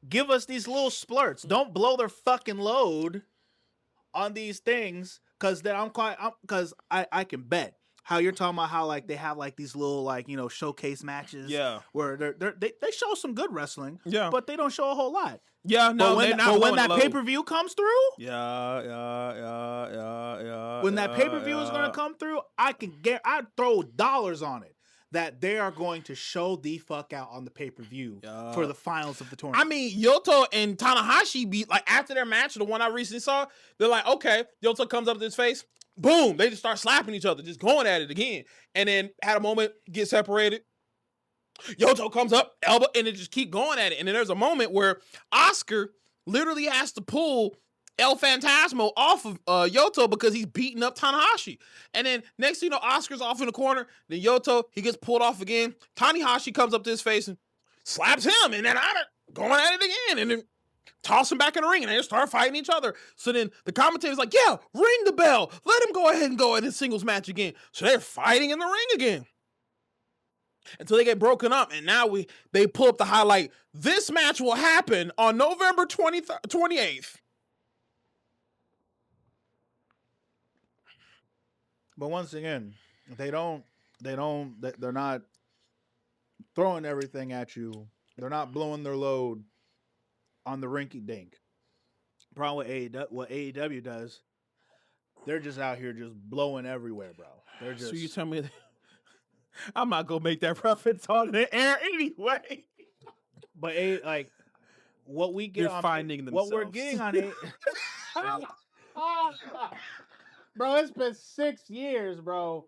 Speaker 1: Give us these little splurts. Don't blow their fucking load on these things, because then I can bet how you're talking about how like they have like these little like, you know, showcase matches.
Speaker 2: Yeah.
Speaker 1: Where they show some good wrestling.
Speaker 2: Yeah.
Speaker 1: But they don't show a whole lot.
Speaker 2: Yeah, no,
Speaker 1: when that pay-per-view comes through, when that pay-per-view is going to come through, I'd throw dollars on it that they are going to show the fuck out on the pay-per-view for the finals of the tournament.
Speaker 2: I mean, Yota and Tanahashi beat, like, after their match, the one I recently saw, they're like, okay, Yota comes up to his face, boom, they just start slapping each other, just going at it again, and then had a moment, get separated. Yoto comes up, elbow, and it just keep going at it. And then there's a moment where Oscar literally has to pull El Phantasmo off of Yoto because he's beating up Tanahashi. And then next thing you know, Oscar's off in the corner. Then Yoto, he gets pulled off again. Tanahashi comes up to his face and slaps him. And then going at it again. And then toss him back in the ring. And they just start fighting each other. So then the commentator's like, yeah, ring the bell. Let him go ahead and go in his singles match again. So they're fighting in the ring again until they get broken up. And now they pull up the highlight. This match will happen on November 28th.
Speaker 1: But once again, they're not throwing everything at you. They're not blowing their load on the rinky dink. Probably what AEW does, they're just out here just blowing everywhere, bro. They're just.
Speaker 2: So you tell me that I'm not gonna make that reference on the air anyway.
Speaker 1: But what we get,
Speaker 2: they're finding themselves.
Speaker 1: What we're getting on it, bro. It's been 6 years, bro.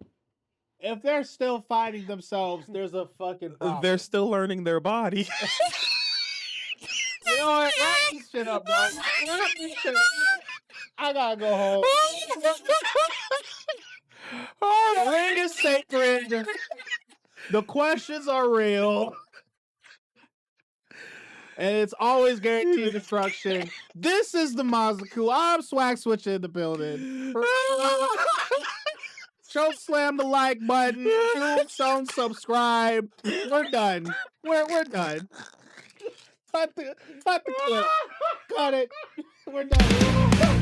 Speaker 1: If they're still finding themselves, there's a fucking problem.
Speaker 2: They're still learning their body.
Speaker 1: You know what? Wrap this shit up, bro. I gotta go home. The ring is sacred. The questions are real. And it's always guaranteed destruction. This is the Mazaku. I'm Swag Switch in the building. Choke slam the like button. Don't subscribe. We're done. We're done. Cut the clip. Cut it. We're done.